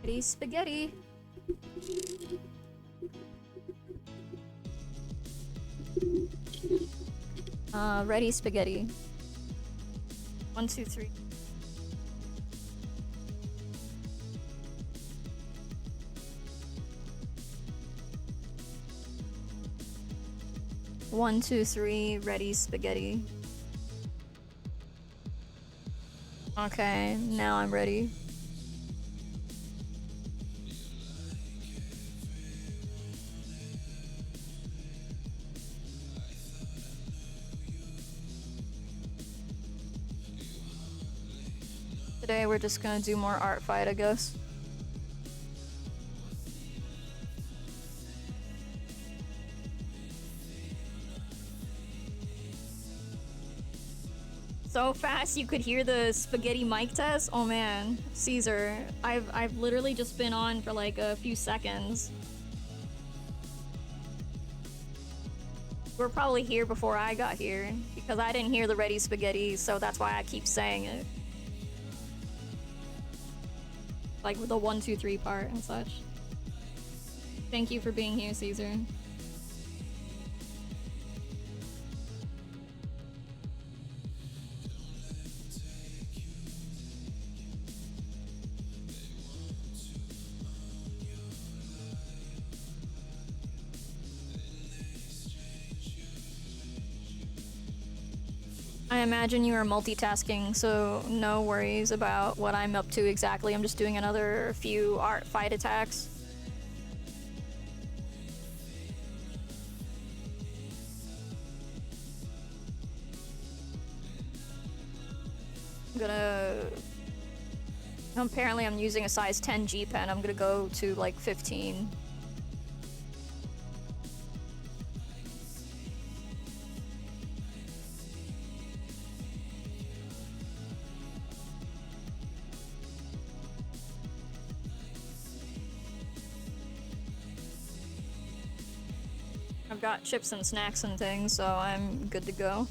Ready, spaghetti. Ready, spaghetti. 1, 2, 3. One, two, three, ready, spaghetti. Okay, now I'm ready. Today we're just gonna do more art fight, I guess. So fast you could hear the spaghetti mic test? Oh man, Caesar. I've literally just been on for like a few seconds. We're probably here before I got here because I didn't hear the ready spaghetti, so that's why I keep saying it. Like with the 1, 2, 3 part and such. Thank you for being here, Caesar. I imagine you are multitasking, so no worries about what I'm up to exactly. I'm just doing another few art fight attacks. I'm gonna... Apparently I'm using a size 10 G pen. I'm gonna go to like 15. I've got chips and snacks and things, so I'm good to go.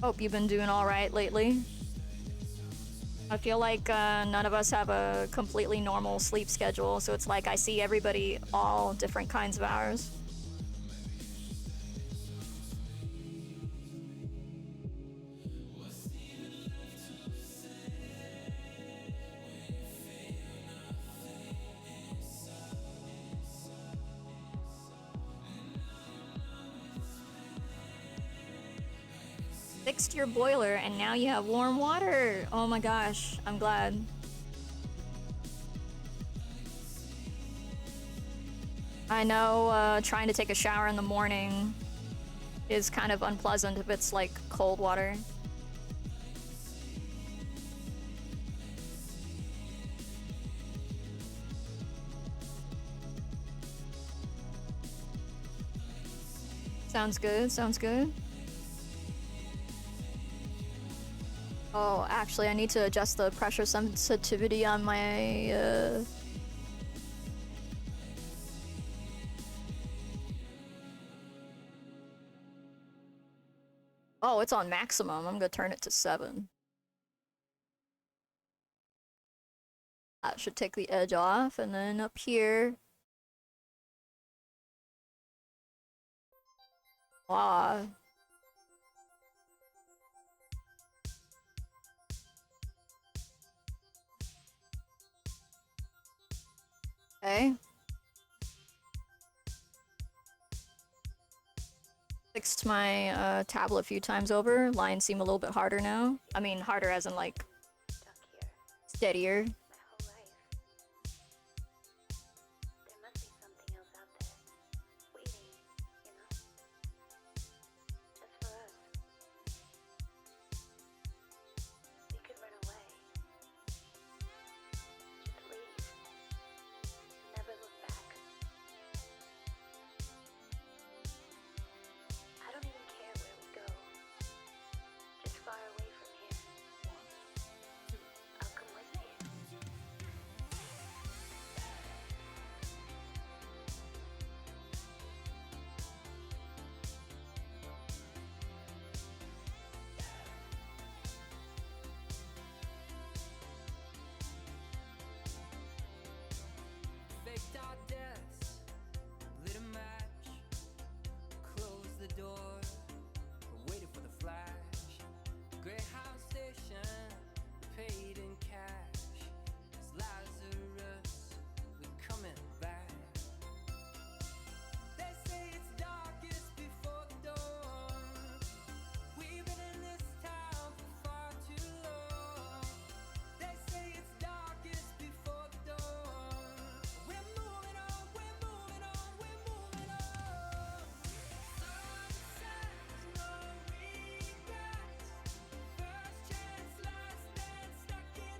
Hope you've been doing alright lately. I feel like none of us have a completely normal sleep schedule, so it's like I see everybody all different kinds of hours. Fixed your boiler and now you have warm water. Oh my gosh, I'm glad. I know trying to take a shower in the morning is kind of unpleasant if it's like cold water. Sounds good, sounds good. Oh, actually, I need to adjust the pressure sensitivity on my, Oh, it's on maximum. I'm gonna turn it to 7. That should take the edge off, and then up here... Wow. Okay. Fixed my tablet a few times over. Lines seem a little bit harder now. I mean, harder as in like steadier. paid in cash as Lazarus, we're coming back. They say it's darkest before the dawn. We've been in this town for far too long. They say it's darkest before the dawn. We're moving on, we're moving on, we're moving on. Sunset, no regrets. First chance, last dance, stuck in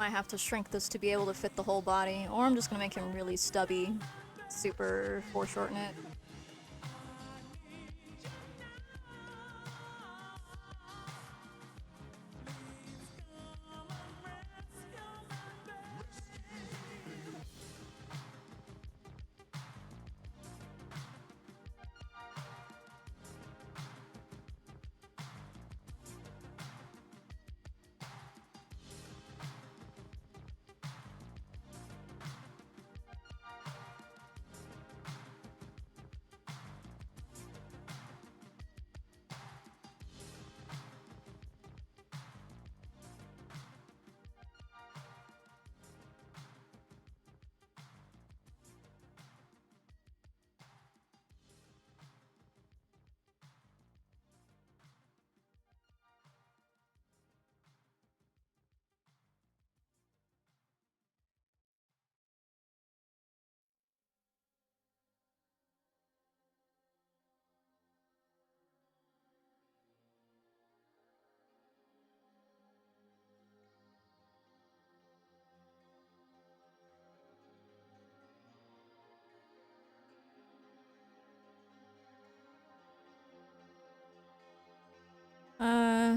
I have to shrink this to be able to fit the whole body, or I'm just gonna make him really stubby, super foreshorten it.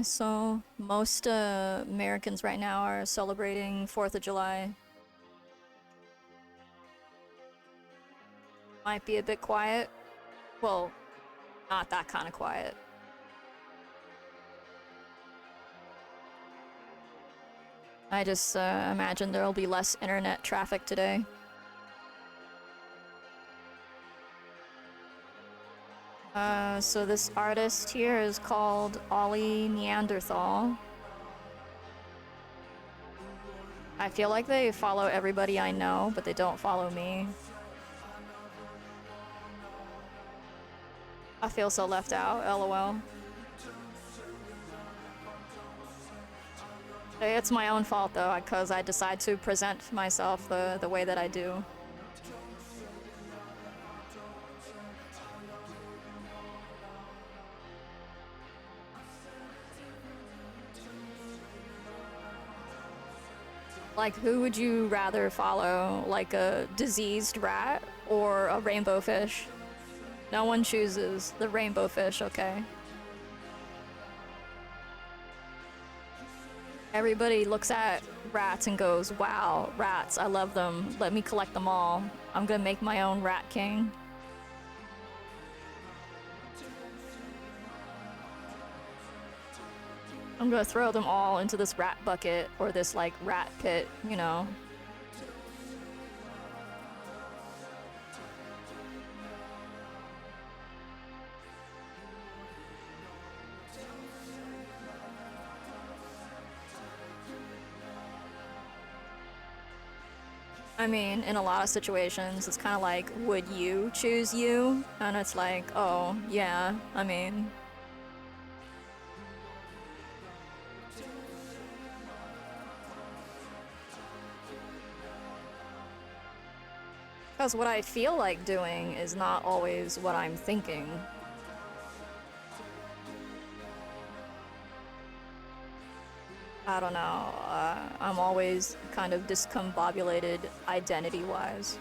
So most Americans right now are celebrating 4th of July. Might be a bit quiet. Well, not that kind of quiet. I just imagine there'll be less internet traffic today. So this artist here is called Ollie Neanderthal. I feel like they follow everybody I know, but they don't follow me. I feel so left out, lol. It's my own fault though, because I decide to present myself the way that I do. Like, who would you rather follow? Like a diseased rat or a rainbow fish? No one chooses the rainbow fish, okay? Everybody looks at rats and goes, wow, rats, I love them. Let me collect them all. I'm gonna make my own rat king. I'm gonna throw them all into this rat bucket or this, like, rat pit, you know? I mean, in a lot of situations, it's kind of like, would you choose you? And it's like, oh, yeah, I mean. Because what I feel like doing is not always what I'm thinking. I don't know, I'm always kind of discombobulated identity-wise.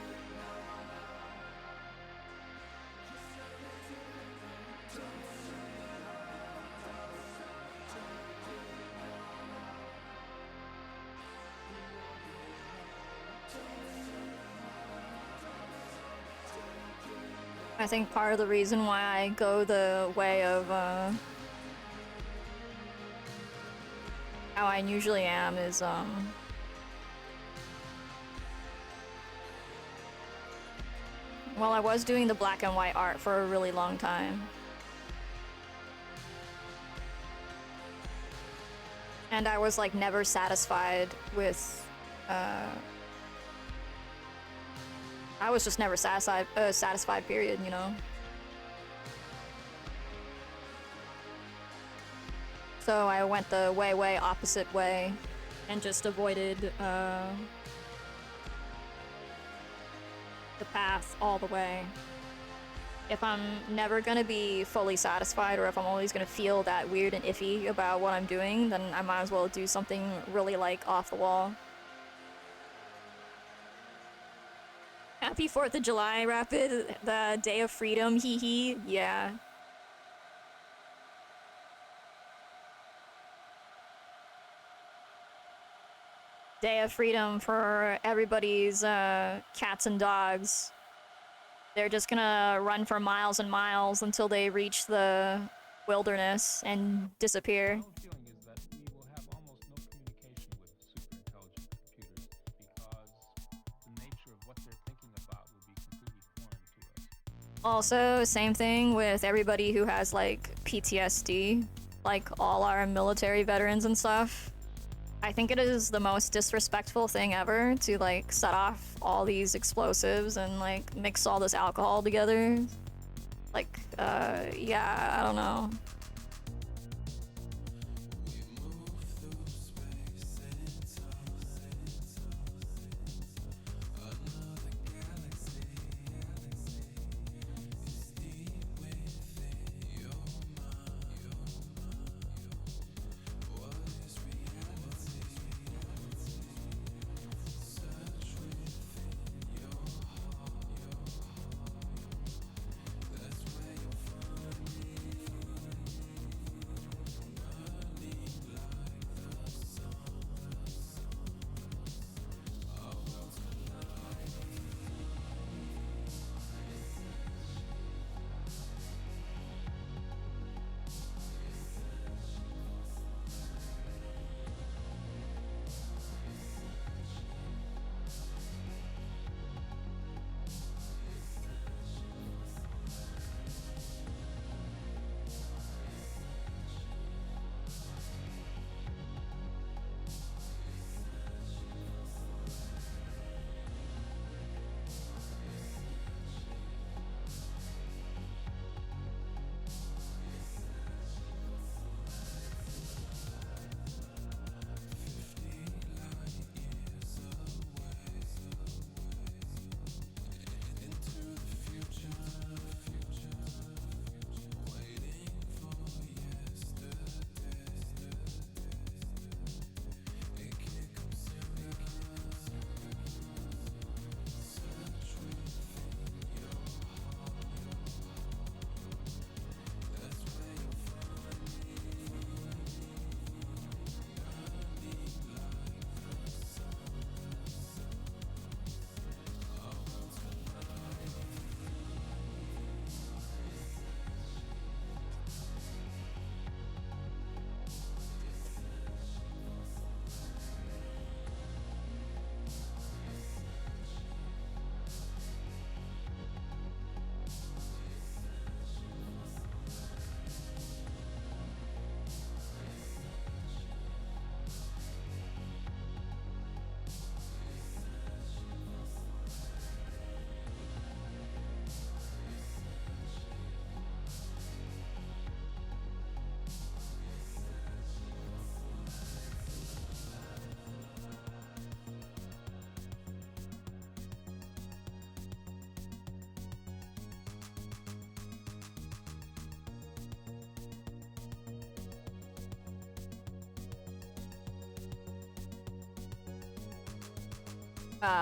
I think part of the reason why I go the way of how I usually am is well, I was doing the black and white art for a really long time. And I was like never satisfied with I was just never satisfied, period, you know? So I went the way opposite way and just avoided the path all the way. If I'm never gonna be fully satisfied, or if I'm always gonna feel that weird and iffy about what I'm doing, then I might as well do something really, like, off the wall. Happy 4th of July, Rapid. The Day of Freedom, hee hee. Yeah. Day of Freedom for everybody's cats and dogs. They're just gonna run for miles and miles until they reach the wilderness and disappear. My own feeling is that we will have almost no communication with super intelligent computers because the nature of what they're thinking about will be completely foreign to us. Also, same thing with everybody who has like PTSD, like all our military veterans and stuff. I think it is the most disrespectful thing ever to like set off all these explosives and like mix all this alcohol together. Like, yeah, I don't know.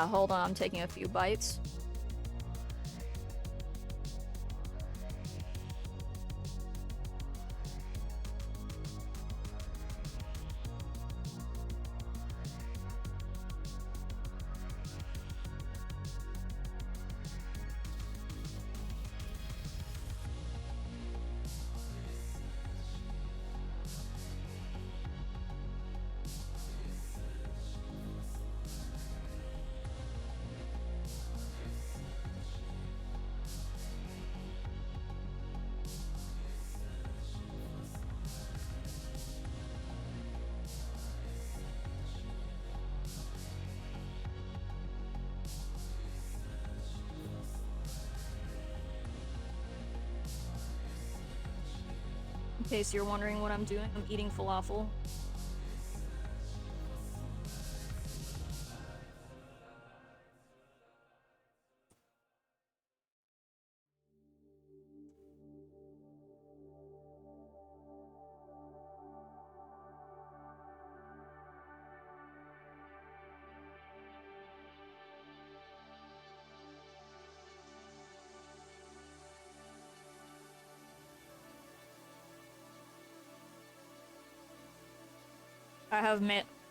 Hold on, I'm taking a few bites. In case you're wondering what I'm doing, I'm eating falafel.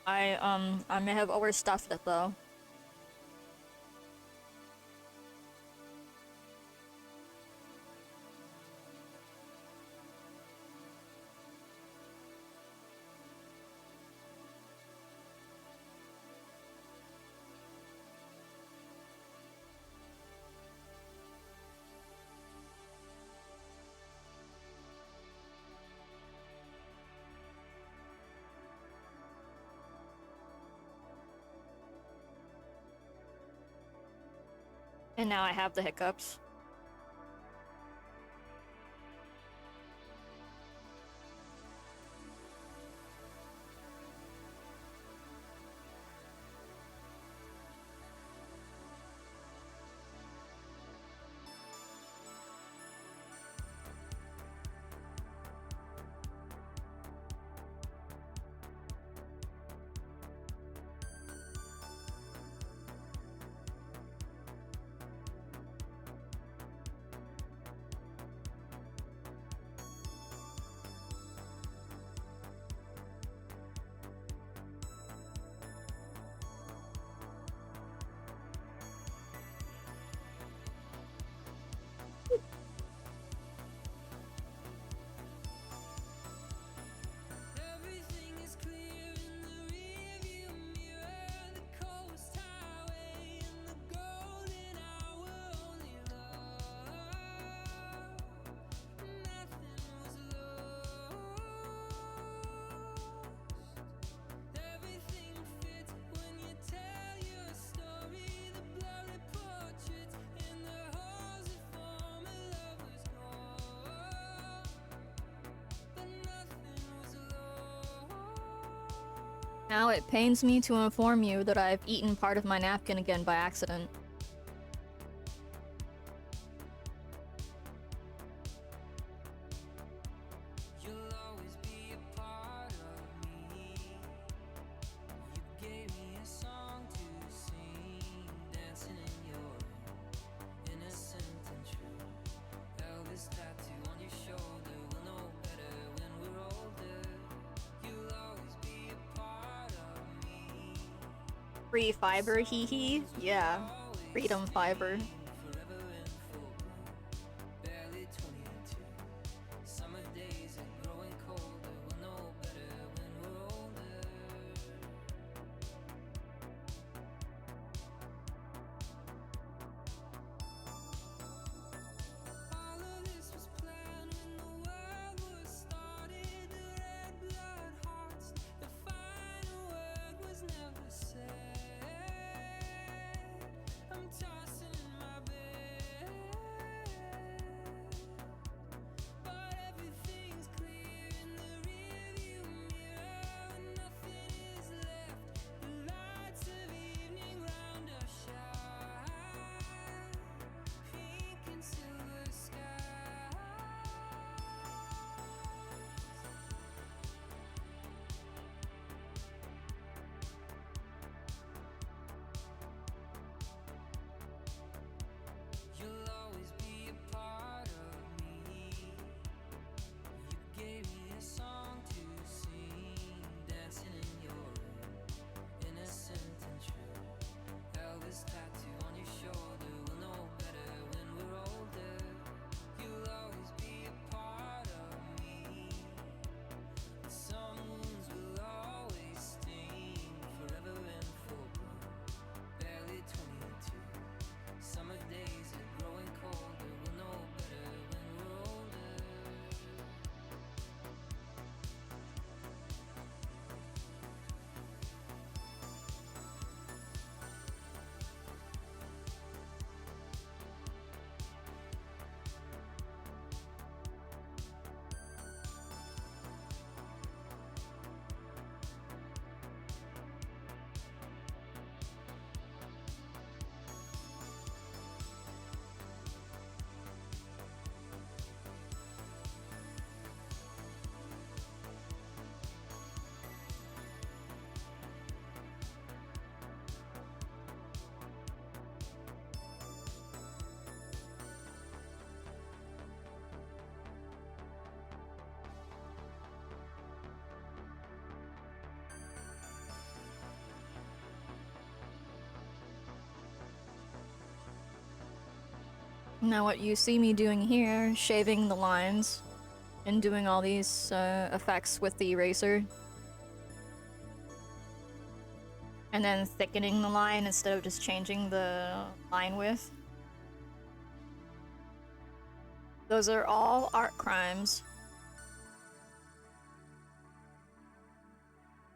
I may have overstuffed it though. And now I have the hiccups. Everything is clear in the rearview mirror, the coast highway and the golden hour. Only love, nothing was lost. Everything fits when you tell your story. The blurry portraits in the halls that form a lover's call, but nothing was lost. Now it pains me to inform you that I've eaten part of my napkin again by accident. You'll always be a part of me. You gave me a song to sing, dancing in your innocent and true. Elvis tattoo on your shoulder, we'll know better when we're older. You'll always be a part of me. Free fiber, hee hee. Yeah. Freedom fiber. Forever in full bloom, barely 22. Summer days are growing colder, we'll know better when we're older. All of this was planned when the world was started. The red blood hearts, the final word was never said. I'm tossing in my Now what you see me doing here, shaving the lines and doing all these effects with the eraser. And then thickening the line instead of just changing the line width. Those are all art crimes.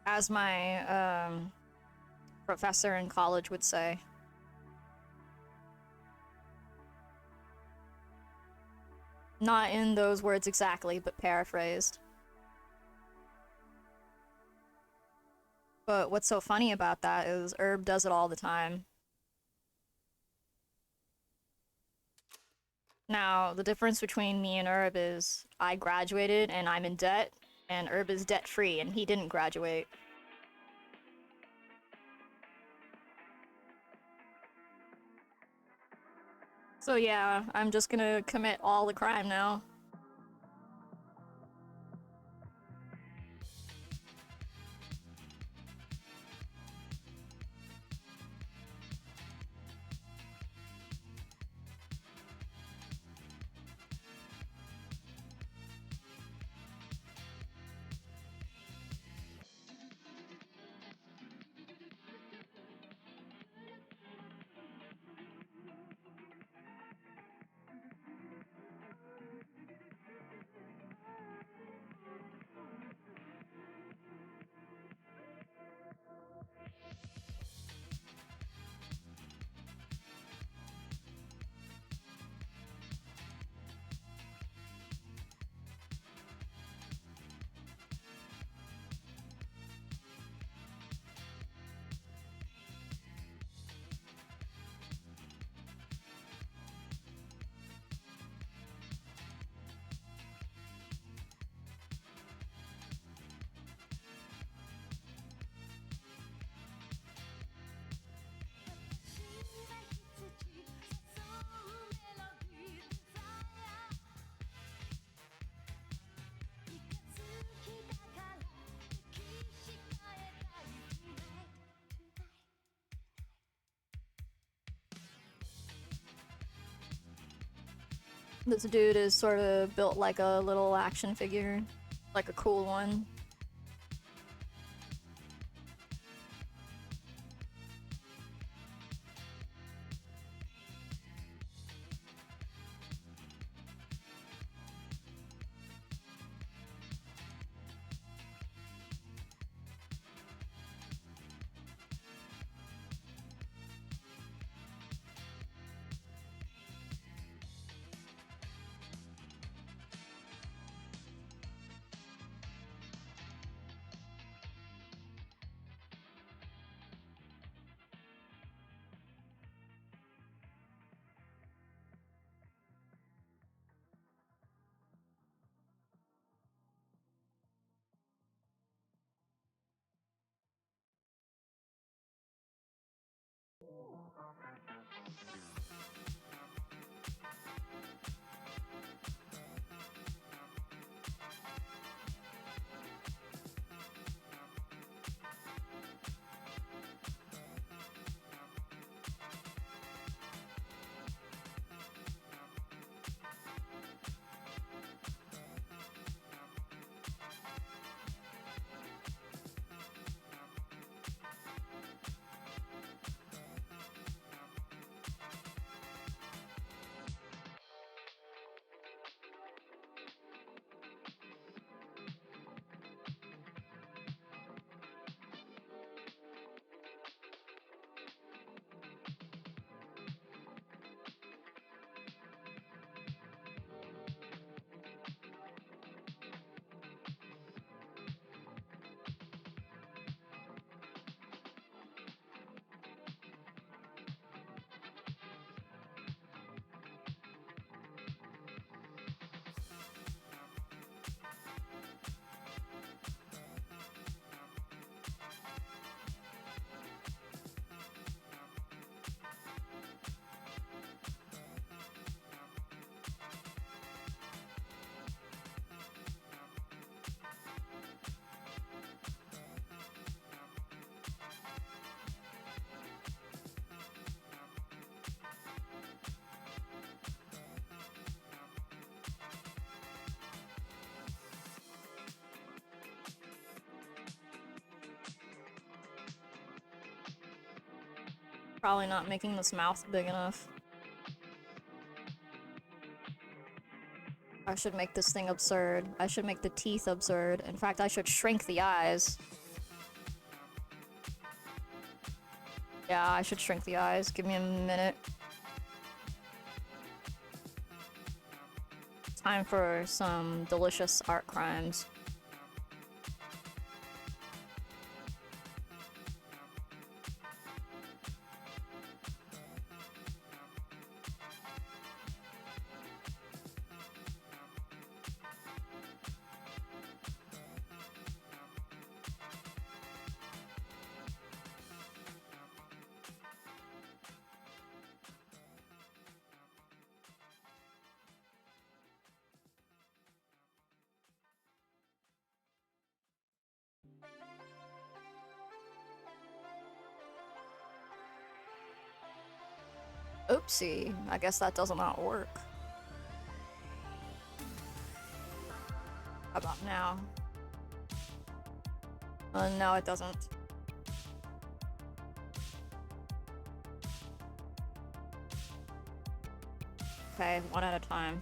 As my professor in college would say. Not in those words exactly, but paraphrased. But what's so funny about that is Herb does it all the time. Now, the difference between me and Herb is I graduated and I'm in debt, and Herb is debt-free and he didn't graduate. So yeah, I'm just gonna commit all the crime now. This dude is sort of built like a little action figure, like a cool one. Probably not making this mouth big enough. I should make this thing absurd. I should make the teeth absurd. In fact, I should shrink the eyes. Yeah, I should shrink the eyes. Give me a minute. Time for some delicious art crimes. Oopsie, I guess that does not work. How about now? No, it doesn't. Okay, one at a time.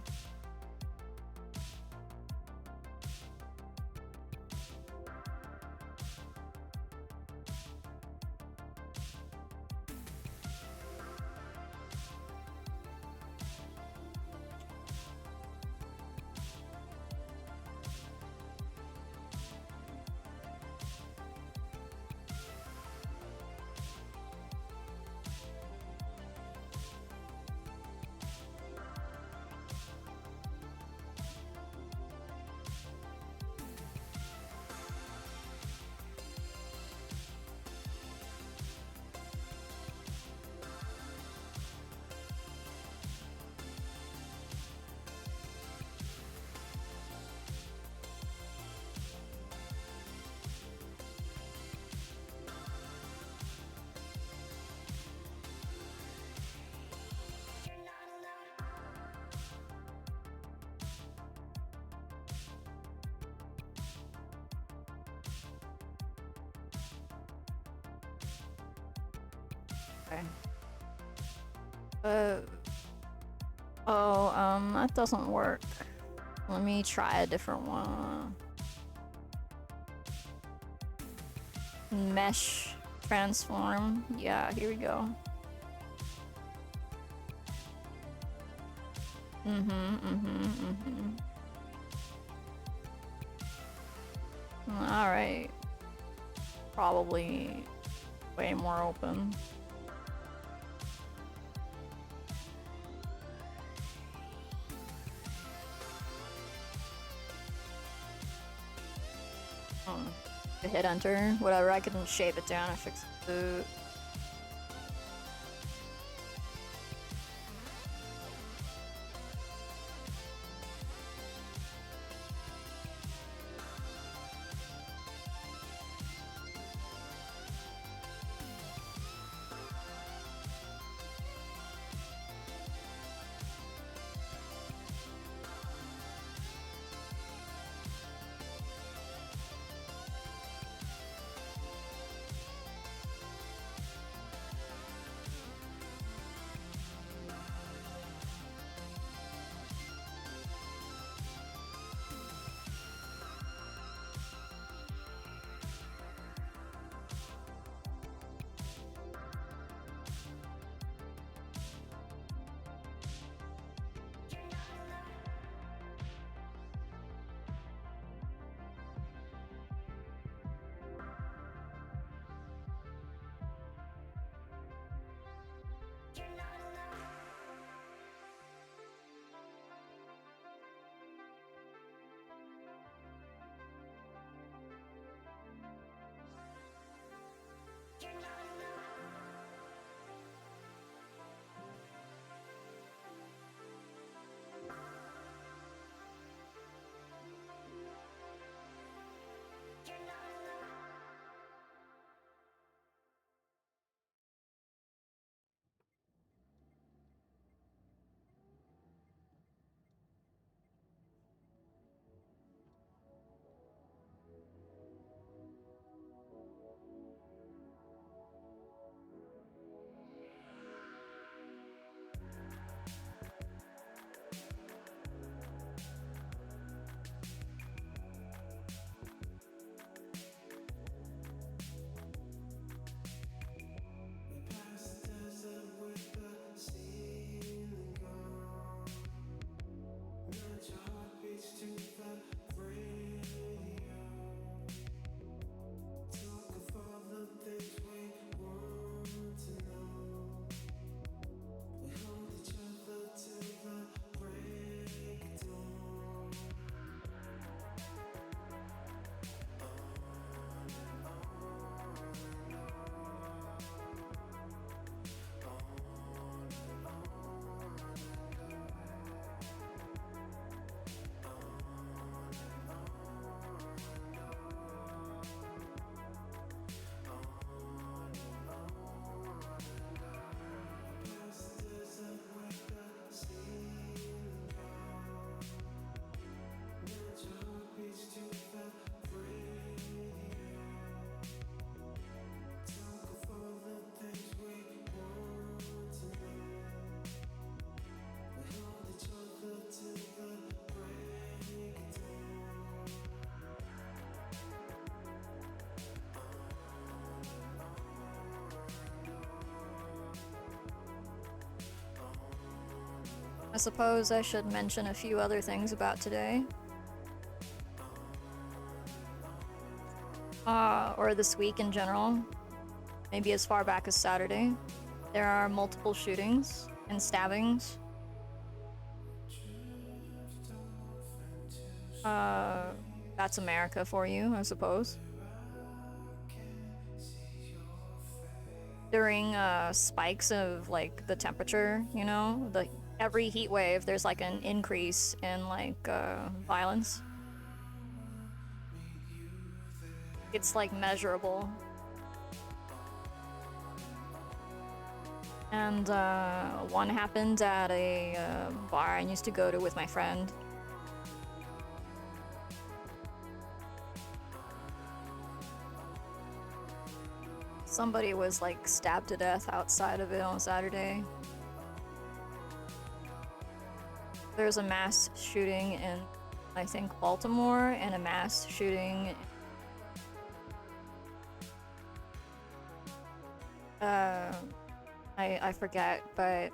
Okay. That doesn't work. Let me try a different one. Mesh transform. Yeah, here we go. Alright. Probably way more open. Hit enter, whatever, I can shape it down and fix the... I suppose I should mention a few other things about today. Or this week in general. Maybe as far back as Saturday. There are multiple shootings and stabbings. That's America for you, I suppose. During spikes of like the temperature, you know, every heat wave, there's like an increase in like violence. It's like measurable. And one happened at a bar I used to go to with my friend. Somebody was like stabbed to death outside of it on Saturday. There's a mass shooting in, I think, Baltimore, and a mass shooting I forget, but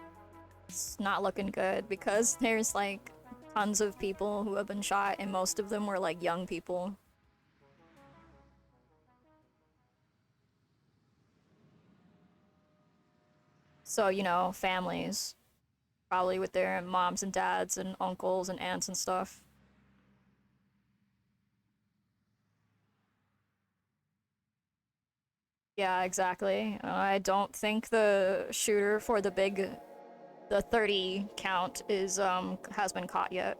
it's not looking good because there's like tons of people who have been shot, and most of them were like young people. So, you know, families, probably with their moms and dads and uncles and aunts and stuff. Yeah, exactly. I don't think the shooter for the 30 count is has been caught yet.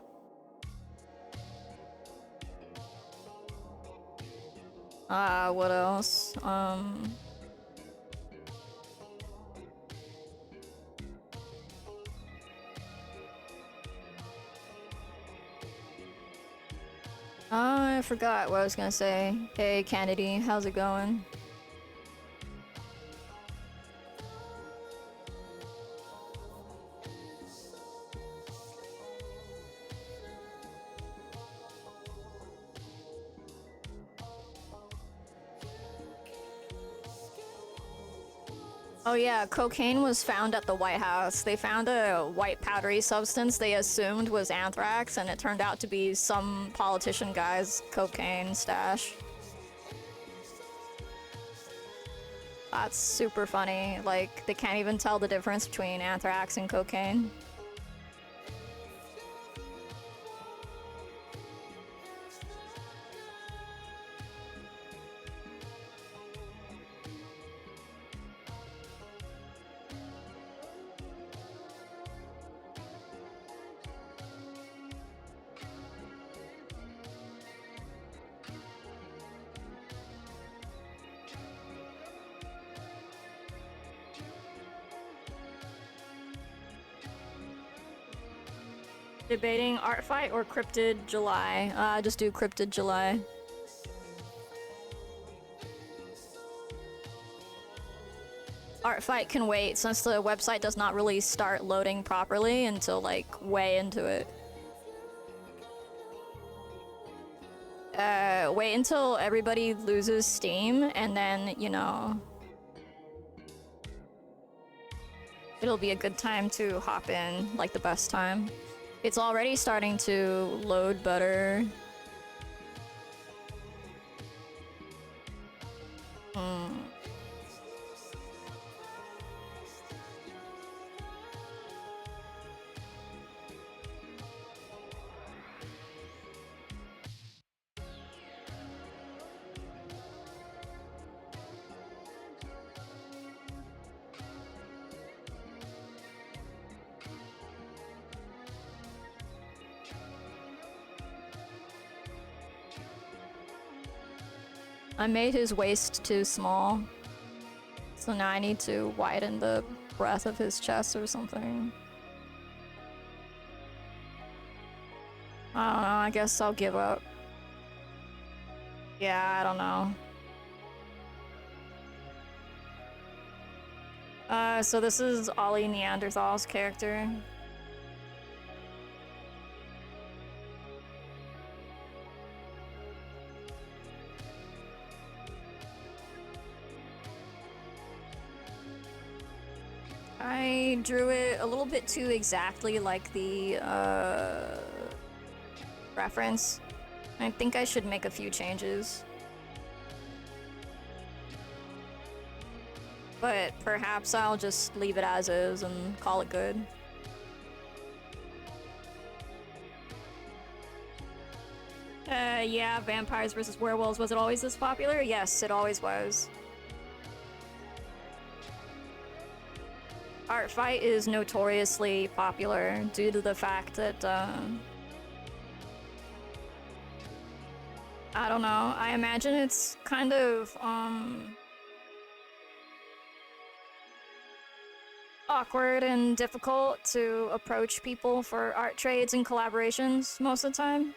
What else? I forgot what I was gonna say. Hey, Kennedy, how's it going? Oh yeah, cocaine was found at the White House. They found a white powdery substance they assumed was anthrax, and it turned out to be some politician guy's cocaine stash. That's super funny. Like, they can't even tell the difference between anthrax and cocaine. Debating ARTFIGHT or Cryptid July. Just do Cryptid July. ARTFIGHT can wait since the website does not really start loading properly until like way into it. Wait until everybody loses Steam and then, you know, it'll be a good time to hop in, like the best time. It's already starting to load better. I made his waist too small. So now I need to widen the breadth of his chest or something. I don't know, I guess I'll give up. Yeah, I don't know. So this is Ollie Neanderthal's character. I drew it a little bit too exactly like the reference. I think I should make a few changes. But perhaps I'll just leave it as is and call it good. Yeah, vampires versus werewolves. Was it always this popular? Yes, it always was. ARTFIGHT is notoriously popular due to the fact that, I don't know, I imagine it's kind of, awkward and difficult to approach people for art trades and collaborations most of the time.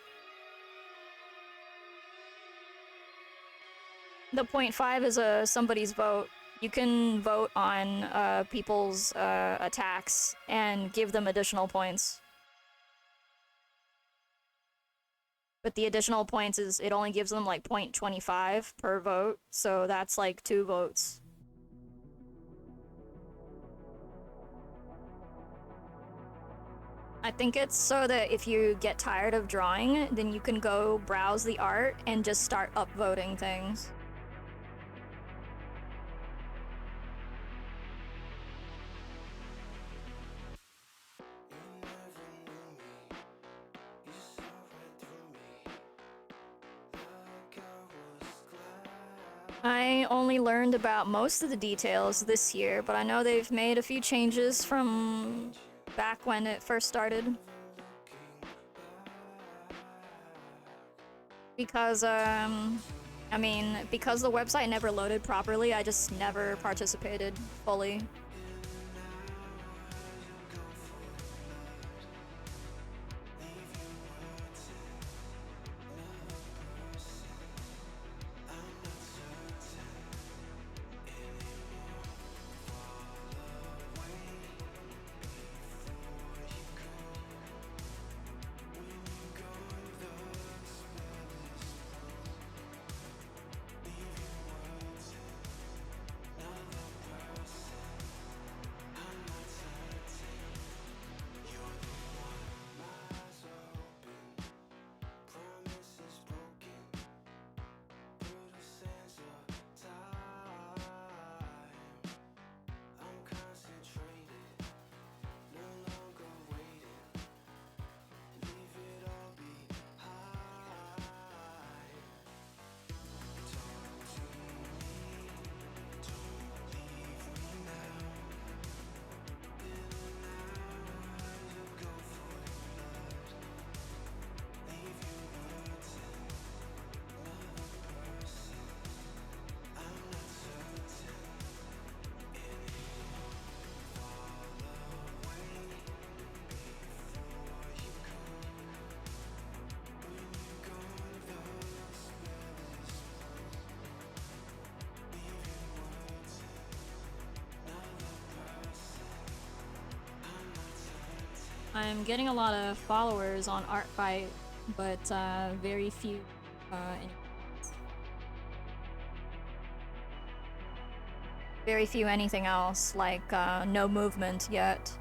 The 0.5 is somebody's vote. You can vote on people's attacks and give them additional points. But the additional points is, it only gives them like 0.25 per vote, so that's like 2 votes. I think it's so that if you get tired of drawing, then you can go browse the art and just start upvoting things. I only learned about most of the details this year, but I know they've made a few changes from back when it first started. Because, I mean, because the website never loaded properly, I just never participated fully. I'm getting a lot of followers on ARTFIGHT, but very few very few anything else, like no movement yet.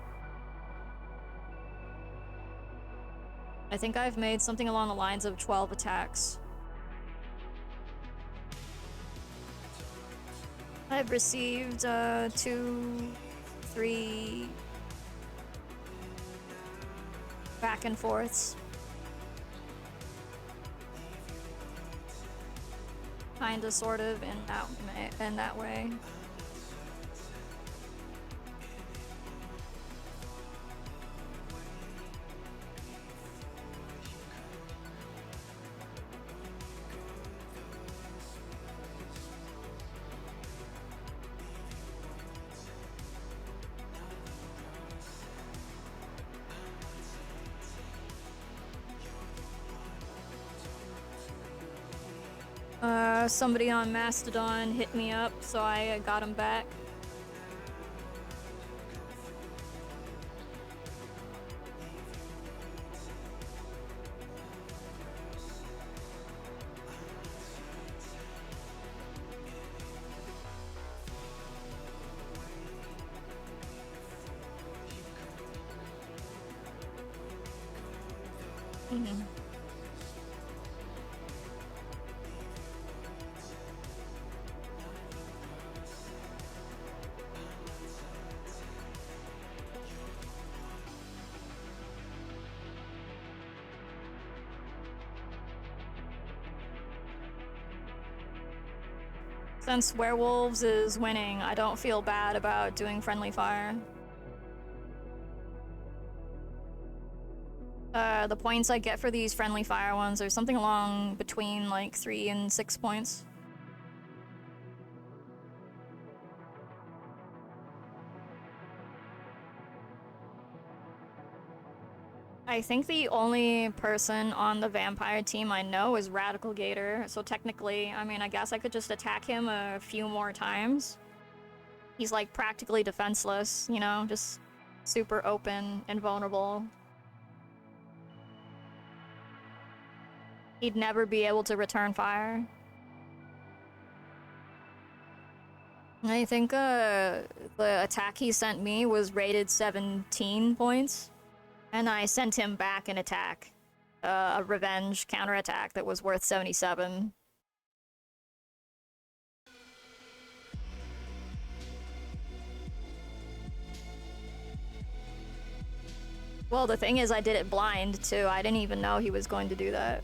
I think I've made something along the lines of 12 attacks. I've received 2, 3 back and forths. Kinda, sort of, in that way. Somebody on Mastodon hit me up, so I got him back. Mhm. Since werewolves is winning, I don't feel bad about doing friendly fire. The points I get for these friendly fire ones are something along between like 3 and 6 points. I think the only person on the vampire team I know is Radical Gator, so technically, I mean, I guess I could just attack him a few more times. He's like practically defenseless, you know, just super open and vulnerable. He'd never be able to return fire. I think the attack he sent me was rated 17 points, and I sent him back an attack, a revenge counterattack that was worth 77. Well, the thing is, I did it blind too. I didn't even know he was going to do that.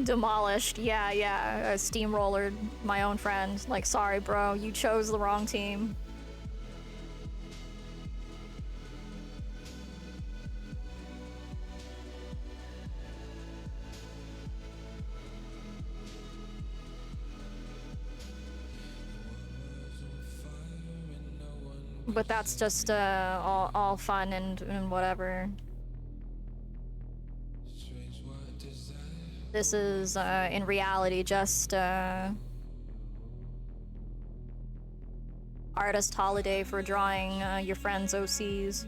Demolished, yeah, I steamrollered my own friend. Like, sorry, bro, you chose the wrong team. But that's just all fun and whatever. This is in reality just artist holiday for drawing your friends' OCs.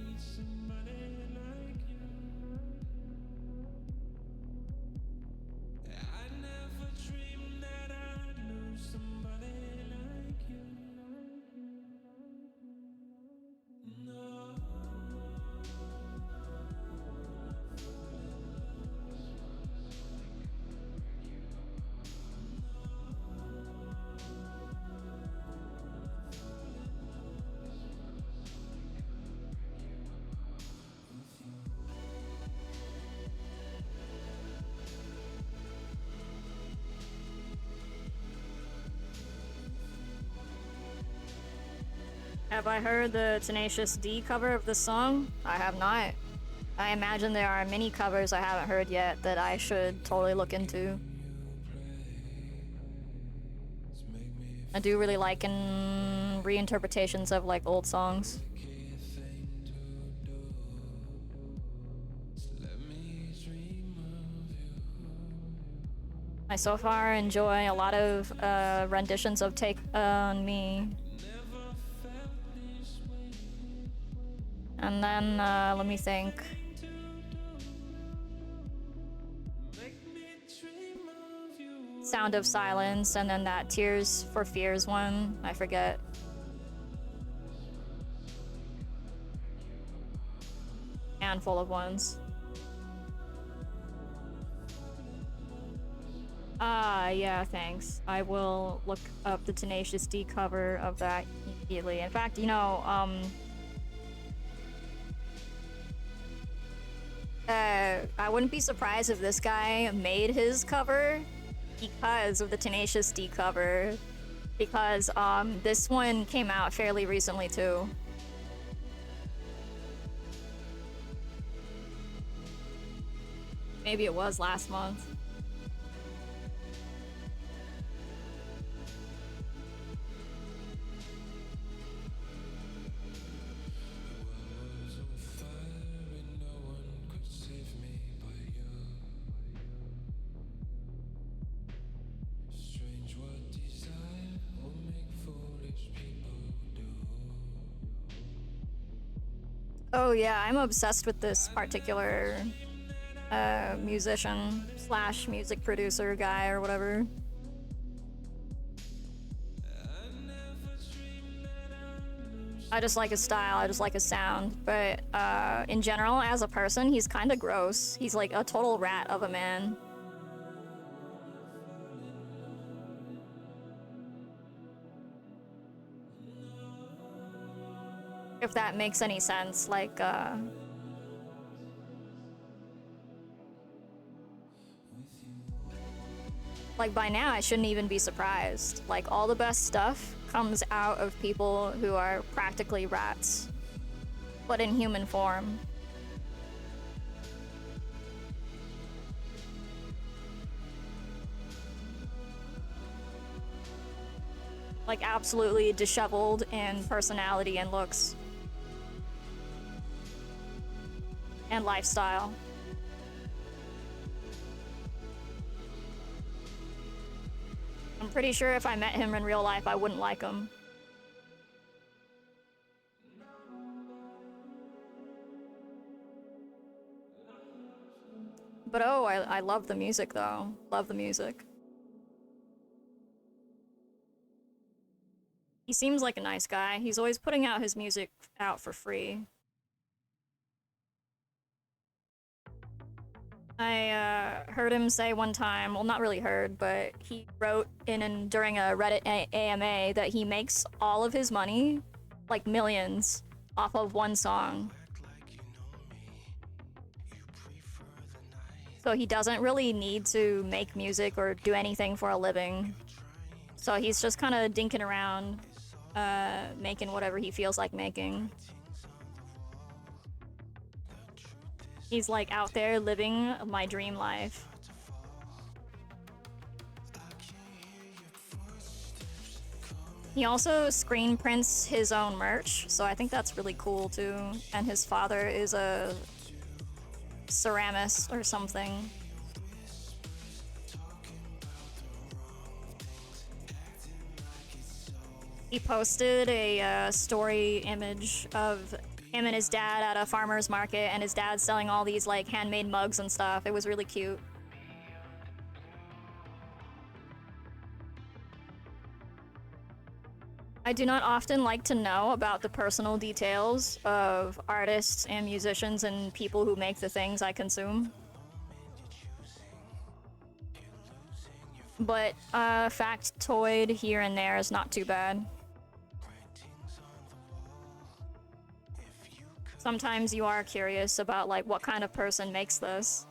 Have I heard the Tenacious D cover of this song? I have not. I imagine there are many covers I haven't heard yet that I should totally look into. I do really like in reinterpretations of like old songs. I so far enjoy a lot of renditions of Take On Me. And then, let me think. Sound of Silence, and then that Tears for Fears one. I forget. Handful of ones. Yeah, thanks. I will look up the Tenacious D cover of that immediately. In fact, you know, I wouldn't be surprised if this guy made his cover because of the Tenacious D cover. Because, this one came out fairly recently, too. Maybe it was last month. Oh yeah, I'm obsessed with this particular musician slash music producer guy or whatever. I just like his style, I just like his sound, but in general, as a person, he's kind of gross. He's like a total rat of a man. If that makes any sense, like by now I shouldn't even be surprised. Like all the best stuff comes out of people who are practically rats, but in human form. Like absolutely disheveled in personality and looks. And lifestyle. I'm pretty sure if I met him in real life, I wouldn't like him. But oh, I love the music though. Love the music. He seems like a nice guy. He's always putting out his music out for free. I heard him say one time, well, not really heard, but he wrote during a Reddit AMA that he makes all of his money, like millions, off of one song. So he doesn't really need to make music or do anything for a living. So he's just kind of dinking around, making whatever he feels like making. He's like out there living my dream life. He also screen prints his own merch, so I think that's really cool too. And his father is a ceramist or something. He posted a story image of him and his dad at a farmer's market, and his dad's selling all these like handmade mugs and stuff. It was really cute. I do not often like to know about the personal details of artists and musicians and people who make the things I consume. But factoid here and there is not too bad. Sometimes you are curious about like what kind of person makes this.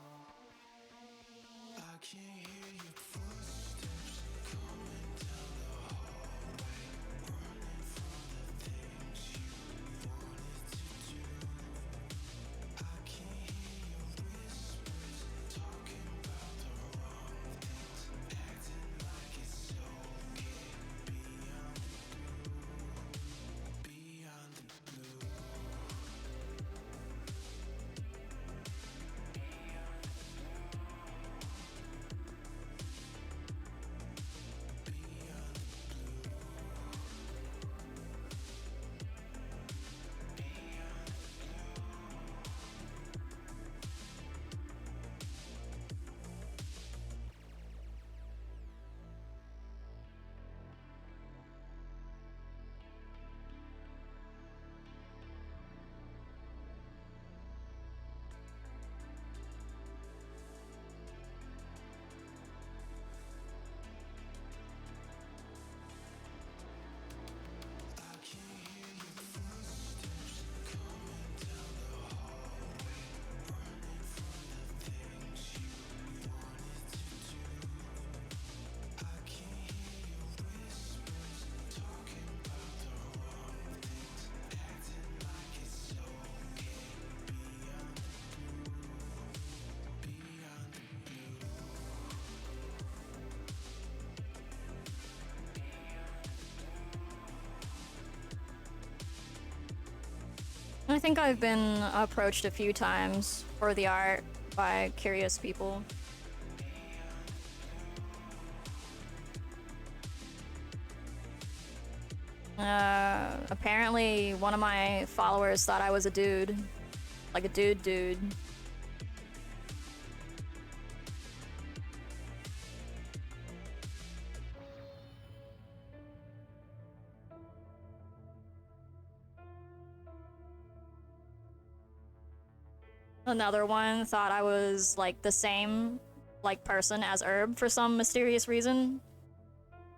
I think I've been approached a few times for the art by curious people. Apparently one of my followers thought I was a dude. Like a dude. Another one thought I was like the same like person as Herb for some mysterious reason.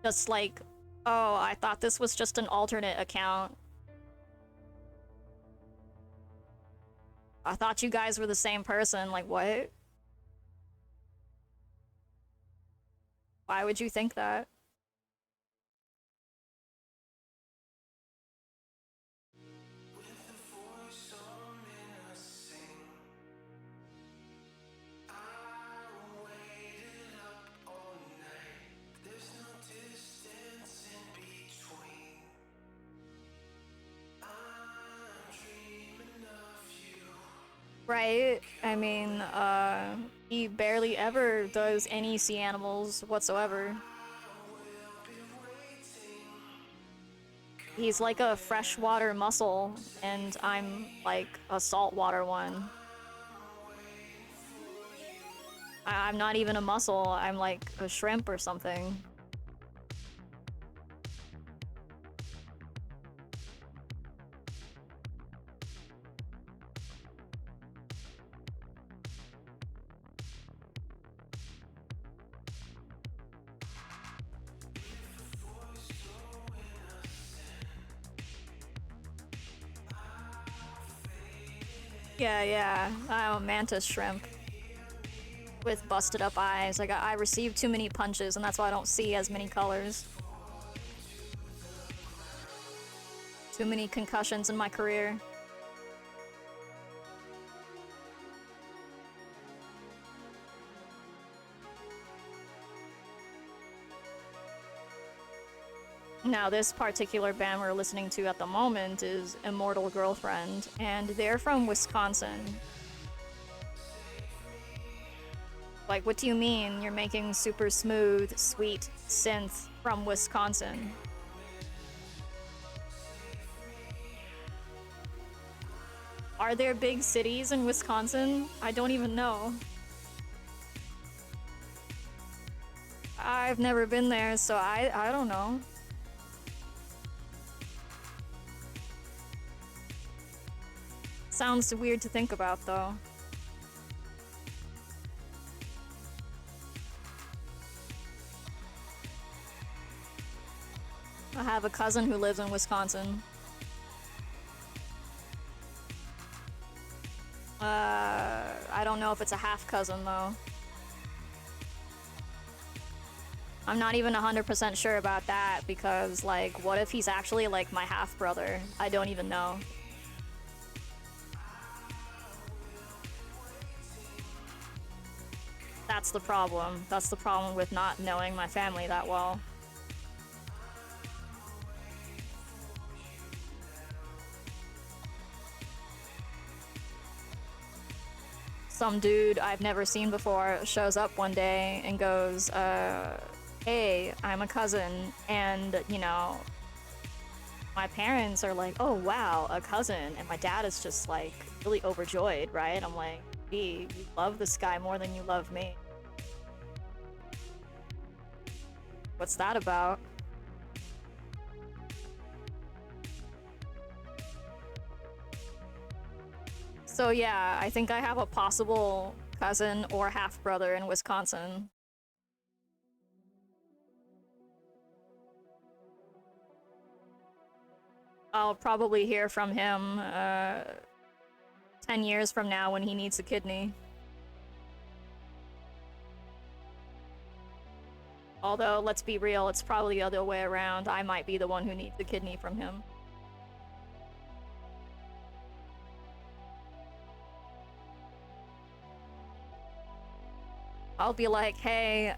Just like, oh, I thought this was just an alternate account. I thought you guys were the same person. Like, what? Why would you think that? Right? I mean, he barely ever does any sea animals whatsoever. He's like a freshwater mussel, and I'm like a saltwater one. I'm not even a mussel, I'm like a shrimp or something. Yeah, I'm a mantis shrimp with busted up eyes. Like, I received too many punches, and that's why I don't see as many colors. Too many concussions in my career. Now, this particular band we're listening to at the moment is Immortal Girlfriend, and they're from Wisconsin. Like, what do you mean you're making super smooth, sweet synth from Wisconsin? Are there big cities in Wisconsin? I don't even know. I've never been there, so I don't know. Sounds weird to think about, though. I have a cousin who lives in Wisconsin. I don't know if it's a half cousin, though. I'm not even 100% sure about that, because, like, what if he's actually, like, my half-brother? I don't even know. That's the problem. That's the problem with not knowing my family that well. Some dude I've never seen before shows up one day and goes, hey, I'm a cousin, and, you know, my parents are like, oh wow, a cousin, and my dad is just, like, really overjoyed, right? I'm like, gee, you love this guy more than you love me. What's that about? So yeah, I think I have a possible cousin or half-brother in Wisconsin. I'll probably hear from him 10 years from now when he needs a kidney. Although, let's be real, it's probably the other way around. I might be the one who needs the kidney from him. I'll be like, hey,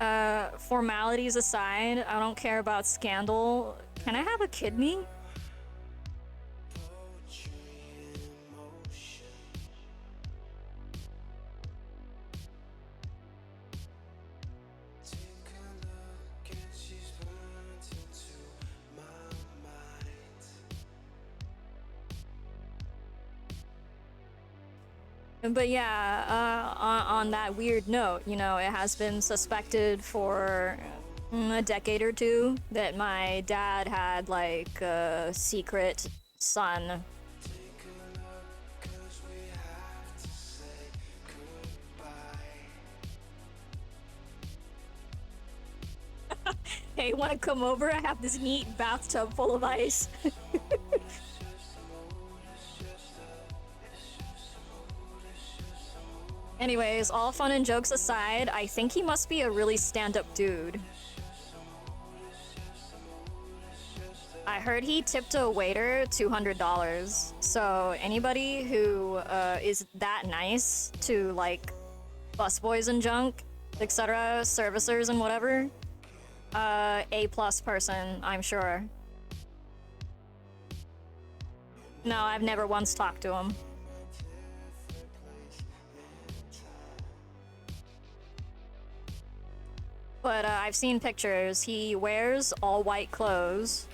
formalities aside, I don't care about scandal. Can I have a kidney? But yeah, on that weird note, you know, it has been suspected for a decade or two that my dad had, like, a secret son. Hey, wanna come over? I have this neat bathtub full of ice. Anyways, all fun and jokes aside, I think he must be a really stand-up dude. I heard he tipped a waiter $200. So anybody who is that nice to like busboys and junk, etc., servicers and whatever, A+ person, I'm sure. No, I've never once talked to him. But I've seen pictures. He wears all white clothes.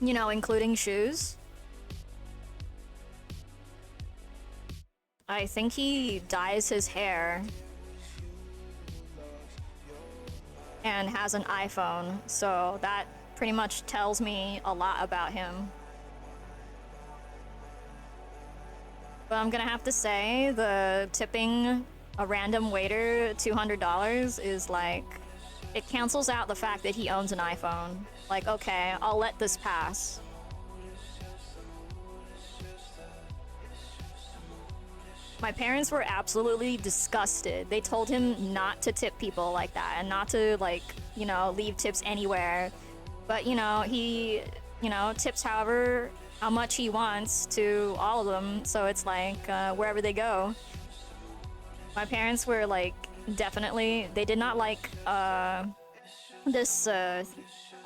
You know, including shoes. I think he dyes his hair. And has an iPhone, so that pretty much tells me a lot about him. But I'm gonna have to say, the tipping a random waiter $200 is like, it cancels out the fact that he owns an iPhone. Like, okay, I'll let this pass. My parents were absolutely disgusted. They told him not to tip people like that and not to, like, you know, leave tips anywhere. But, you know, he, you know, tips how much he wants to all of them. So it's like, wherever they go. My parents were, like, definitely, they did not like, this,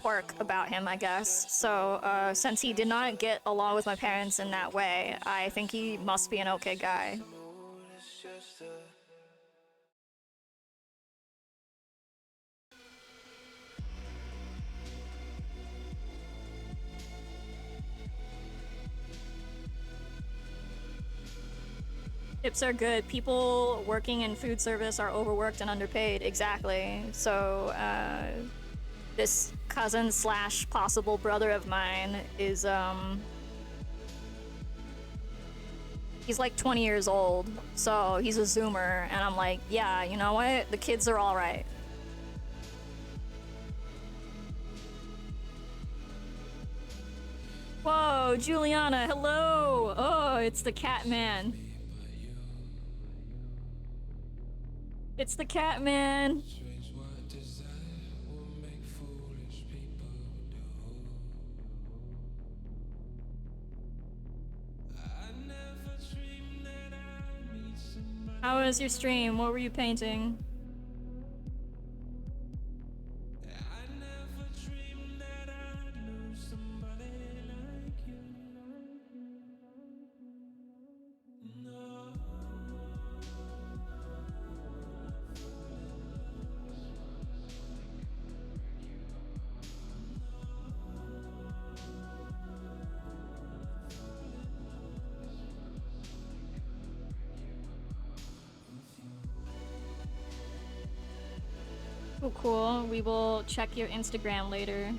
quirk about him, I guess. So, since he did not get along with my parents in that way, I think he must be an okay guy. Tips are good. People working in food service are overworked and underpaid. Exactly. So, this cousin slash possible brother of mine is, he's like 20 years old, so he's a Zoomer, and I'm like, yeah, you know what? The kids are alright. Whoa, Juliana, hello! Oh, it's the cat man. It's the cat man. How was your stream? What were you painting? Oh, cool. We will check your Instagram later.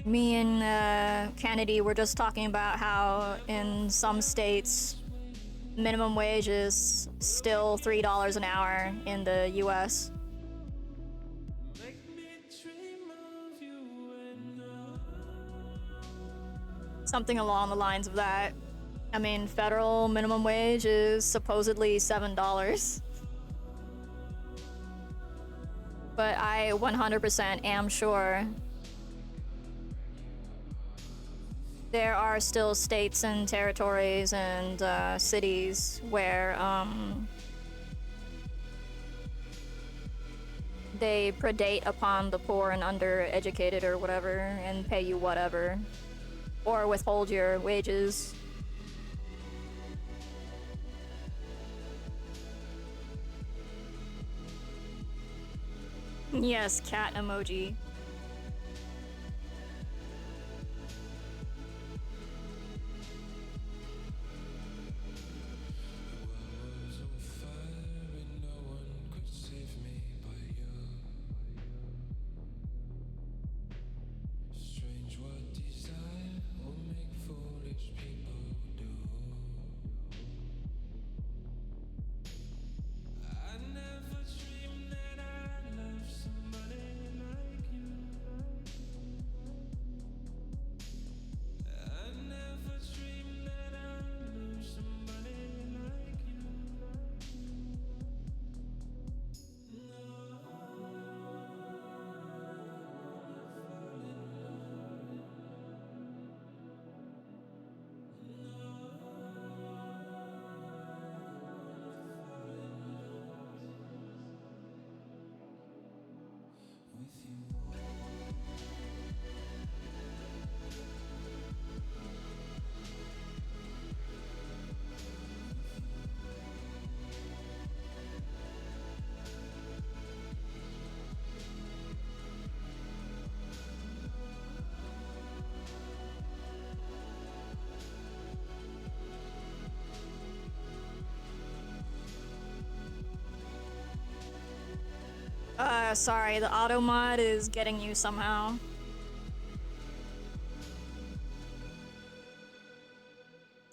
Me and Kennedy were just talking about how in some states minimum wage is still $3 an hour in the US. Something along the lines of that. I mean, federal minimum wage is supposedly $7. But I 100% am sure there are still states and territories and cities where they predate upon the poor and undereducated or whatever and pay you whatever. Or withhold your wages. Yes, cat emoji. Sorry, the auto mod is getting you somehow.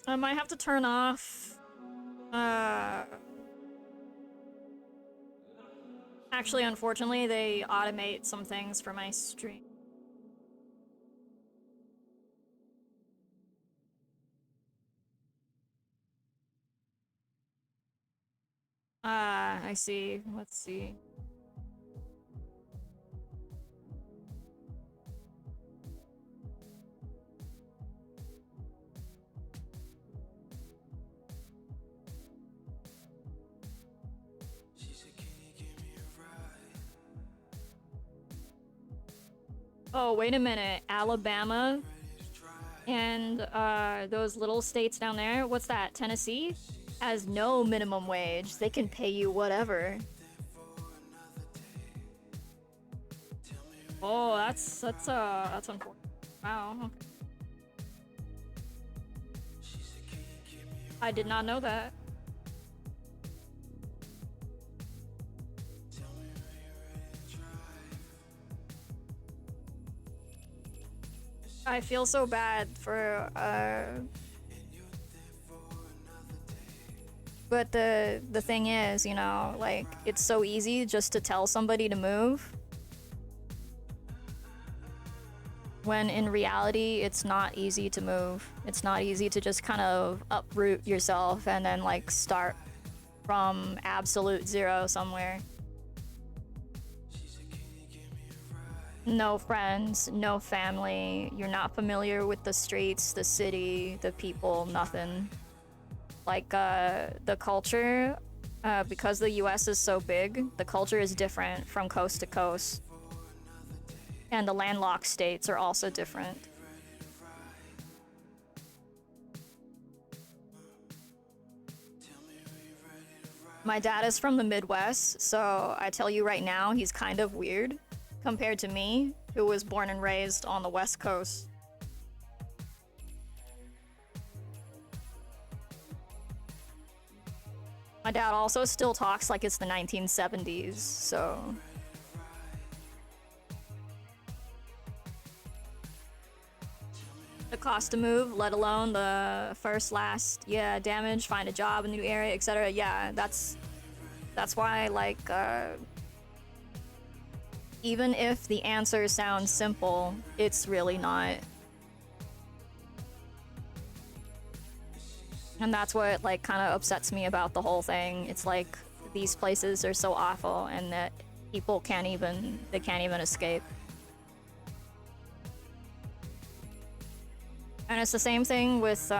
I might have to turn off. Actually, unfortunately, they automate some things for my stream. I see. Let's see. Oh, wait a minute. Alabama and those little states down there. What's that? Tennessee has no minimum wage. They can pay you whatever. Oh, that's unfortunate. Wow. Okay. I did not know that. I feel so bad for but the thing is, you know, like it's so easy just to tell somebody to move. When in reality, it's not easy to move. It's not easy to just kind of uproot yourself and then like start from absolute zero somewhere. No friends, no family, you're not familiar with the streets, the city, the people, nothing. Like, the culture, because the US is so big, the culture is different from coast to coast. And the landlocked states are also different. My dad is from the Midwest, so I tell you right now, he's kind of weird compared to me, who was born and raised on the West Coast. My dad also still talks like it's the 1970s, so... The cost to move, let alone the first, last, yeah, damage, find a job in the new area, etc. Yeah, that's why, like, even if the answer sounds simple, it's really not. And that's what, like, kind of upsets me about the whole thing. It's like, these places are so awful and that people can't even escape. And it's the same thing with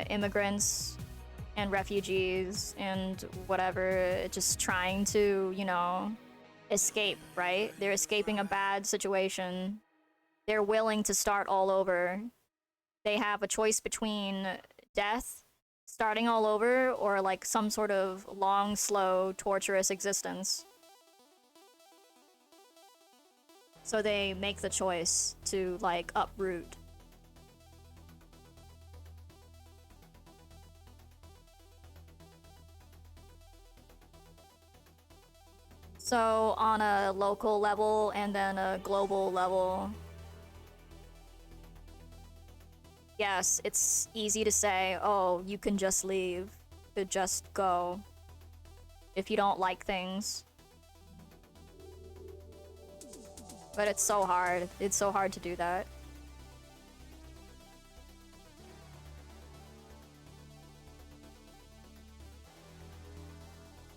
immigrants and refugees and whatever, just trying to, you know, escape, right? They're escaping a bad situation. They're willing to start all over. They have a choice between death starting all over or like some sort of long, slow, torturous existence. So they make the choice to like uproot. So on a local level and then a global level, yes, it's easy to say, oh, you can just leave, to just go if you don't like things. But it's so hard. It's so hard to do that.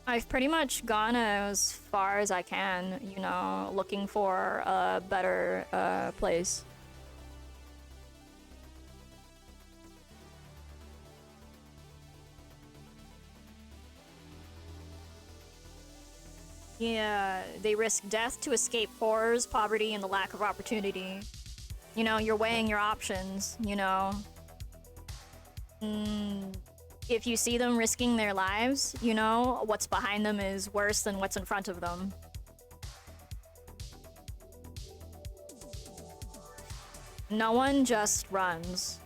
I've pretty much gone as far as I can, you know, looking for a better place. Yeah, they risk death to escape horrors, poverty, and the lack of opportunity. You know, you're weighing your options, you know. If you see them risking their lives, you know, what's behind them is worse than what's in front of them. No one just runs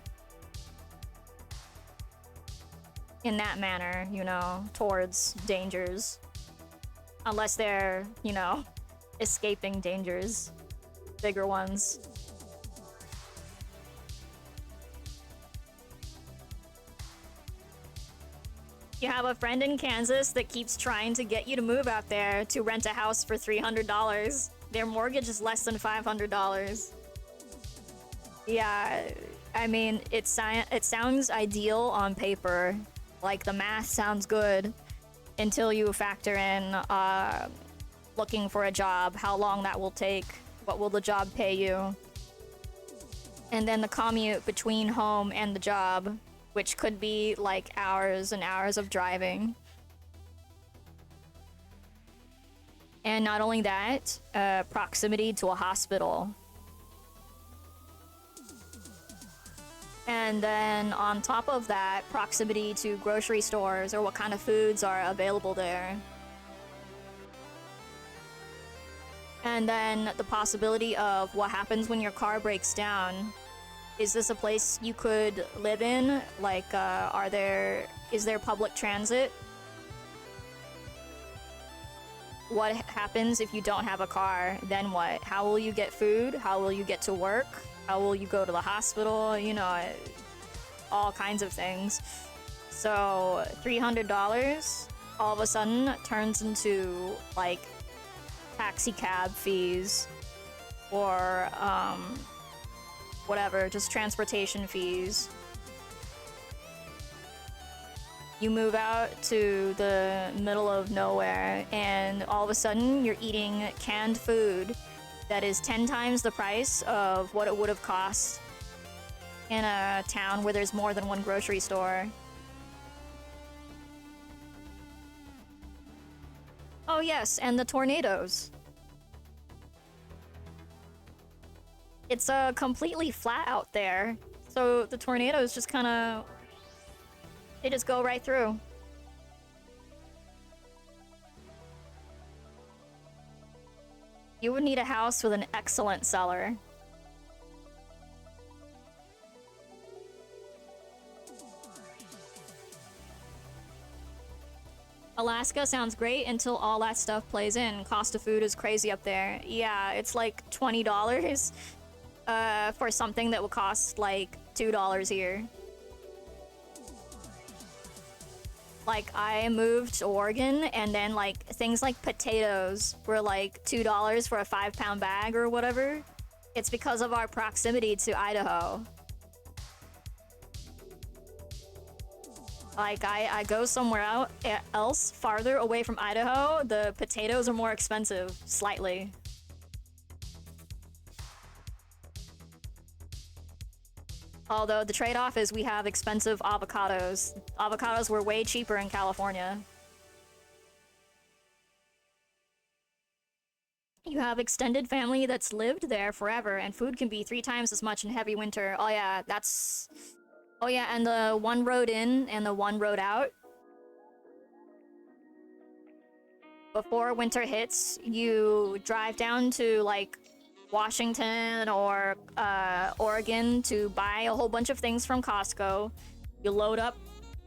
in that manner, you know, towards dangers. Unless they're, you know, escaping dangers. Bigger ones. You have a friend in Kansas that keeps trying to get you to move out there to rent a house for $300. Their mortgage is less than $500. Yeah, I mean, it sounds ideal on paper. Like, the math sounds good until you factor in looking for a job, how long that will take, what will the job pay you, and then the commute between home and the job, which could be like hours and hours of driving. And not only that, proximity to a hospital. And then on top of that, proximity to grocery stores or what kind of foods are available there. And then the possibility of what happens when your car breaks down. Is this a place you could live in? Like, is there public transit? What happens if you don't have a car? Then what? How will you get food? How will you get to work? How will you go to the hospital? You know, all kinds of things. So $300 all of a sudden turns into like taxi cab fees or whatever, just transportation fees. You move out to the middle of nowhere and all of a sudden you're eating canned food that is 10 times the price of what it would have cost in a town where there's more than one grocery store. Oh yes, and the tornadoes. It's completely flat out there, so the tornadoes just kind of... they just go right through. You would need a house with an excellent cellar. Alaska sounds great until all that stuff plays in. Cost of food is crazy up there. Yeah, it's like $20 for something that would cost like $2 here. Like, I moved to Oregon, and then, like, things like potatoes were, like, $2 for a 5-pound bag or whatever. It's because of our proximity to Idaho. Like, I go somewhere else, farther away from Idaho, the potatoes are more expensive, slightly. Although the trade-off is we have expensive avocados. Avocados were way cheaper in California. You have extended family that's lived there forever, and food can be 3 times as much in heavy winter. Oh yeah, that's... Oh yeah, and the one road in and the one road out. Before winter hits, you drive down to like Washington or Oregon to buy a whole bunch of things from Costco. You load up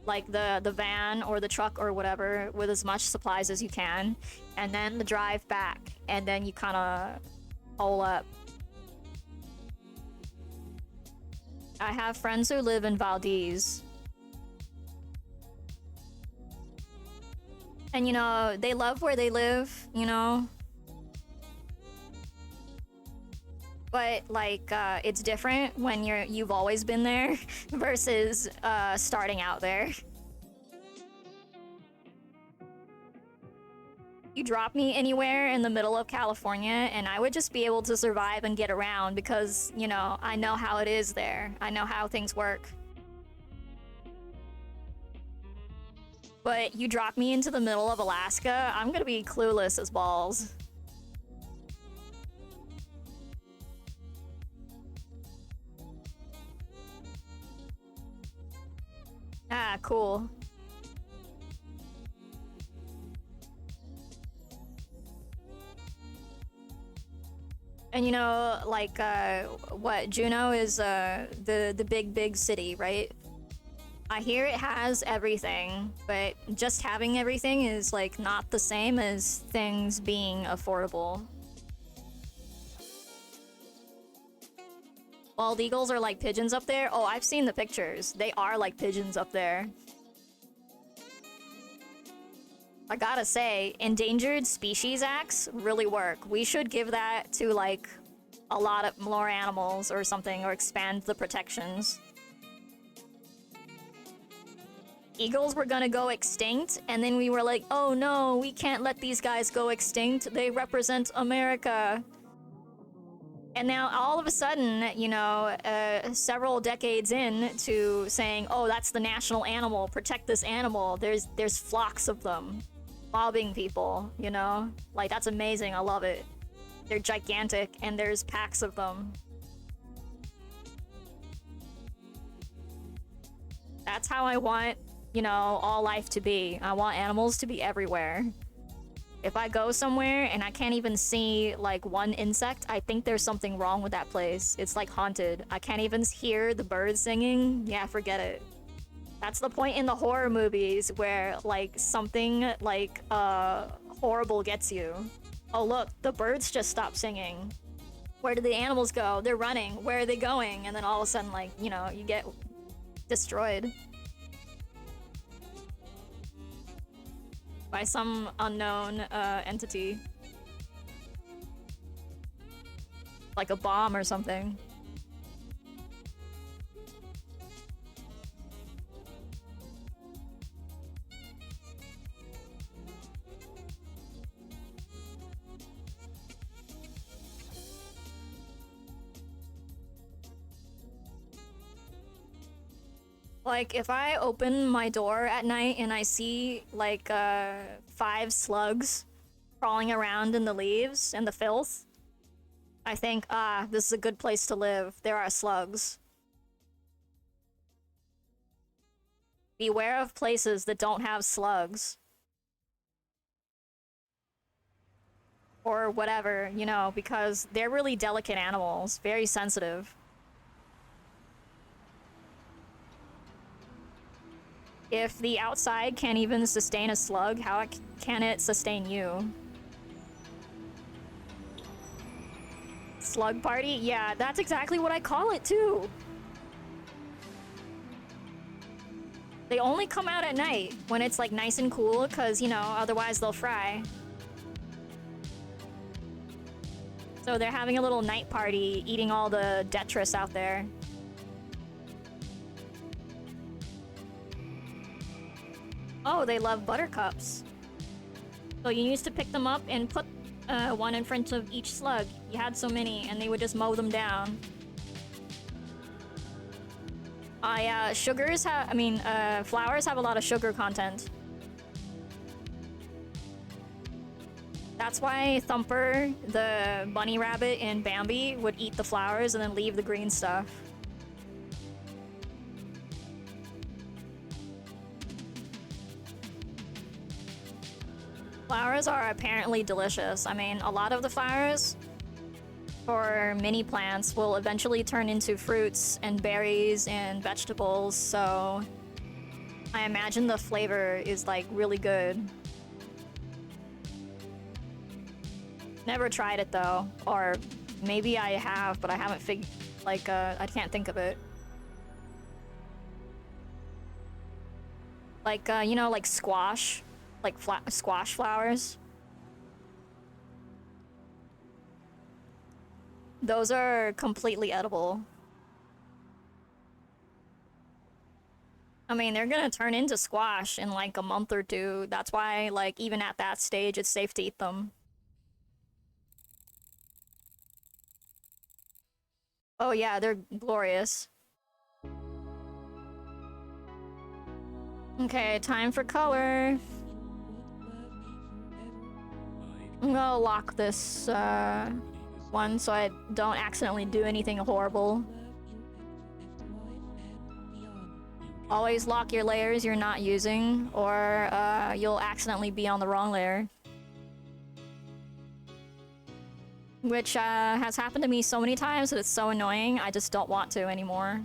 like the van or the truck or whatever with as much supplies as you can, and then the drive back, and then you kind of hole up. I have friends who live in Valdez. And you know, they love where they live, you know? But like it's different when you've always been there versus starting out there. You drop me anywhere in the middle of California and I would just be able to survive and get around because, you know, I know how it is there. I know how things work. But you drop me into the middle of Alaska, I'm gonna be clueless as balls. Ah, cool. And you know, like, what, Juneau is, the big city, right? I hear it has everything, but just having everything is, like, not the same as things being affordable. Bald eagles are like pigeons up there? Oh, I've seen the pictures. They are like pigeons up there. I gotta say, endangered species acts really work. We should give that to, like, a lot of more animals or something, or expand the protections. Eagles were gonna go extinct, and then we were like, oh no, we can't let these guys go extinct. They represent America. And now, all of a sudden, you know, several decades in to saying, oh, that's the national animal, protect this animal, there's flocks of them. Mobbing people, you know? Like, that's amazing, I love it. They're gigantic, and there's packs of them. That's how I want, you know, all life to be. I want animals to be everywhere. If I go somewhere and I can't even see, like, one insect, I think there's something wrong with that place. It's, like, haunted. I can't even hear the birds singing. Yeah, forget it. That's the point in the horror movies where, like, something, like, horrible gets you. Oh, look, the birds just stopped singing. Where did the animals go? They're running. Where are they going? And then all of a sudden, like, you know, you get destroyed by some unknown entity. Like a bomb or something. Like, if I open my door at night and I see, like, 5 slugs crawling around in the leaves and the filth, I think, ah, this is a good place to live. There are slugs. Beware of places that don't have slugs. Or whatever, you know, because they're really delicate animals, very sensitive. If the outside can't even sustain a slug, how can it sustain you? Slug party? Yeah, that's exactly what I call it too. They only come out at night when it's like nice and cool, because, you know, otherwise they'll fry. So they're having a little night party, eating all the detritus out there. Oh, they love buttercups. So you used to pick them up and put one in front of each slug. You had so many, and they would just mow them down. Sugars have, flowers have a lot of sugar content. That's why Thumper, the bunny rabbit in Bambi, would eat the flowers and then leave the green stuff. Flowers are apparently delicious. I mean, a lot of the flowers for mini plants will eventually turn into fruits and berries and vegetables, so I imagine the flavor is like really good. Never tried it though, or maybe I have, but I haven't I can't think of it. Like, you know, like squash, like squash flowers. Those are completely edible. I mean, they're gonna turn into squash in like a month or two. That's why, like, even at that stage, it's safe to eat them. Oh yeah, they're glorious. Okay, time for color. I'm gonna lock this one so I don't accidentally do anything horrible. Always lock your layers you're not using, or you'll accidentally be on the wrong layer. Which has happened to me so many times that it's so annoying, I just don't want to anymore.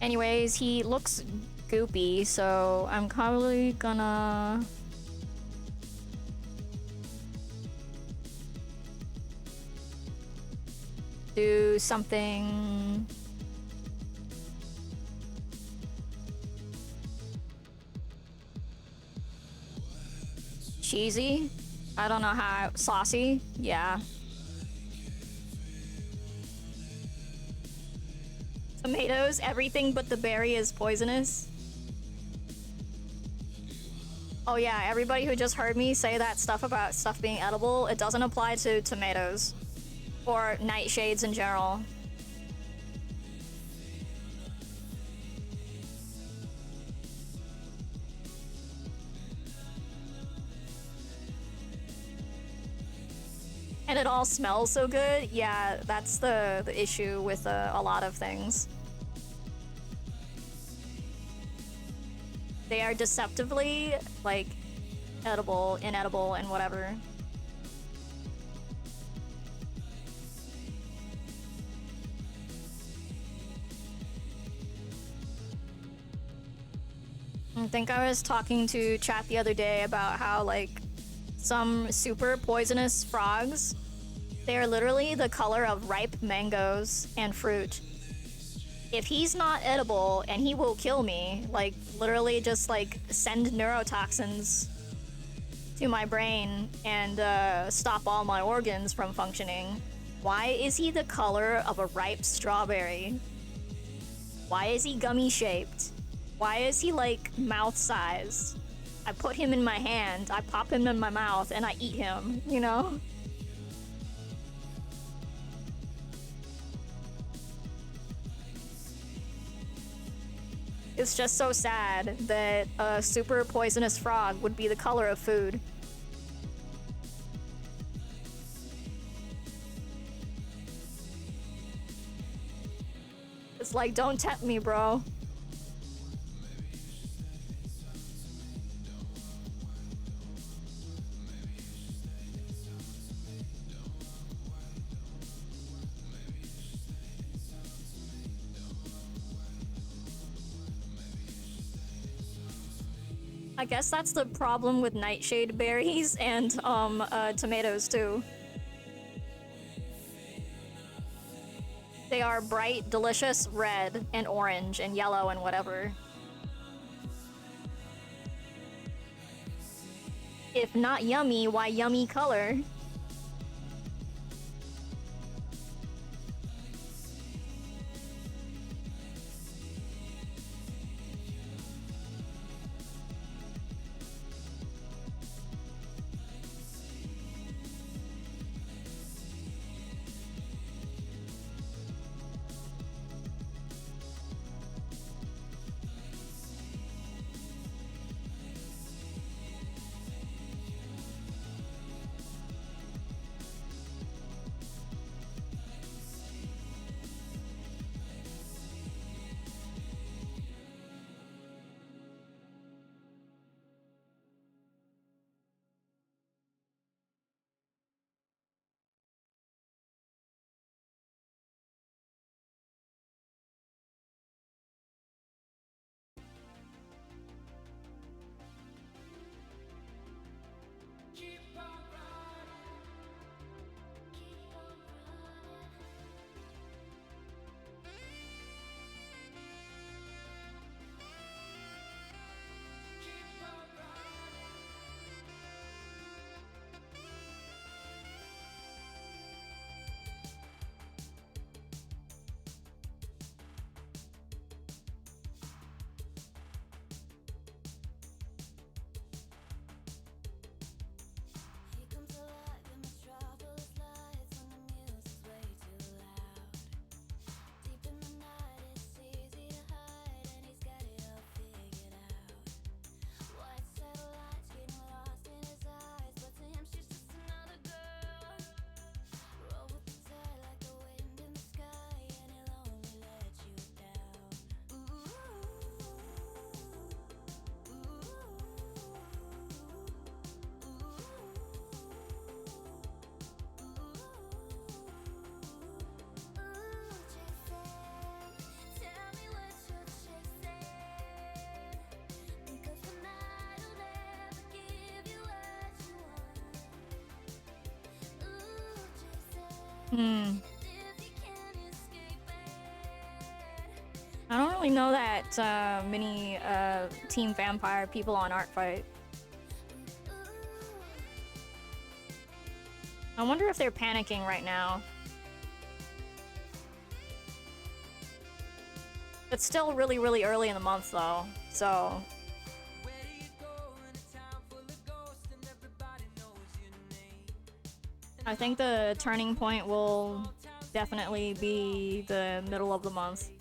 Anyways, he looks goopy, so I'm probably gonna... do something... cheesy? I don't know how... saucy? Yeah. Tomatoes, everything but the berry is poisonous. Oh yeah, everybody who just heard me say that stuff about stuff being edible, it doesn't apply to tomatoes. Or nightshades in general. And it all smells so good. Yeah, that's the issue with a lot of things. They are deceptively, like, edible, inedible, and whatever. I think I was talking to chat the other day about how, like, some super poisonous frogs, they are literally the color of ripe mangoes and fruit. If he's not edible and he will kill me, like, literally just, like, send neurotoxins to my brain and stop all my organs from functioning, why is he the color of a ripe strawberry? Why is he gummy shaped? Why is he, like, mouth size? I put him in my hand, I pop him in my mouth, and I eat him, you know? It's just so sad that a super poisonous frog would be the color of food. It's like, don't tempt me, bro. I guess that's the problem with nightshade berries and tomatoes too. They are bright, delicious red and orange and yellow and whatever. If not yummy, why yummy color? I don't really know that many Team Vampire people on ARTFIGHT. I wonder if they're panicking right now. It's still really, really early in the month though, so... I think the turning point will definitely be the middle of the month.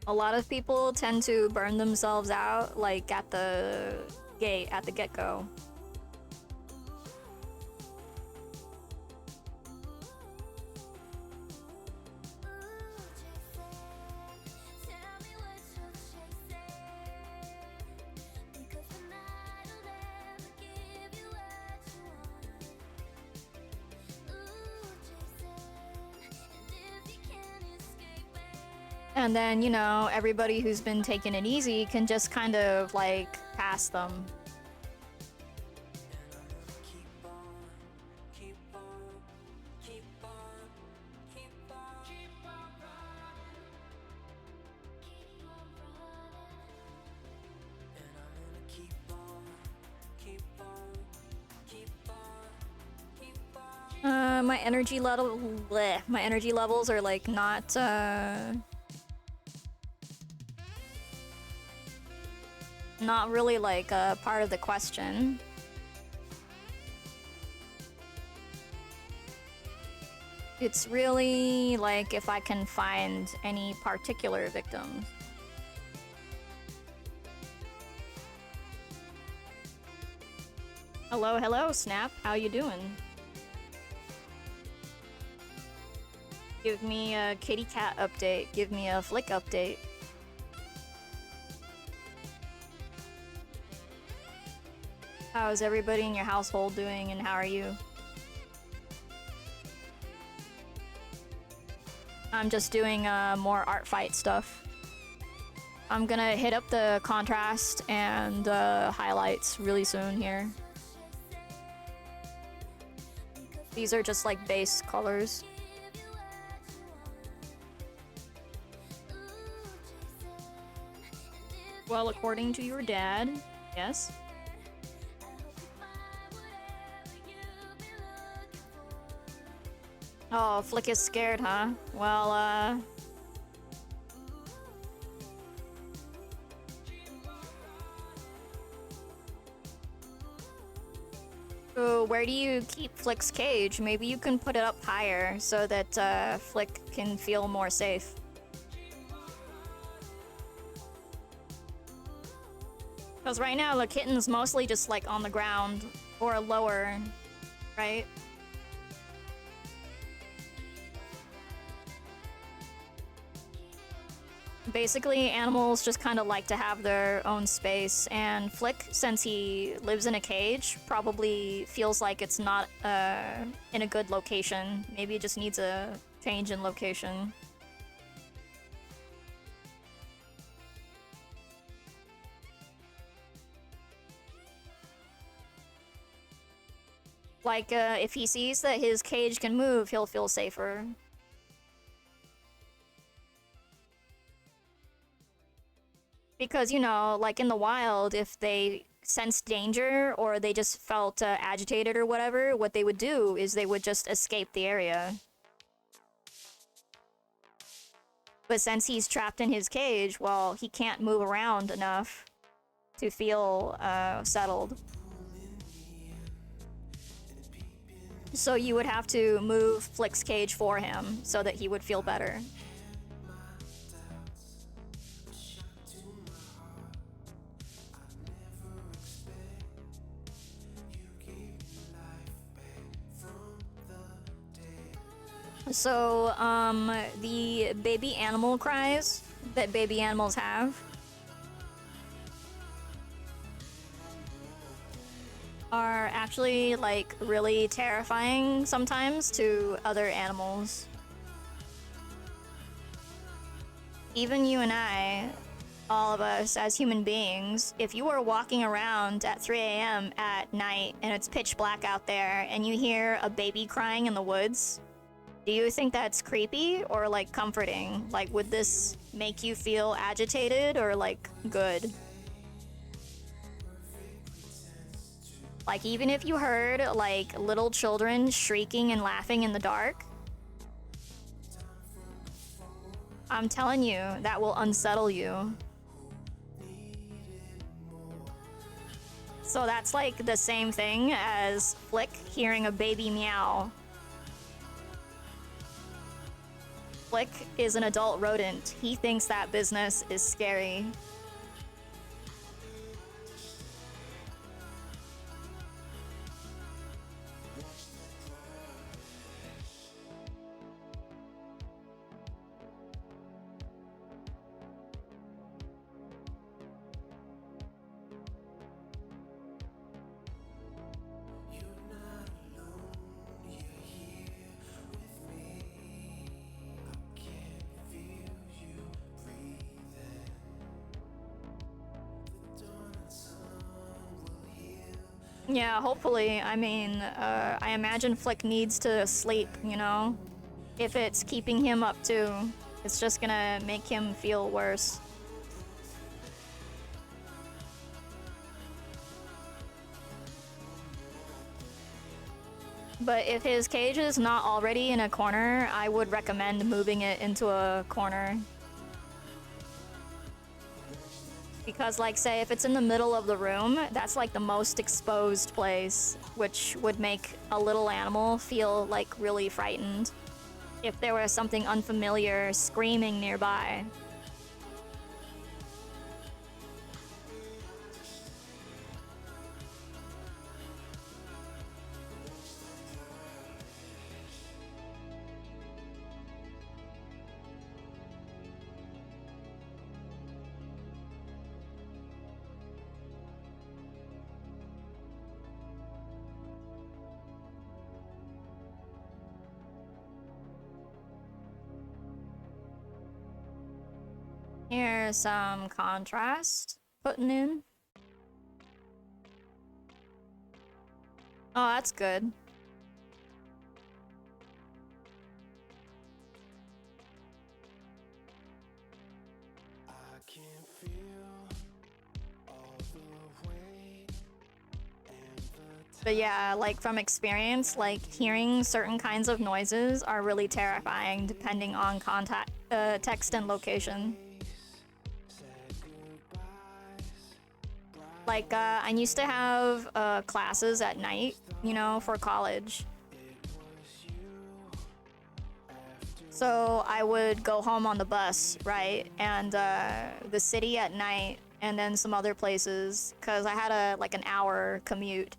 A lot of people tend to burn themselves out, like, at the gate, at the get-go. And then, you know, everybody who's been taking it easy can just kind of, like, pass them. My energy levels are, like, not, not really, like, part of the question. It's really, like, if I can find any particular victims. Hello, hello, Snap. How you doing? Give me a kitty cat update. Give me a flick update. How's everybody in your household doing, and how are you? I'm just doing more ARTFIGHT stuff. I'm gonna hit up the contrast and highlights really soon here. These are just like base colors. Well, according to your dad, yes. Oh, Flick is scared, huh? Well, so where do you keep Flick's cage? Maybe you can put it up higher so that, Flick can feel more safe. Because right now, the kitten's mostly just, like, on the ground or lower, right? Basically, animals just kind of like to have their own space, and Flick, since he lives in a cage, probably feels like it's not in a good location. Maybe it just needs a change in location. Like, if he sees that his cage can move, he'll feel safer. Because, you know, like in the wild, if they sense danger or they just felt agitated or whatever, what they would do is they would just escape the area. But since he's trapped in his cage, well, he can't move around enough to feel settled. So you would have to move Flick's cage for him so that he would feel better. So, the baby animal cries that baby animals have are actually, like, really terrifying sometimes to other animals. even you and I, all of us as human beings, if you are walking around at 3 a.m. at night and it's pitch black out there and you hear a baby crying in the woods, do you think that's creepy or like comforting? Like, would this make you feel agitated or like good? Like, even if you heard like little children shrieking and laughing in the dark, I'm telling you, that will unsettle you. So that's like the same thing as Flick hearing a baby meow. Flick is an adult rodent. He thinks that business is scary. Yeah, hopefully. I mean, I imagine Flick needs to sleep, you know? If it's keeping him up too, it's just gonna make him feel worse. But if his cage is not already in a corner, I would recommend moving it into a corner. Because, like, say, if it's in the middle of the room, that's like the most exposed place, which would make a little animal feel like really frightened if there was something unfamiliar screaming nearby. Here's some contrast putting in. Oh, that's good. But yeah, like from experience, like hearing certain kinds of noises are really terrifying depending on text and location. Like, I used to have classes at night, you know, for college. So I would go home on the bus, right? And the city at night, and then some other places, because I had an hour commute.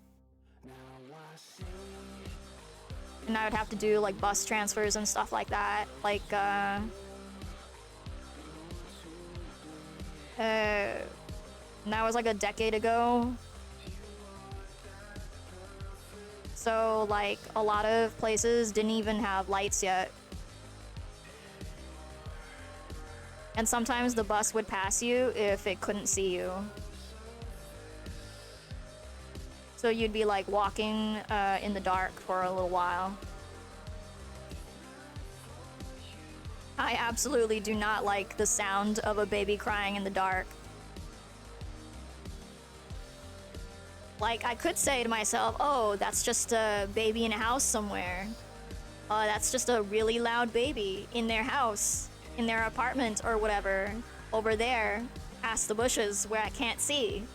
And I would have to do like bus transfers and stuff like that. Like, and that was like a decade ago. So like a lot of places didn't even have lights yet. And sometimes the bus would pass you if it couldn't see you. So you'd be like walking in the dark for a little while. I absolutely do not like the sound of a baby crying in the dark. Like, I could say to myself, oh, that's just a baby in a house somewhere. That's just a really loud baby in their house, in their apartment or whatever, over there, past the bushes where I can't see.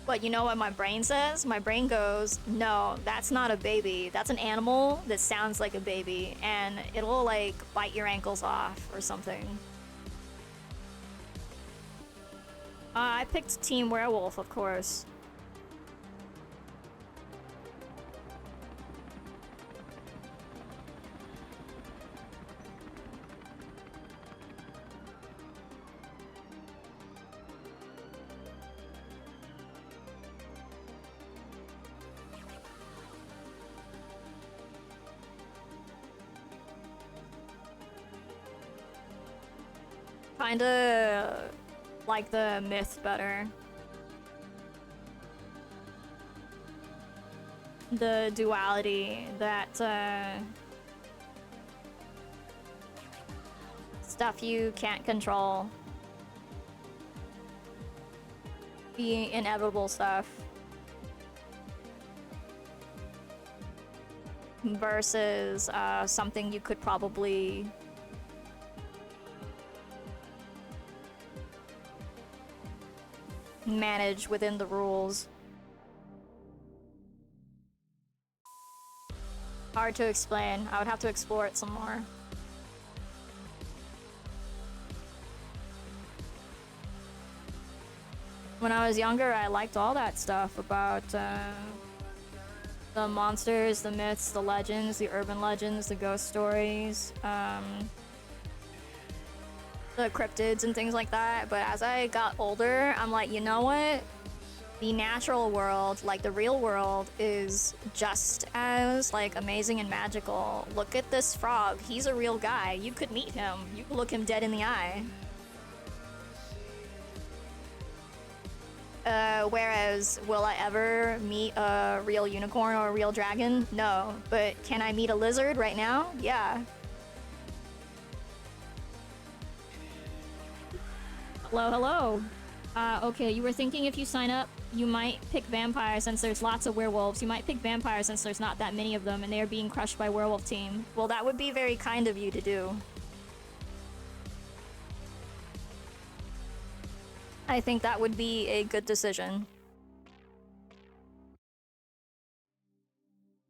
But you know what my brain says? My brain goes, no, that's not a baby. That's an animal that sounds like a baby, and it'll like bite your ankles off or something. I picked Team Werewolf, of course. kinda like the myth better. The duality that stuff you can't control. The inevitable stuff. Versus something you could probably manage within the rules. Hard to explain. I would have to explore it some more. When I was younger, I liked all that stuff about the monsters, the myths, the legends, the urban legends, the ghost stories, the cryptids and things like that. But as I got older, I'm like, you know what? The natural world, like the real world, is just as like amazing and magical. Look at this frog. He's a real guy. You could meet him. You could look him dead in the eye. Whereas, will I ever meet a real unicorn or a real dragon? No. But can I meet a lizard right now? Yeah. Hello, hello. Okay, you were thinking if you sign up, you might pick vampire since there's lots of werewolves. You might pick vampire since there's not that many of them and they are being crushed by werewolf team. Well, that would be very kind of you to do. I think that would be a good decision.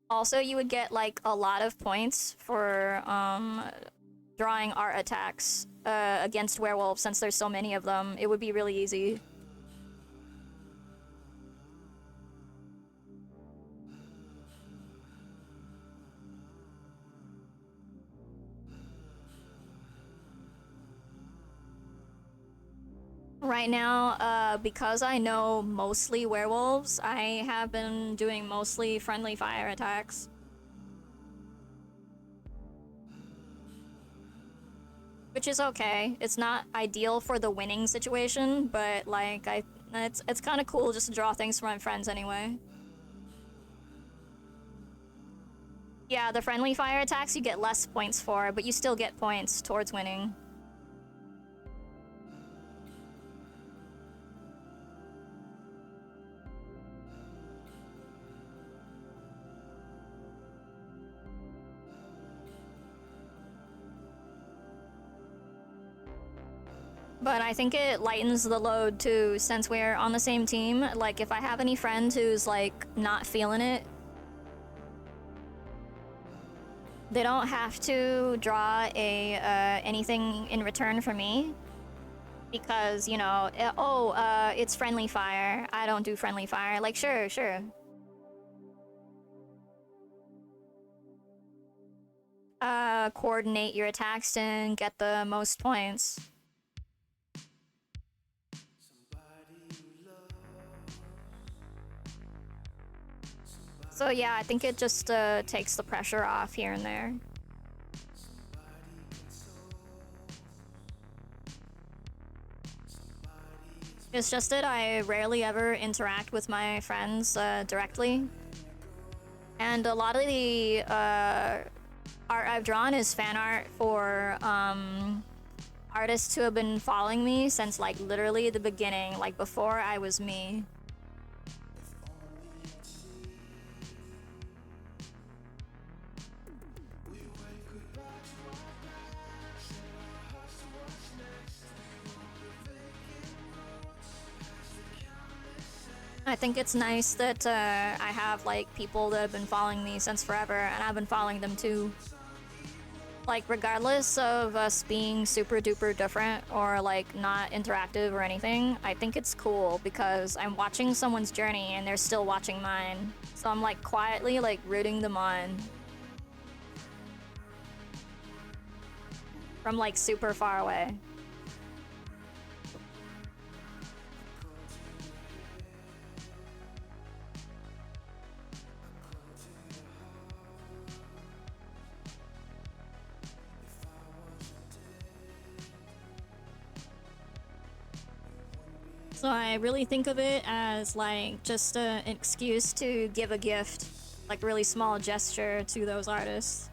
Also, you would get like a lot of points for drawing art attacks against werewolves since there's so many of them. It would be really easy. Right now, because I know mostly werewolves, I have been doing mostly friendly fire attacks. Which is okay. It's not ideal for the winning situation, but like it's kind of cool just to draw things from my friends anyway. Yeah, the friendly fire attacks you get less points for, but you still get points towards winning. But I think it lightens the load too, since we're on the same team. Like, if I have any friend who's, like, not feeling it, they don't have to draw anything in return for me. Because, you know, it's friendly fire. I don't do friendly fire. Like, sure. Coordinate your attacks and get the most points. So yeah, I think it just takes the pressure off here and there. It's just that I rarely ever interact with my friends directly. And a lot of the art I've drawn is fan art for artists who have been following me since like literally the beginning, like before I was me. I think it's nice that I have like people that have been following me since forever, and I've been following them too. Like, regardless of us being super duper different or like not interactive or anything, I think it's cool because I'm watching someone's journey and they're still watching mine. So I'm like quietly like rooting them on from like super far away. So I really think of it as like just an excuse to give a gift, like really small gesture to those artists.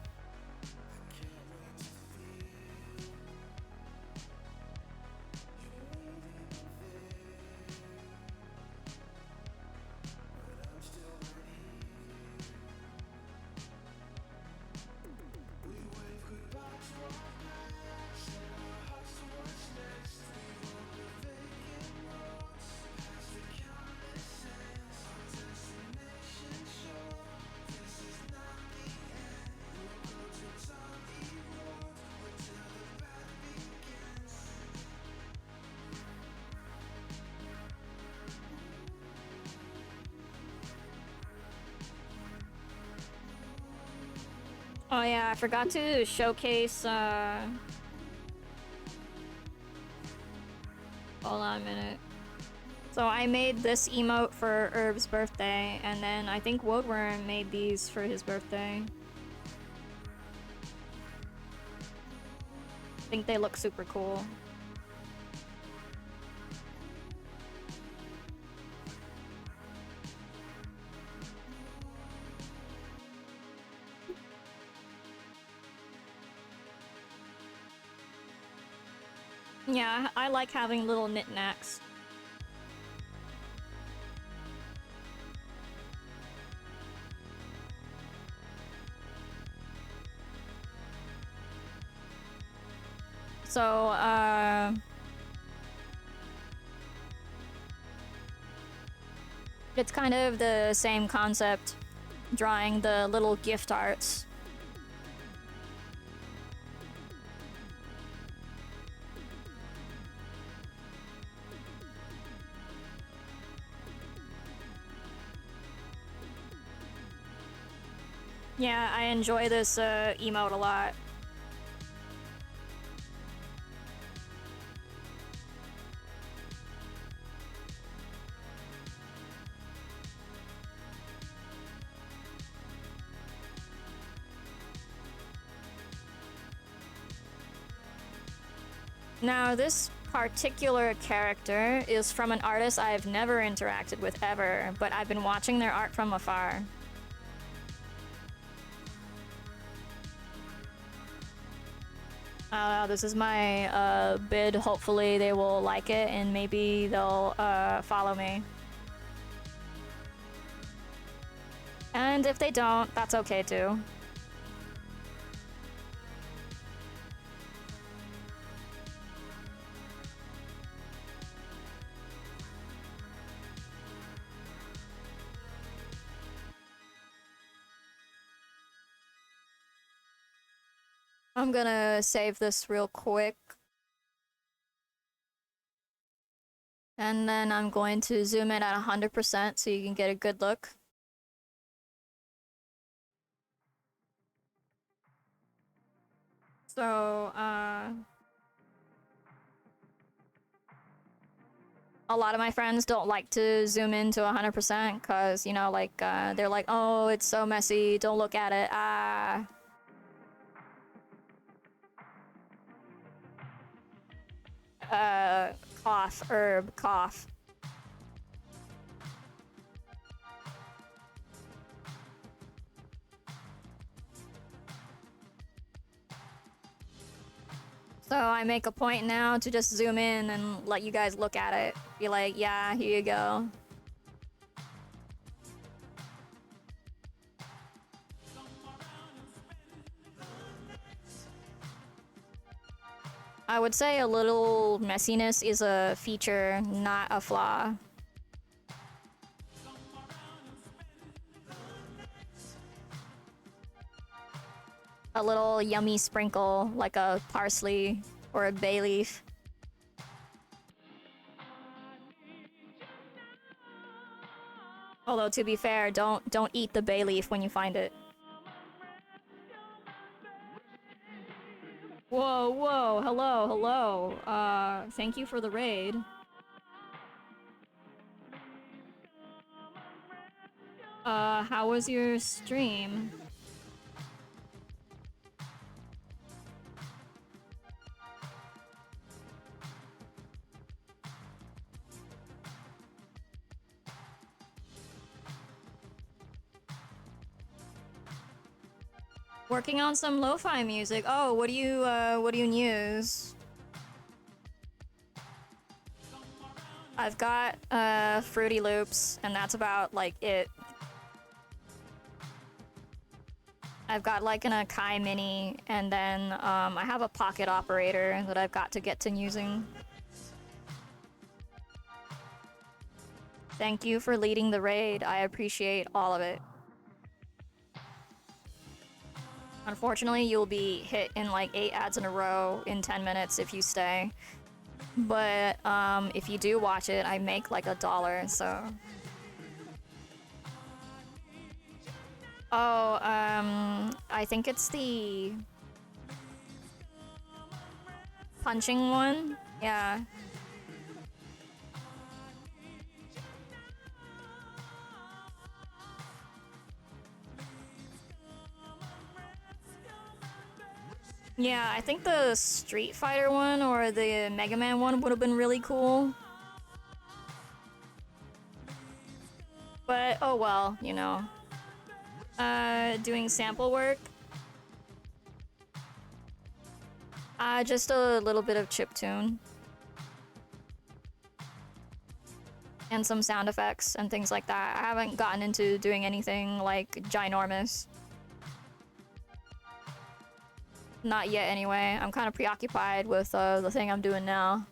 Oh yeah, I forgot to showcase, hold on a minute. So I made this emote for Herb's birthday, and then I think Woodworm made these for his birthday. I think they look super cool. Yeah, I like having little knickknacks. So, it's kind of the same concept, drawing the little gift arts. Yeah, I enjoy this emote a lot. Now, this particular character is from an artist I've never interacted with ever, but I've been watching their art from afar. This is my bid. Hopefully they will like it and maybe they'll follow me. And if they don't, that's okay too. I'm gonna save this real quick. And then I'm going to zoom in at 100% so you can get a good look. So, a lot of my friends don't like to zoom in to 100% because, you know, like, they're like, oh, it's so messy, don't look at it, cough, herb, cough. So I make a point now to just zoom in and let you guys look at it. Be like, yeah, here you go. I would say a little messiness is a feature, not a flaw. A little yummy sprinkle, like a parsley or a bay leaf. Although to be fair, don't eat the bay leaf when you find it. Whoa, whoa, hello, hello. Thank you for the raid. How was your stream? Working on some lo-fi music. Oh, what do you use? I've got Fruity Loops, and that's about like it. I've got like an Akai Mini, and then I have a pocket operator that I've got to get to using. Thank you for leading the raid. I appreciate all of it. Unfortunately, you'll be hit in like 8 ads in a row in 10 minutes if you stay. But if you do watch it, I make like $1, so... Oh, I think it's the... punching one? Yeah. Yeah, I think the Street Fighter one or the Mega Man one would have been really cool. But, oh well, you know. Doing sample work. Just a little bit of chiptune. And some sound effects and things like that. I haven't gotten into doing anything, like, ginormous. Not yet, anyway. I'm kind of preoccupied with the thing I'm doing now.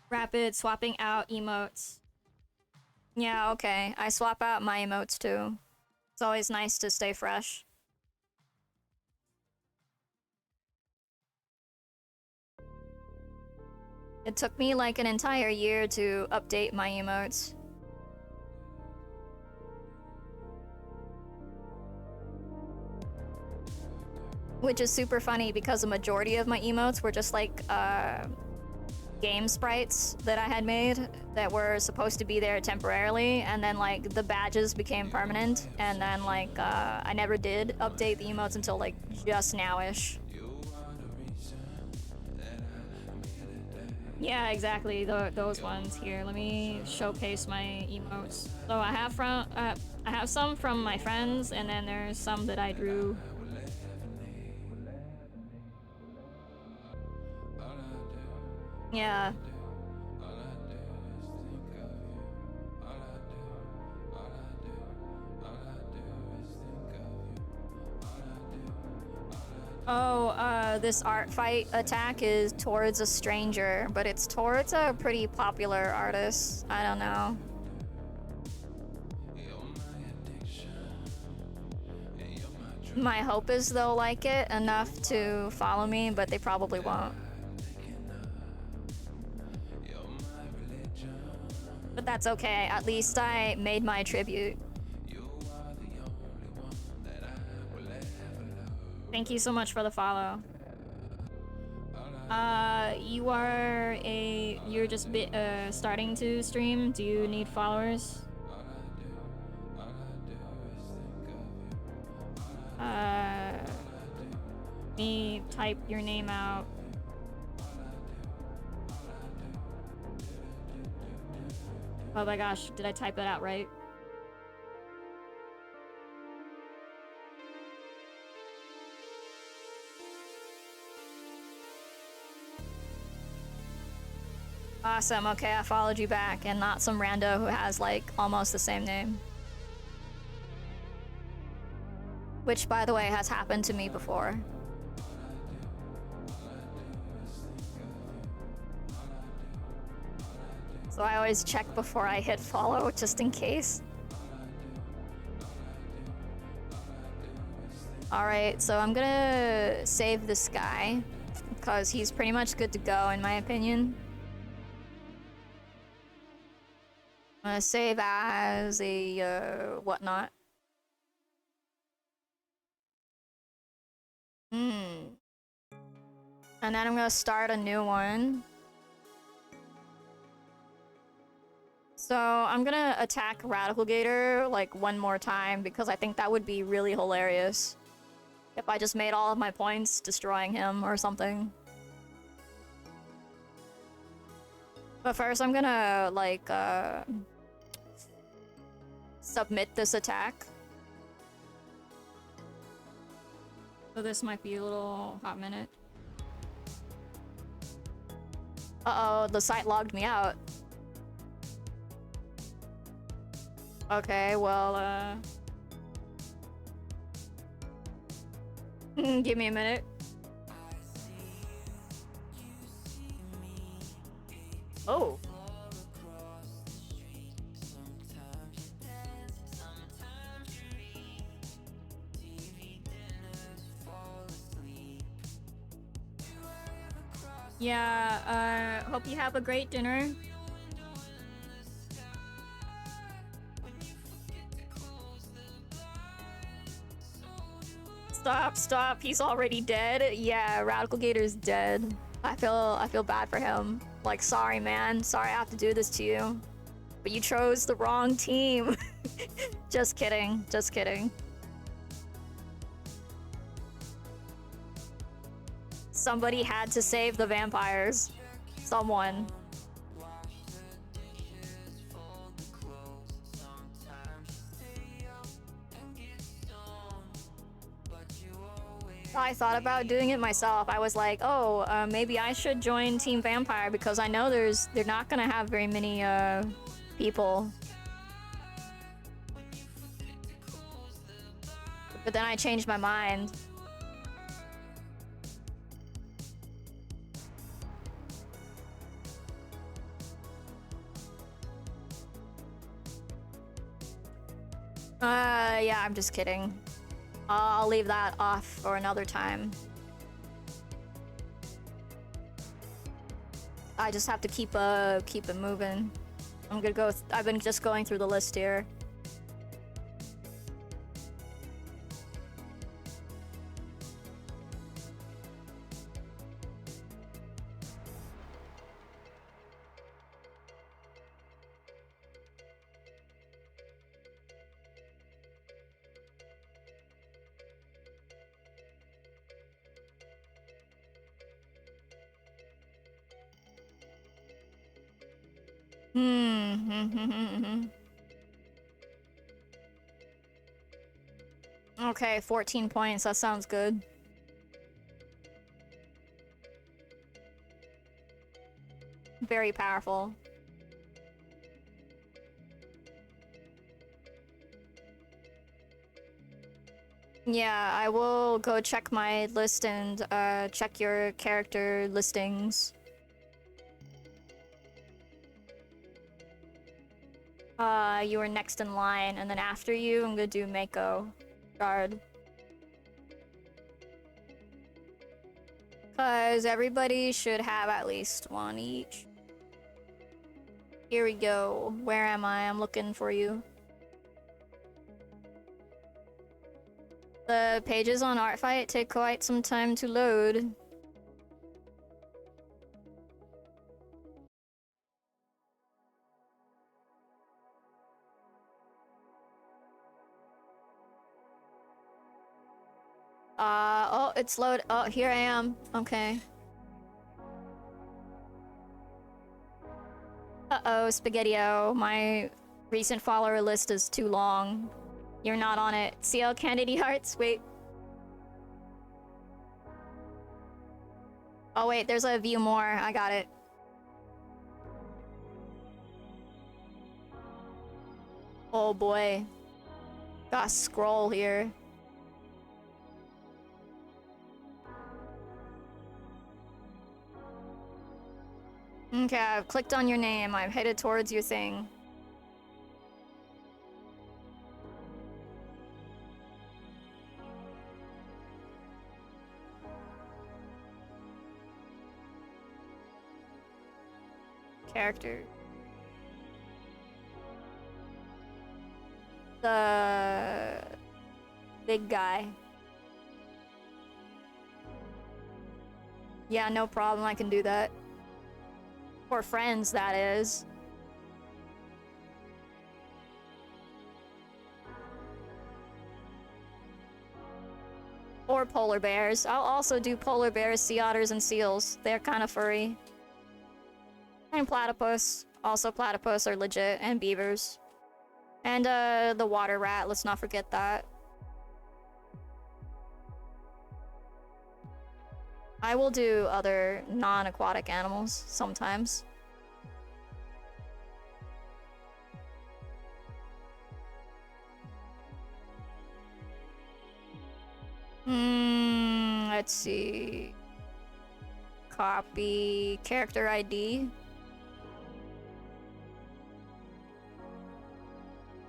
Rapid swapping out emotes. Yeah, okay. I swap out my emotes too. It's always nice to stay fresh. It took me like an entire year to update my emotes. Which is super funny because the majority of my emotes were just like game sprites that I had made that were supposed to be there temporarily, and then like the badges became permanent, and then like I never did update the emotes until like just now-ish. Yeah, exactly, those ones here. Let me showcase my emotes. So I have some from my friends, and then there's some that I drew. Yeah. Oh, this ARTFIGHT attack is towards a stranger, but it's towards a pretty popular artist. I don't know. My hope is they'll like it enough to follow me, but they probably won't. But that's okay, at least I made my tribute. Thank you so much for the follow. You're just starting to stream? Do you need followers? Me type your name out. Oh my gosh, did I type that out right? Awesome, okay, I followed you back, and not some rando who has, like, almost the same name. Which, by the way, has happened to me before. So I always check before I hit follow, just in case. Alright, so I'm gonna save this guy, because he's pretty much good to go, in my opinion. I'm gonna save as a, whatnot. And then I'm gonna start a new one. So I'm gonna attack Radical Gator like one more time because I think that would be really hilarious if I just made all of my points destroying him or something. But first, I'm gonna, like, submit this attack. So this might be a little hot minute. Uh-oh, the site logged me out. Okay, well, give me a minute. Oh. Yeah, hope you have a great dinner. Stop, he's already dead. Yeah, Radical Gator's dead. I feel bad for him. Like, sorry man, sorry I have to do this to you. But you chose the wrong team. Just kidding, just kidding. Somebody had to save the vampires. Someone. I thought about doing it myself. I was like, oh, maybe I should join Team Vampire because I know they're not gonna have very many people. But then I changed my mind. Yeah, I'm just kidding. I'll leave that off for another time. I just have to keep it moving. I'm gonna go. I've been just going through the list here. Okay, 14 points. That sounds good. Very powerful. Yeah, I will go check my list and check your character listings. You were next in line, and then after you, I'm gonna do Mako. Guard. Cause everybody should have at least one each. Here we go. Where am I? I'm looking for you. The pages on ARTFIGHT take quite some time to load. Oh, it's load. Oh, here I am. Okay. Uh-oh, Spaghetti-O. My recent follower list is too long. You're not on it. CL Candy Hearts? Wait. Oh, wait, there's a view more. I got it. Oh, boy. Gotta scroll here. Okay, I've clicked on your name. I'm headed towards your thing. Character. The big guy. Yeah, no problem. I can do that. For friends, that is. Or polar bears. I'll also do polar bears, sea otters, and seals. They're kind of furry. And platypus. Also platypus are legit, and beavers. And the water rat, let's not forget that. I will do other non-aquatic animals sometimes. Let's see. Copy character ID.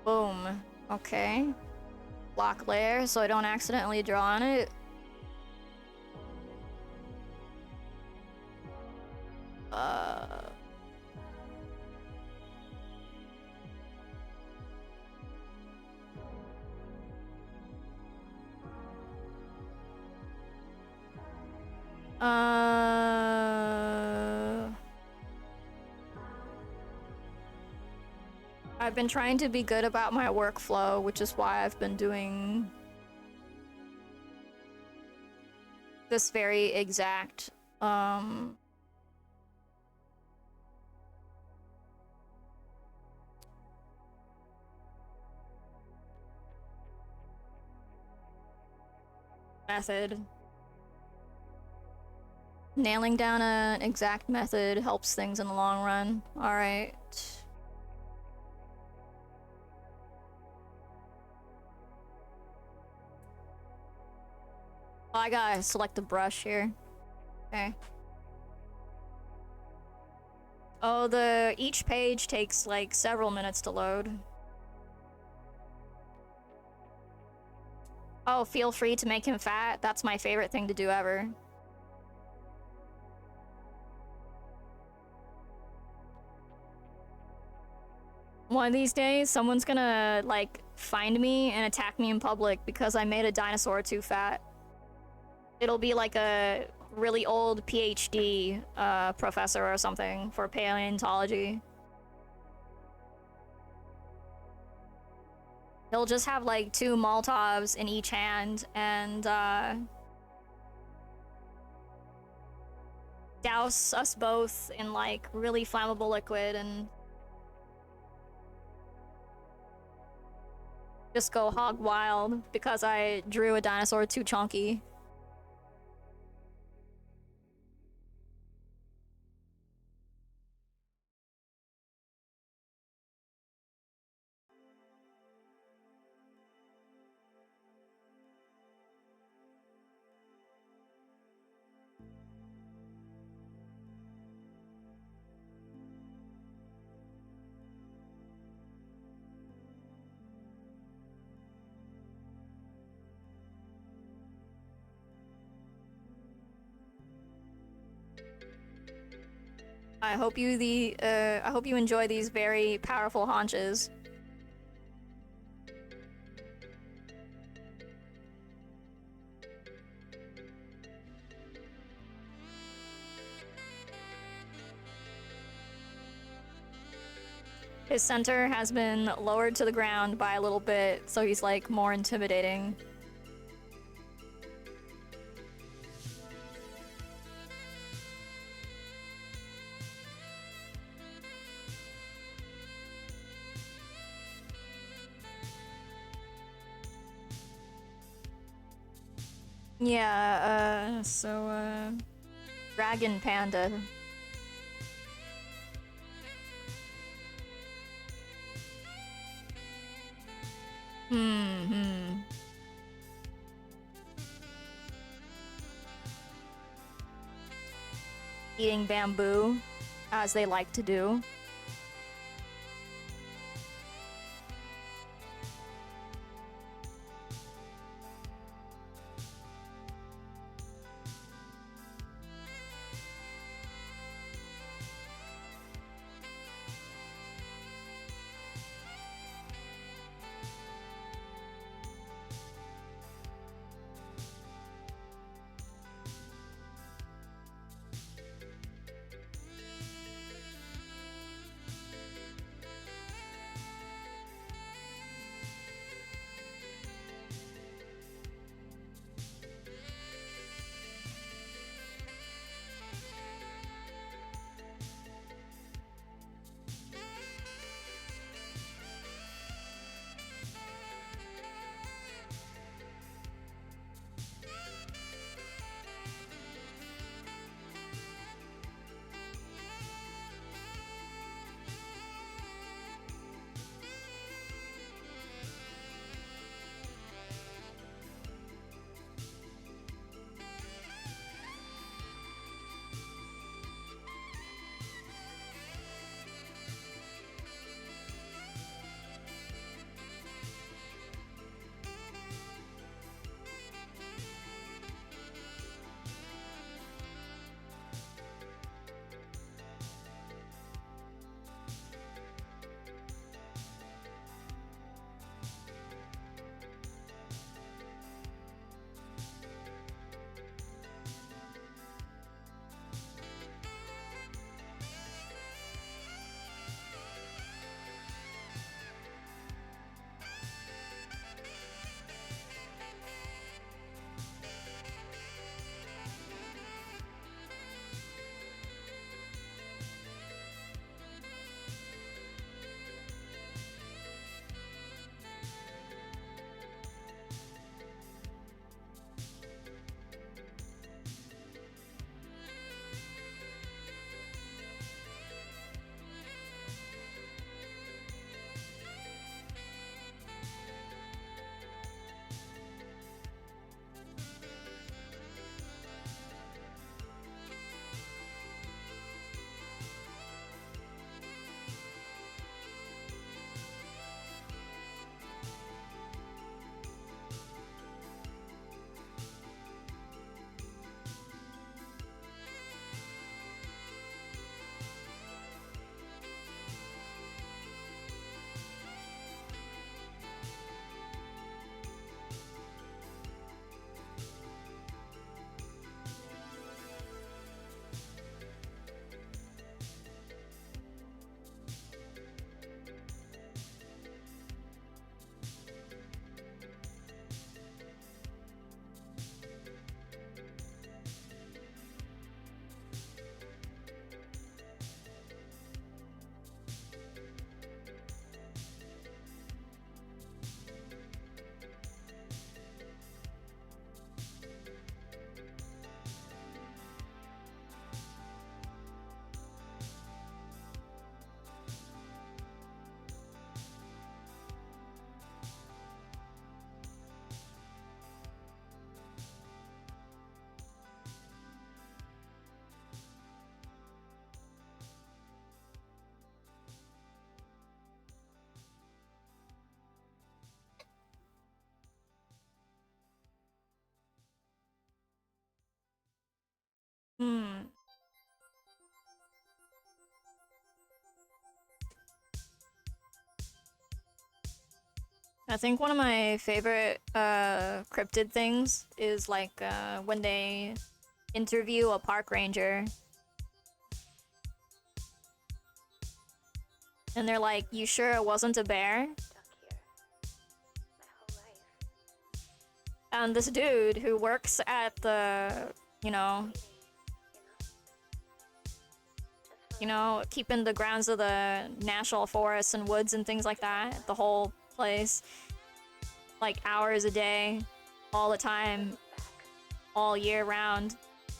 Boom. Okay. Block layer so I don't accidentally draw on it. I've been trying to be good about my workflow, which is why I've been doing this very exact, method. Nailing down an exact method helps things in the long run. Alright. Oh, I gotta select the brush here. Okay. Oh, each page takes like several minutes to load. Oh, feel free to make him fat. That's my favorite thing to do ever. One of these days, someone's gonna, like, find me and attack me in public because I made a dinosaur too fat. It'll be like a really old PhD professor or something for paleontology. He'll just have like 2 Molotovs in each hand and douse us both in like really flammable liquid and just go hog wild because I drew a dinosaur too chunky. I hope you enjoy these very powerful haunches. His center has been lowered to the ground by a little bit, so he's like more intimidating. Yeah, Dragon Panda. Eating bamboo, as they like to do. I think one of my favorite cryptid things is like when they interview a park ranger and they're like, "You sure it wasn't a bear?" And this dude who works at the, you know, keeping the grounds of the national forests and woods and things like that, the whole place, like hours a day, all the time, all year round,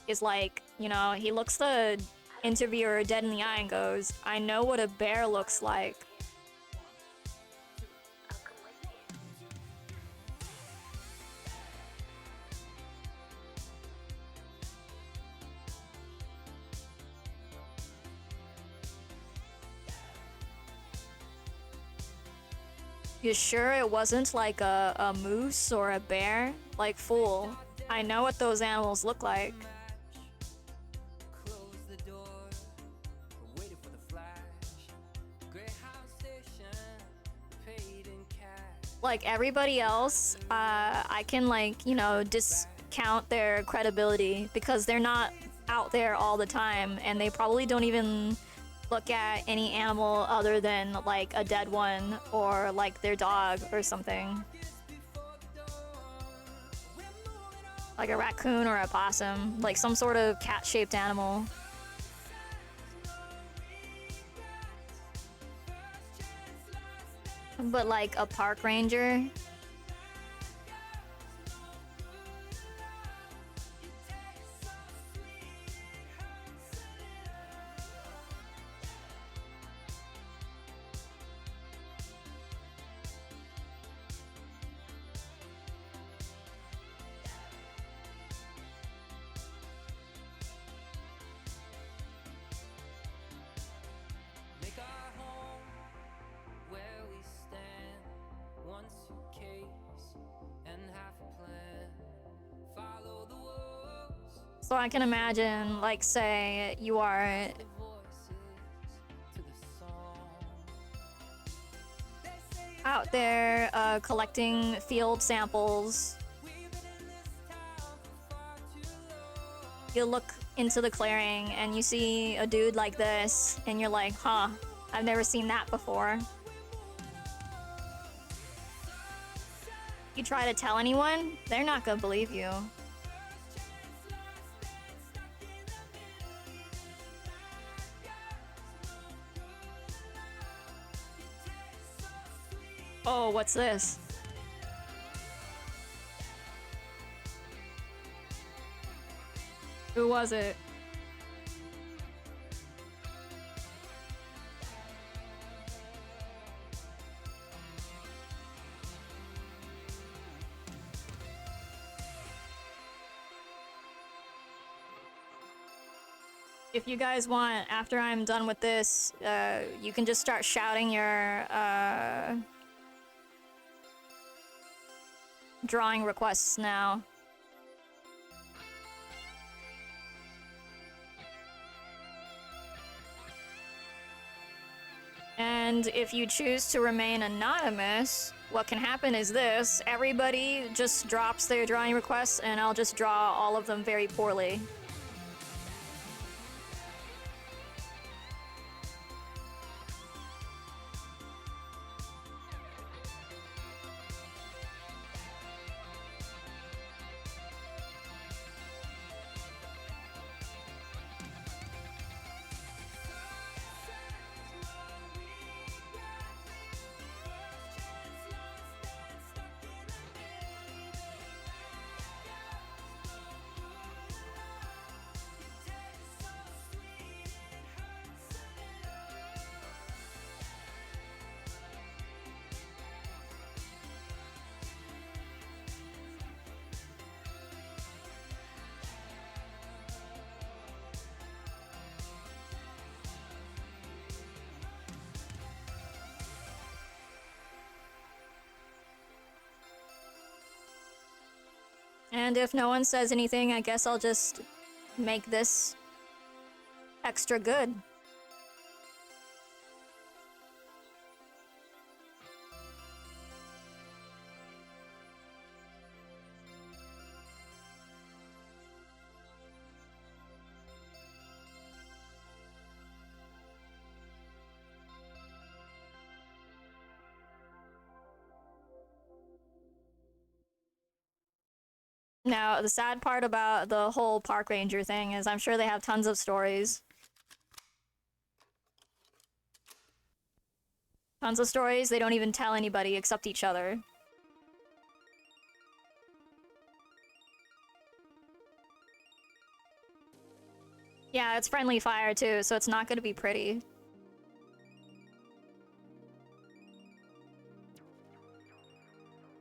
is like, he looks the interviewer dead in the eye and goes, "I know what a bear looks like." You sure it wasn't like a moose or a bear? Like, fool, I know what those animals look like. Close the door, waited for the flash. Greyhound station, paid in cash. Like everybody else, I can discount their credibility because they're not out there all the time and they probably don't even look at any animal other than like a dead one or like their dog or something. Like a raccoon or a possum, like some sort of cat-shaped animal. But like a park ranger, Make our home where we stand. One suitcase and half a plan. Follow the wolves, so I can imagine, like, say you are the voices to the song. They say it's out there collecting field samples. we've been in this town for far too long. You look into the clearing and you see a dude like this and you're like, huh, I've never seen that before. You try to tell anyone, they're not gonna believe you. Oh, what's this? Who was it? If you guys want, after I'm done with this, you can just start shouting your drawing requests now. And if you choose to remain anonymous, what can happen is this: everybody just drops their drawing requests and I'll just draw all of them very poorly. And if no one says anything, I guess I'll just make this extra good. Now, the sad part about the whole park ranger thing is I'm sure they have tons of stories. Tons of stories they don't even tell anybody except each other. Yeah, it's friendly fire too, so it's not gonna be pretty.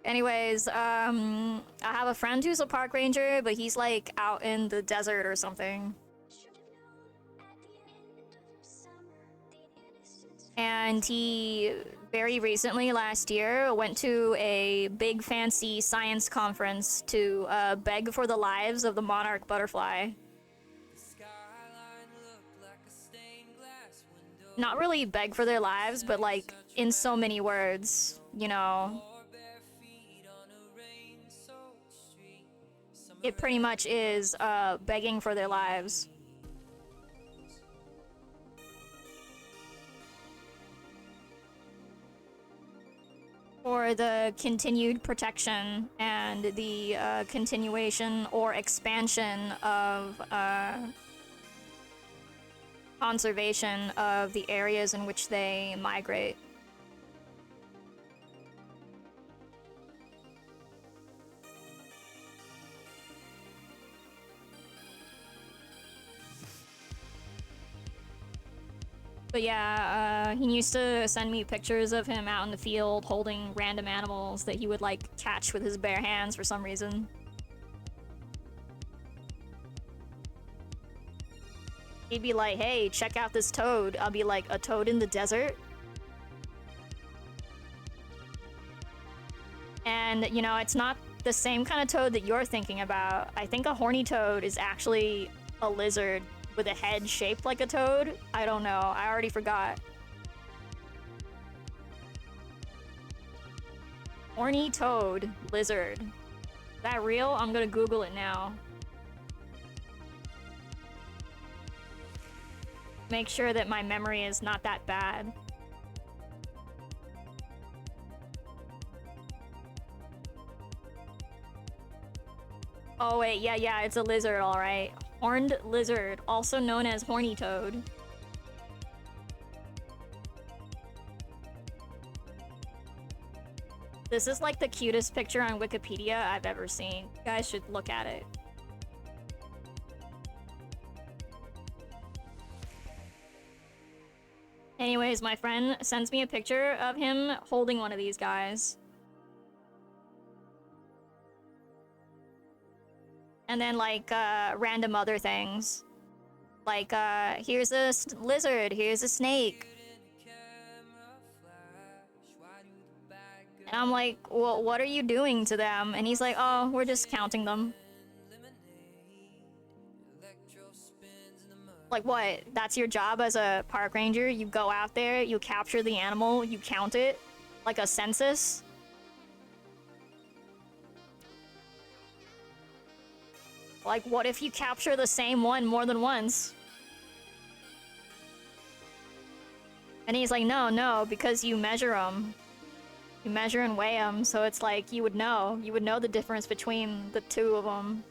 Anyways, I have a friend who's a park ranger, but he's like out in the desert or something. And he very recently, last year, went to a big fancy science conference to beg for the lives of the monarch butterfly. Not really beg for their lives, but like in so many words, you know. It pretty much is begging for their lives. For the continued protection and the continuation or expansion of conservation of the areas in which they migrate. But yeah, he used to send me pictures of him out in the field holding random animals that he would like catch with his bare hands for some reason. He'd be like, hey, check out this toad. I'll be like, a toad in the desert? And, you know, it's not the same kind of toad that you're thinking about. I think a horny toad is actually a lizard with a head shaped like a toad. I don't know. I already forgot. Horny toad lizard. Is that real? I'm gonna Google it now. Make sure that my memory is not that bad. Oh wait, yeah, it's a lizard, alright. Horned lizard, also known as horny toad. This is like the cutest picture on Wikipedia I've ever seen. You guys should look at it. Anyways, my friend sends me a picture of him holding one of these guys. And then, like, random other things. Like, here's a lizard, here's a snake. And I'm like, well, what are you doing to them? And he's like, oh, we're just counting them. Like, what? That's your job as a park ranger? You go out there, you capture the animal, you count it? Like a census? Like, what if you capture the same one more than once? And he's like, no, because you measure them. You measure and weigh them, so it's like, you would know. You would know the difference between the two of them.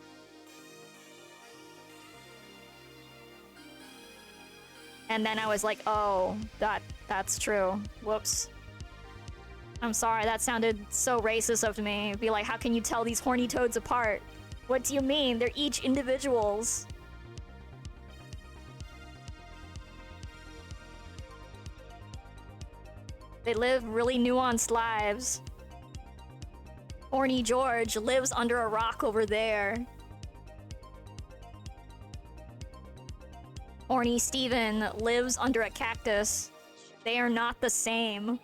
And then I was like, oh, that's true. Whoops. I'm sorry, that sounded so racist of me. Be like, how can you tell these horny toads apart? What do you mean? They're each individuals. They live really nuanced lives. Horny George lives under a rock over there. Horny Steven lives under a cactus. They are not the same.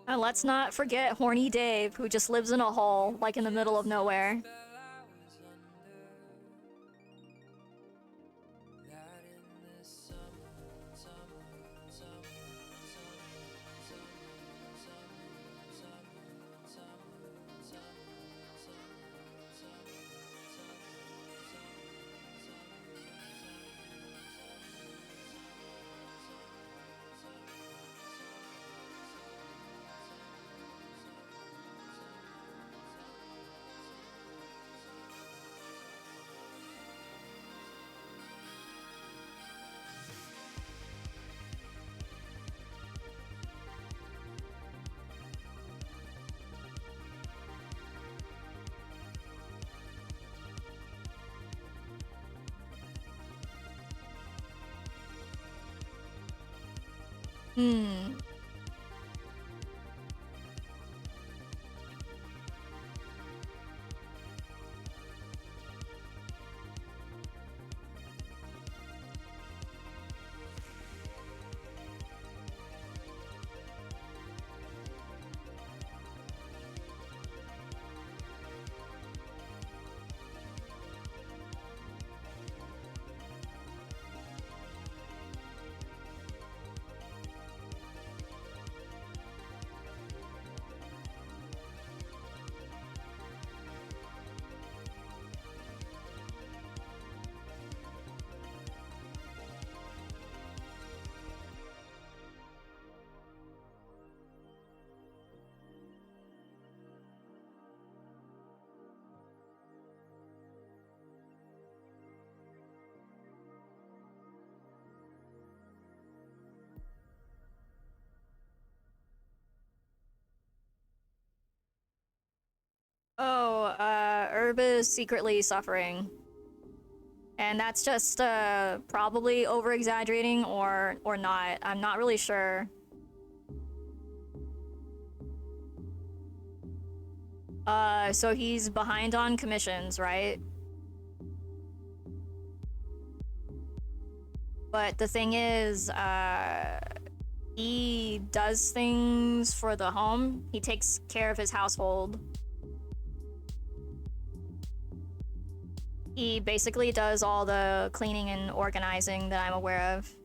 And let's not forget Horny Dave, who just lives in a hole, like in the middle of nowhere. Hmm. Oh, Herb is secretly suffering. And that's just probably over exaggerating or not. I'm not really sure. So he's behind on commissions, right? But the thing is, he does things for the home. He takes care of his household. He basically does all the cleaning and organizing that I'm aware of.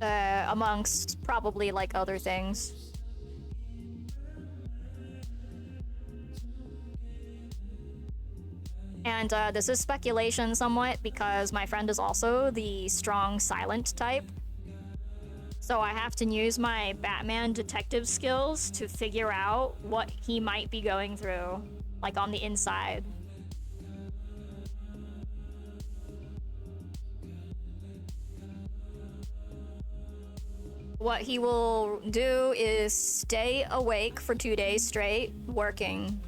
Amongst probably like other things. And this is speculation somewhat because my friend is also the strong silent type. So I have to use my Batman detective skills to figure out what he might be going through, like on the inside. What he will do is stay awake for 2 days straight, working.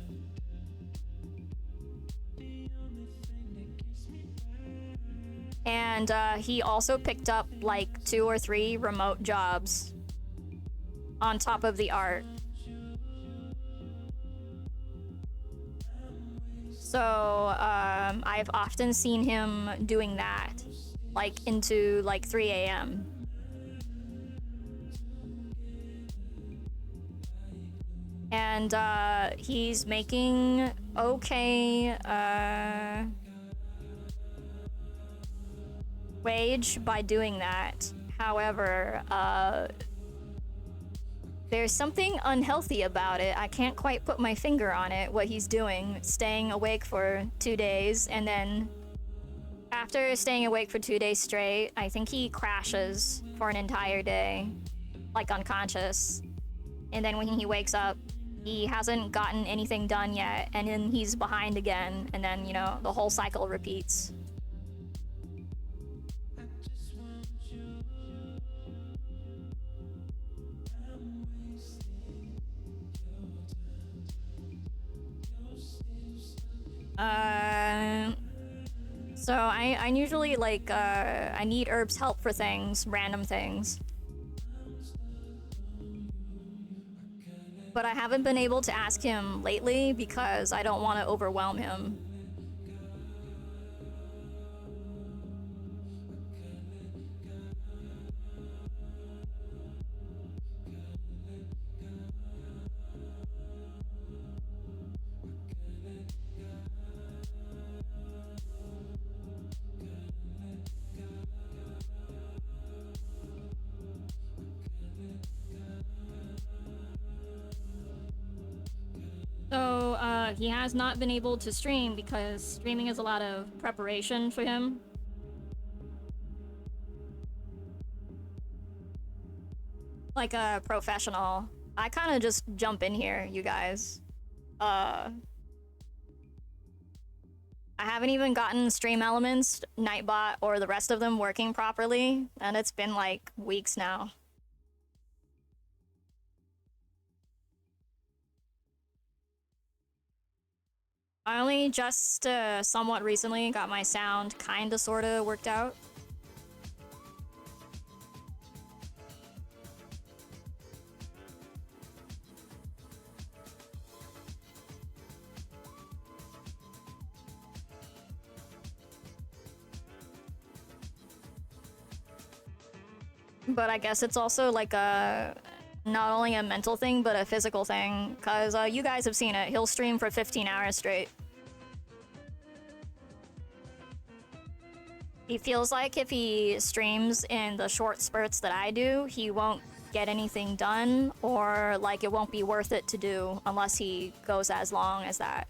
And he also picked up like 2 or 3 remote jobs on top of the art. So I've often seen him doing that, like into like 3 a.m. And he's making okay wage by doing that. However, there's something unhealthy about it. I can't quite put my finger on it, what he's doing. Staying awake for 2 days, and then after staying awake for 2 days straight, I think he crashes for an entire day, like unconscious. And then when he wakes up, he hasn't gotten anything done yet, and then he's behind again, and then, you know, the whole cycle repeats. So I usually like I need Herb's help for things, random things. But I haven't been able to ask him lately because I don't want to overwhelm him. So he has not been able to stream because streaming is a lot of preparation for him. Like a professional. I kind of just jump in here, you guys. I haven't even gotten Stream Elements, Nightbot, or the rest of them working properly, and it's been like weeks now. I only just somewhat recently got my sound kinda sorta worked out. But I guess it's also like a not only a mental thing, but a physical thing. Cause you guys have seen it. He'll stream for 15 hours straight. He feels like if he streams in the short spurts that I do, he won't get anything done, or like it won't be worth it to do unless he goes as long as that.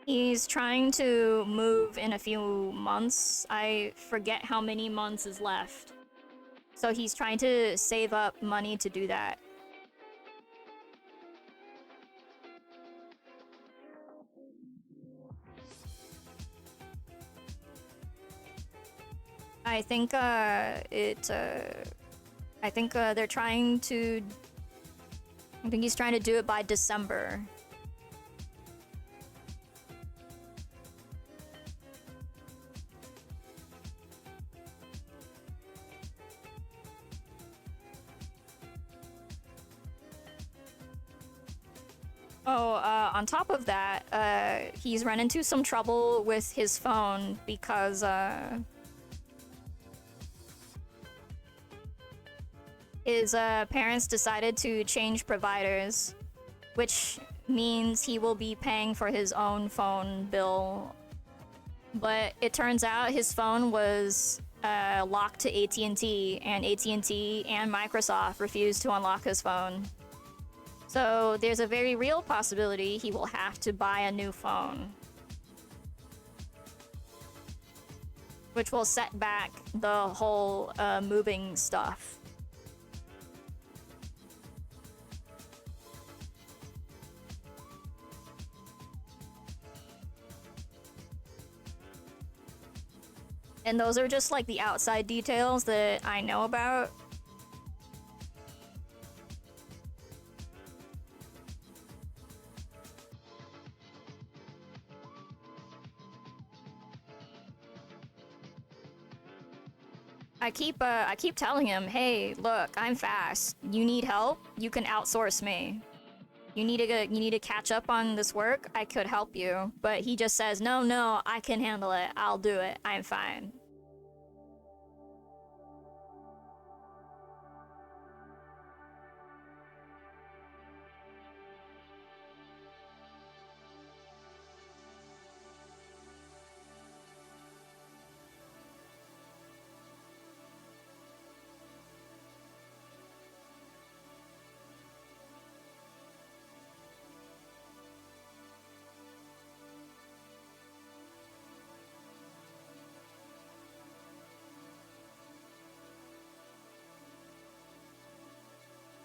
He's trying to move in a few months. I forget how many months is left. So he's trying to save up money to do that. I think they're trying to. I think he's trying to do it by December. Oh, on top of that, he's run into some trouble with his phone because, his parents decided to change providers, which means he will be paying for his own phone bill. But it turns out his phone was locked to AT&T, and AT&T and Microsoft refused to unlock his phone. So there's a very real possibility he will have to buy a new phone, which will set back the whole moving stuff. And those are just like the outside details that I know about. I keep telling him, hey, look, I'm fast. You need help? You can outsource me. You need to catch up on this work? I could help you. But he just says, no, I can handle it. I'll do it. I'm fine.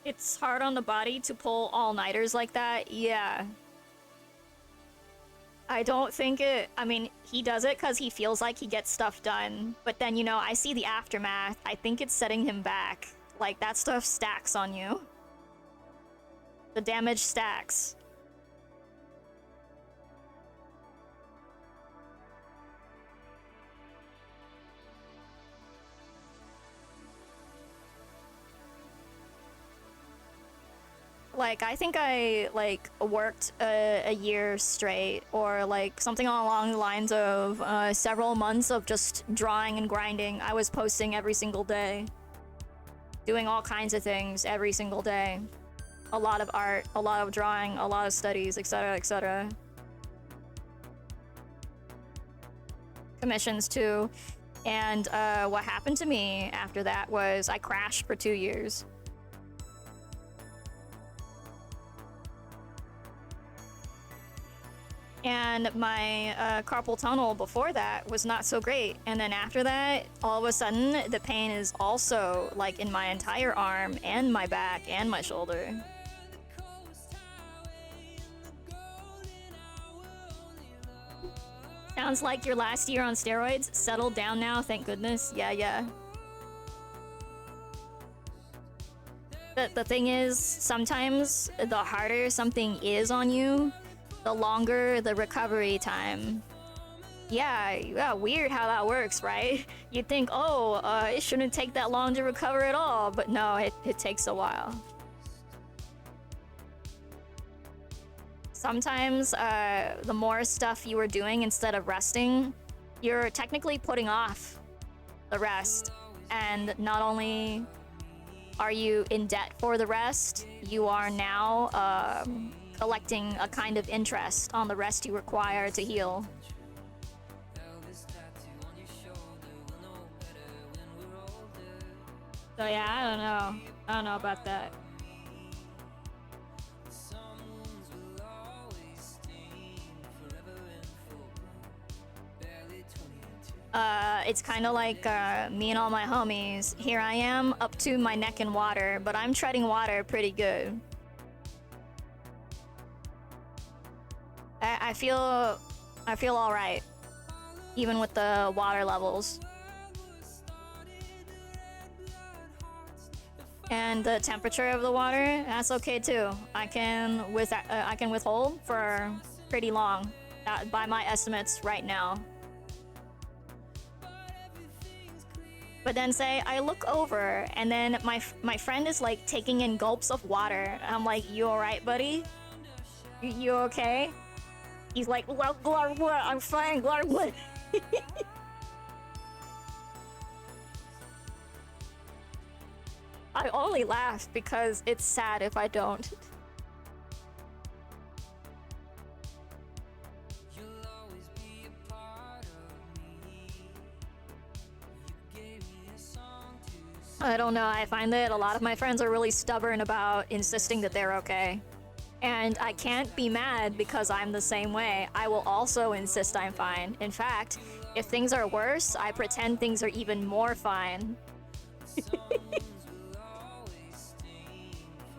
It's hard on the body to pull all-nighters like that, yeah. I don't think it... I mean, he does it because he feels like he gets stuff done. But then, you know, I see the aftermath. I think it's setting him back. Like, that stuff stacks on you. The damage stacks. Like, I think I, like, worked a year straight, or, like, something along the lines of several months of just drawing and grinding. I was posting every single day. Doing all kinds of things every single day. A lot of art, a lot of drawing, a lot of studies, etc., etc. Commissions, too. And what happened to me after that was I crashed for 2 years. And my carpal tunnel before that was not so great. And then after that, all of a sudden, the pain is also like in my entire arm and my back and my shoulder. Sounds like your last year on steroids. Settled down now, thank goodness. Yeah. The thing is, sometimes the harder something is on you, the longer the recovery time. Yeah, weird how that works, right? You'd think, oh, it shouldn't take that long to recover at all, but no, it takes a while. sometimes the more stuff you were doing instead of resting, you're technically putting off the rest. And not only are you in debt for the rest, you are now collecting a kind of interest on the rest you require to heal. So yeah, I don't know about that. It's kind of like me and all my homies. Here I am, up to my neck in water, but I'm treading water pretty good. I feel all right, even with the water levels. And the temperature of the water, that's okay too. I can withhold for pretty long, by my estimates right now. But then say I look over and then my friend is like taking in gulps of water. I'm like, you alright, buddy? You okay? He's like, well, I'm fine, I only laugh because it's sad if I don't. I don't know, I find that a lot of my friends are really stubborn about insisting that they're okay. And I can't be mad because I'm the same way. I will also insist I'm fine. In fact, if things are worse, I pretend things are even more fine.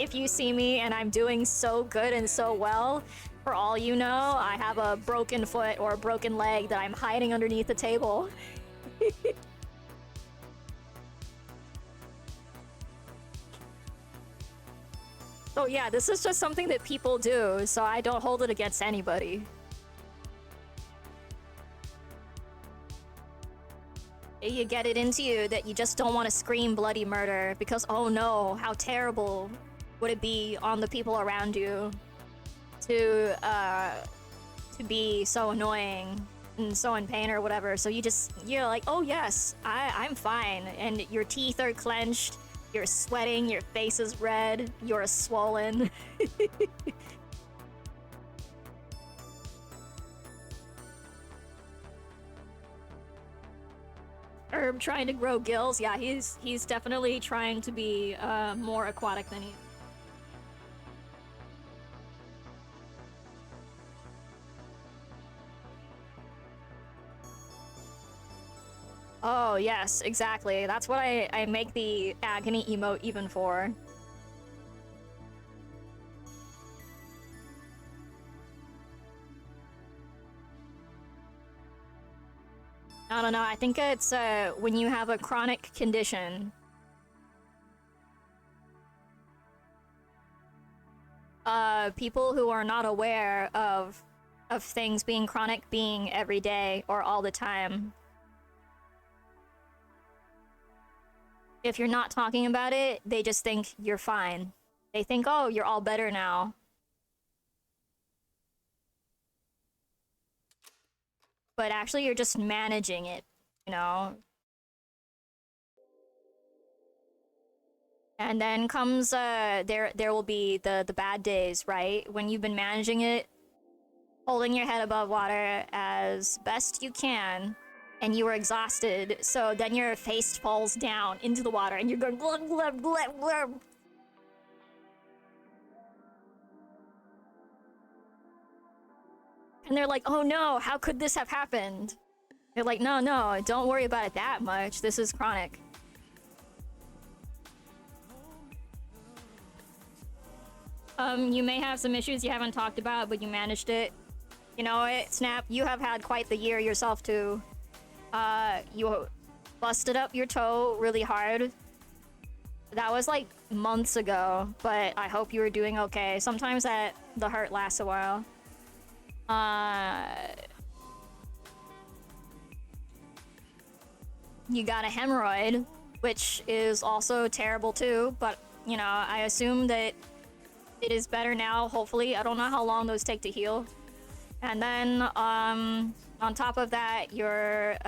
If you see me and I'm doing so good and so well, for all you know, I have a broken foot or a broken leg that I'm hiding underneath the table. So yeah, this is just something that people do, so I don't hold it against anybody. You get it into you that you just don't want to scream bloody murder because, oh no, how terrible would it be on the people around you to be so annoying and so in pain or whatever. So you're like, oh yes, I'm fine, and your teeth are clenched. You're sweating, your face is red, you're swollen. Herb trying to grow gills, yeah, he's definitely trying to be more aquatic than he. Oh, yes, exactly. That's what I make the agony emote even for. I don't know, I think it's when you have a chronic condition. People who are not aware of things being chronic being every day or all the time. If you're not talking about it, they just think you're fine. They think, oh, you're all better now. But actually, you're just managing it, you know? And then comes, there will be the bad days, right? When you've been managing it, holding your head above water as best you can, and you are exhausted, so then your face falls down into the water and you're going glub, glub, glub, glub. And they're like, oh no, how could this have happened? They're like, no, don't worry about it that much. This is chronic. You may have some issues you haven't talked about, but you managed it. You know it, Snap, you have had quite the year yourself too. You busted up your toe really hard. That was like months ago, but I hope you were doing okay. Sometimes the hurt lasts a while. You got a hemorrhoid, which is also terrible too, but you know, I assume that It is better now, hopefully. I don't know how long those take to heal. And then, on top of that, your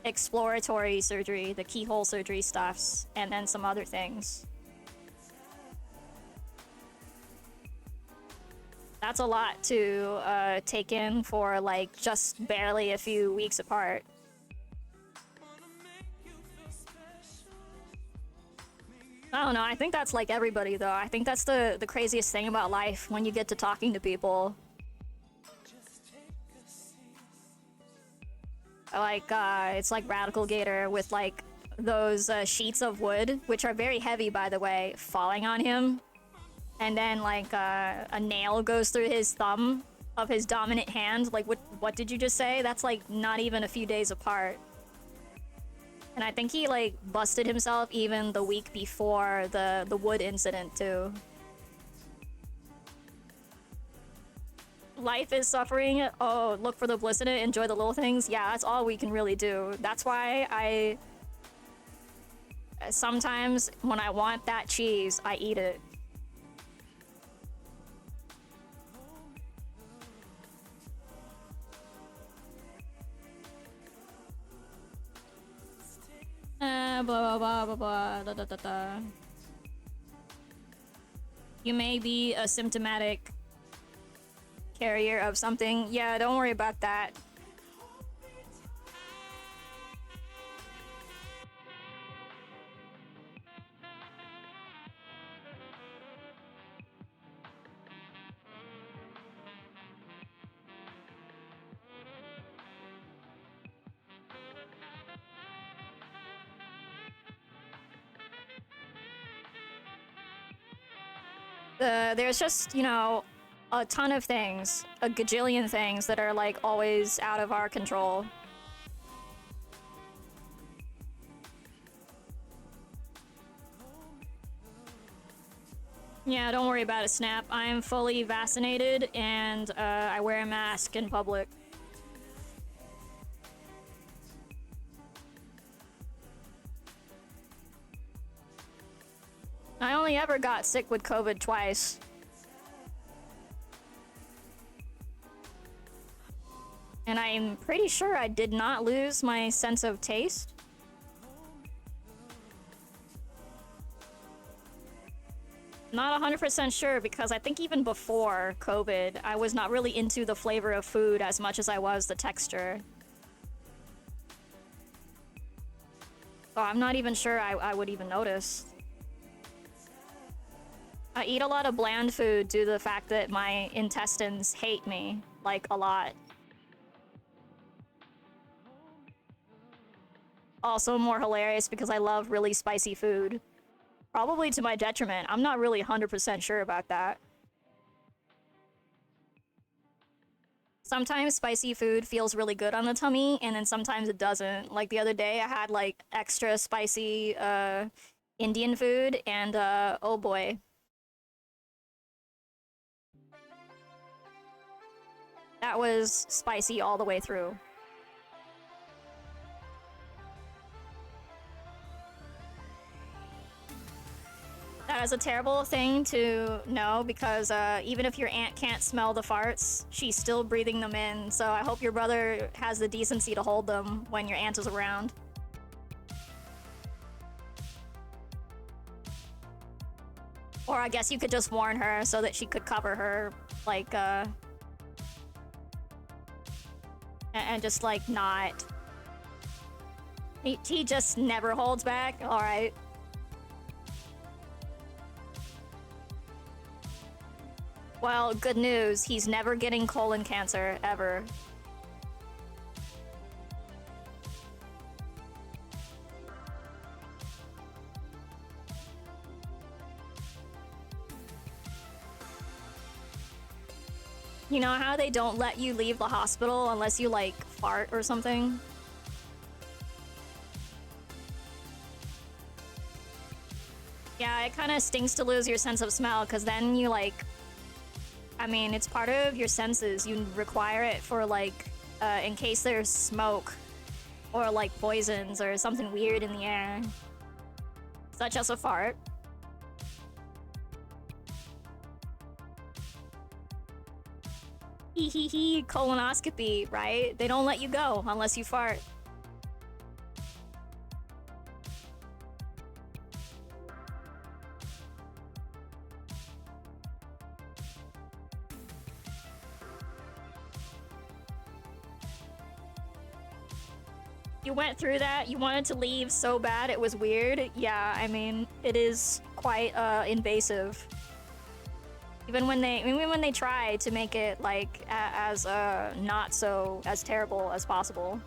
exploratory surgery, the keyhole surgery stuffs, and then some other things. That's a lot to take in for like just barely a few weeks apart. I don't know, I think that's like everybody though. I think that's the craziest thing about life when you get to talking to people. Like, it's like Radical Gator with like those sheets of wood, which are very heavy by the way, falling on him. And then like a nail goes through his thumb of his dominant hand. Like what did you just say? That's like not even a few days apart. And I think he like busted himself even the week before the wood incident too. Life is suffering. Oh, look for the bliss in it. Enjoy the little things. Yeah, that's all we can really do. That's why I sometimes when I want that cheese, I eat it. Blah blah blah blah blah da, da, da, da. You may be a symptomatic carrier of something. Yeah, don't worry about that. There's just, you know, a ton of things, a gajillion things that are like always out of our control. Yeah, don't worry about it, Snap. I am fully vaccinated and I wear a mask in public. I only ever got sick with COVID twice. And I'm pretty sure I did not lose my sense of taste. Not 100% sure because I think even before COVID, I was not really into the flavor of food as much as I was the texture. So I'm not even sure I would even notice. I eat a lot of bland food due to the fact that my intestines hate me, like, a lot. Also more hilarious because I love really spicy food. Probably to my detriment. I'm not really 100% sure about that. Sometimes spicy food feels really good on the tummy, and then sometimes it doesn't. Like the other day, I had like extra spicy Indian food, and oh boy. That was spicy all the way through. That is a terrible thing to know because even if your aunt can't smell the farts, she's still breathing them in. So I hope your brother has the decency to hold them when your aunt is around. Or I guess you could just warn her so that she could cover her, like, and just, like, not. He just never holds back? Alright. Well, good news. He's never getting colon cancer, ever. You know how they don't let you leave the hospital unless you, like, fart or something? Yeah, it kind of stinks to lose your sense of smell, because then you, like... I mean, it's part of your senses. You require it for, like, in case there's smoke or, like, poisons or something weird in the air. Such as a fart. Hee hee hee, colonoscopy, right? They don't let you go unless you fart. You went through that, you wanted to leave so bad it was weird. Yeah, I mean, it is quite invasive. Even when they try to make it like as not so as terrible as possible.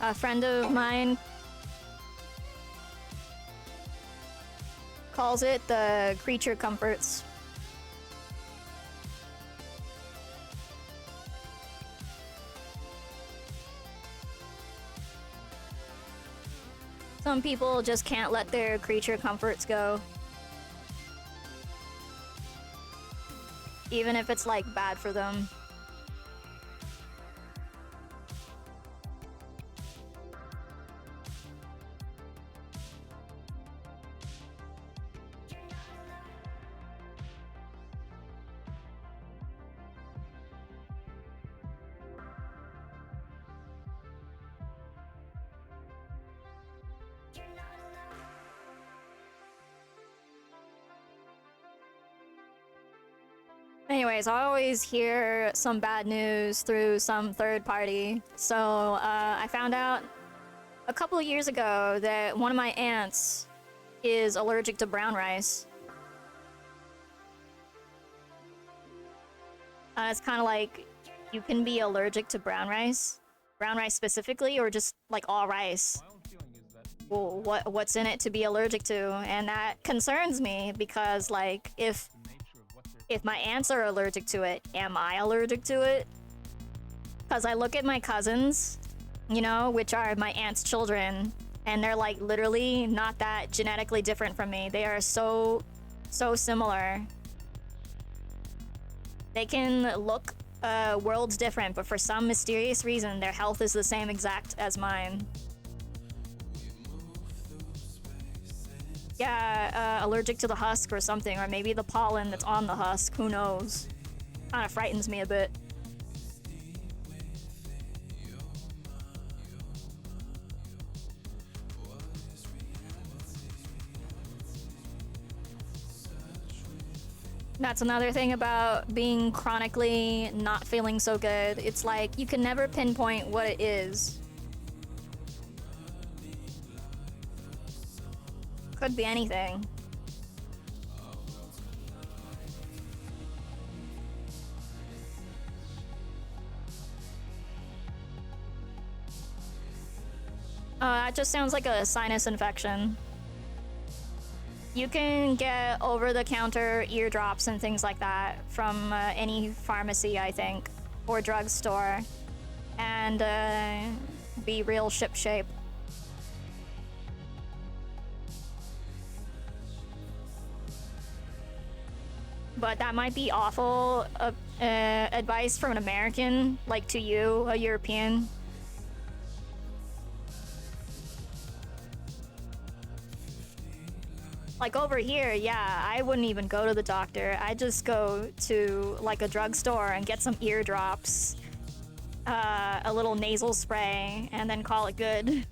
A friend of mine calls it the creature comforts. Some people just can't let their creature comforts go. Even if it's like bad for them. Anyways, I always hear some bad news through some third party. So I found out a couple of years ago that one of my aunts is allergic to brown rice. It's kind of like you can be allergic to brown rice specifically, or just like all rice. My own feeling is that Well, what's in it to be allergic to? And that concerns me because like if the nature of what they're my aunts are allergic to it, am I allergic to it? Because I look at my cousins, you know, which are my aunt's children, and they're like literally not that genetically different from me. They are so similar. They can look worlds different, but for some mysterious reason, their health is the same exact as mine. Yeah, allergic to the husk or something, or maybe the pollen that's on the husk, who knows? Kinda frightens me a bit. That's another thing about being chronically not feeling so good. It's like you can never pinpoint what it is. Could be anything. That just sounds like a sinus infection. You can get over-the-counter eardrops and things like that from any pharmacy, I think, or drugstore, and be real shipshape. But that might be awful advice from an American, like to you, a European. Like over here, yeah, I wouldn't even go to the doctor. I just go to like a drugstore and get some eardrops, a little nasal spray, and then call it good.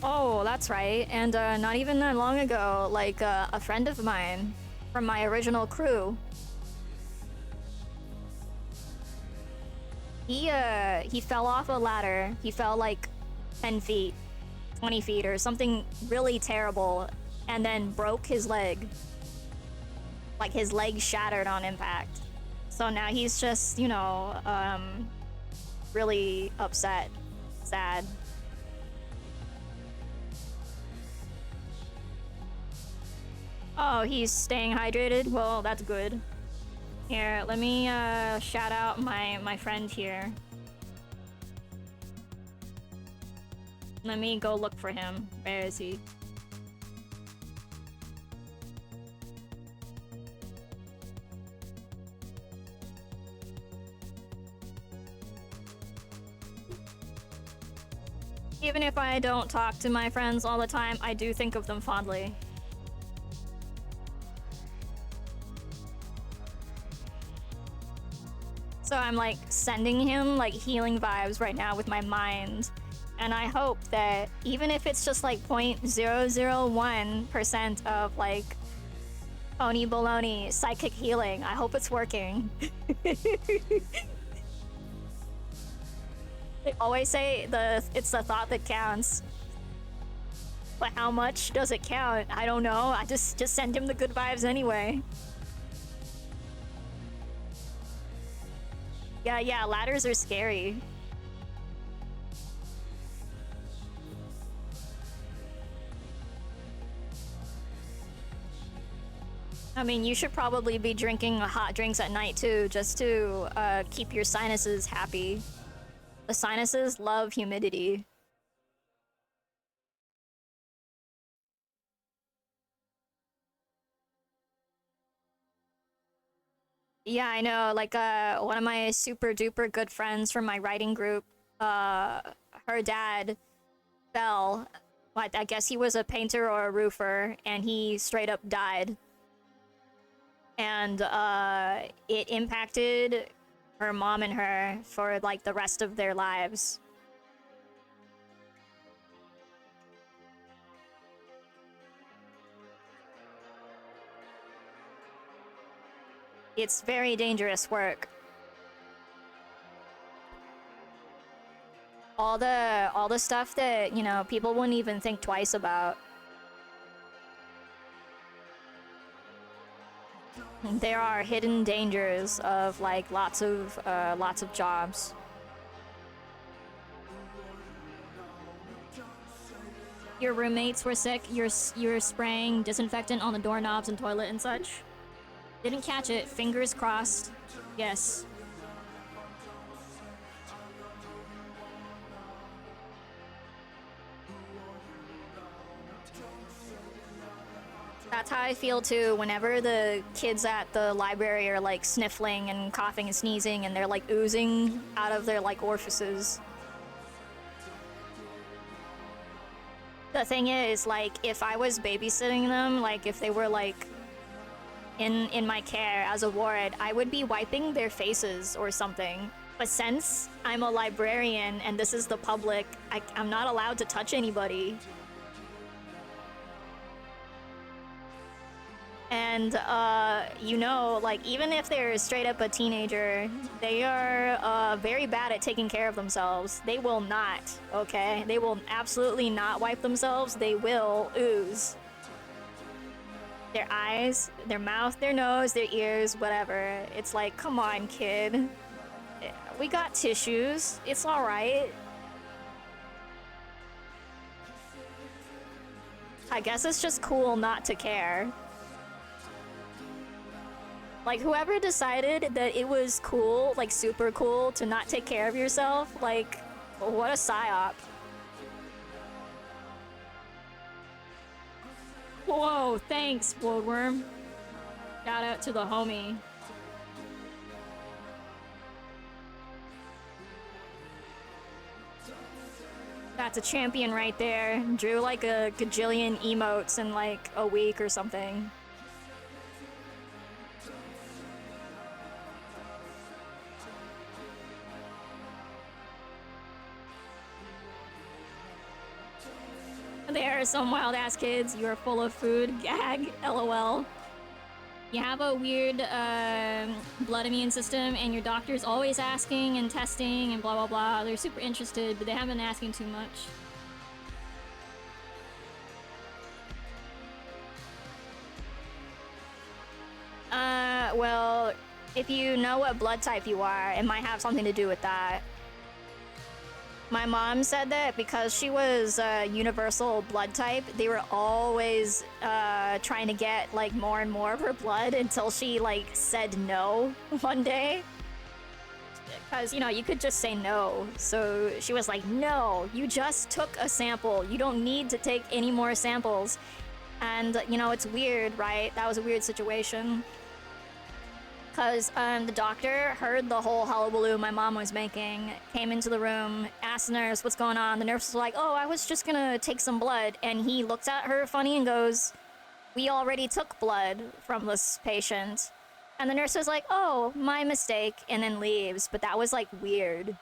Oh, that's right. And not even that long ago, like a friend of mine from my original crew, he fell off a ladder. He fell like 10 feet, 20 feet, or something really terrible. and then broke his leg. Like, his leg shattered on impact. So now he's just, you know, really upset. Sad. Oh, he's staying hydrated? Well, that's good. Here, let me shout out my friend here. Let me go look for him. Where is he? Even if I don't talk to my friends all the time, I do think of them fondly. So I'm like sending him like healing vibes right now with my mind. And I hope that even if it's just like 0.001% of like pony baloney psychic healing, I hope it's working. They always say it's the thought that counts. But how much does it count? I don't know. I just send him the good vibes anyway. Yeah, ladders are scary. I mean, you should probably be drinking hot drinks at night too, just to keep your sinuses happy. The sinuses love humidity. Yeah, I know. Like, one of my super duper good friends from my writing group, her dad fell. I guess he was a painter or a roofer, and he straight up died. And, it impacted her mom and her for, like, the rest of their lives. It's very dangerous work. All the stuff that, you know, people wouldn't even think twice about. There are hidden dangers of like lots of jobs. Your roommates were sick. You're spraying disinfectant on the doorknobs and toilet and such. Didn't catch it. Fingers crossed. Yes. That's how I feel too whenever the kids at the library are like sniffling and coughing and sneezing and they're like oozing out of their like orifices. The thing is, like, if I was babysitting them, like if they were like in my care as a ward, I would be wiping their faces or something. But since I'm a librarian and this is the public, I'm not allowed to touch anybody. And, you know, like, even if they're straight up a teenager, they are, very bad at taking care of themselves. They will not, okay? They will absolutely not wipe themselves. They will ooze. Their eyes, their mouth, their nose, their ears, whatever. It's like, come on, kid. We got tissues. It's alright. I guess it's just cool not to care. Like, whoever decided that it was cool, like super cool, to not take care of yourself, like, what a psyop. Whoa, thanks, Woodworm. Shout out to the homie. That's a champion right there. Drew like a gajillion emotes in like a week or something. There are some wild-ass kids. You are full of food. Gag. LOL. You have a weird blood immune system, and your doctor's always asking and testing and blah blah blah. They're super interested, but they haven't been asking too much. well, if you know what blood type you are, it might have something to do with that. My mom said that because she was universal blood type, they were always trying to get like more and more of her blood until she like said no one day. Because, you know, you could just say no. So she was like, no, you just took a sample. You don't need to take any more samples. And, you know, it's weird, right? That was a weird situation. Because the doctor heard the whole hullabaloo my mom was making, came into the room, asked the nurse what's going on. The nurse was like, oh, I was just gonna take some blood. And he looks at her funny and goes, we already took blood from this patient. And the nurse was like, oh, my mistake, and then leaves. But that was like weird.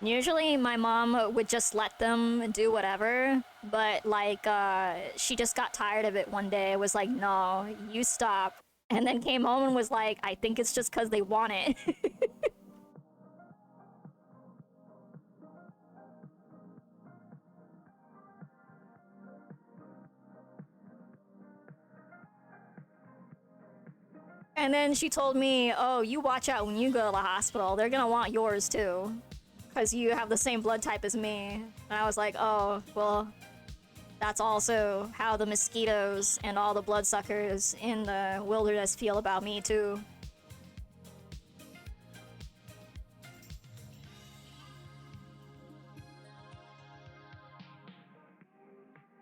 Usually my mom would just let them do whatever, but like she just got tired of it one day, was like, no, you stop, and then came home and was like, I think it's just because they want it. And then she told me, oh, you watch out when you go to the hospital, they're gonna want yours too. Because you have the same blood type as me. And I was like, oh, well, that's also how the mosquitoes and all the bloodsuckers in the wilderness feel about me, too.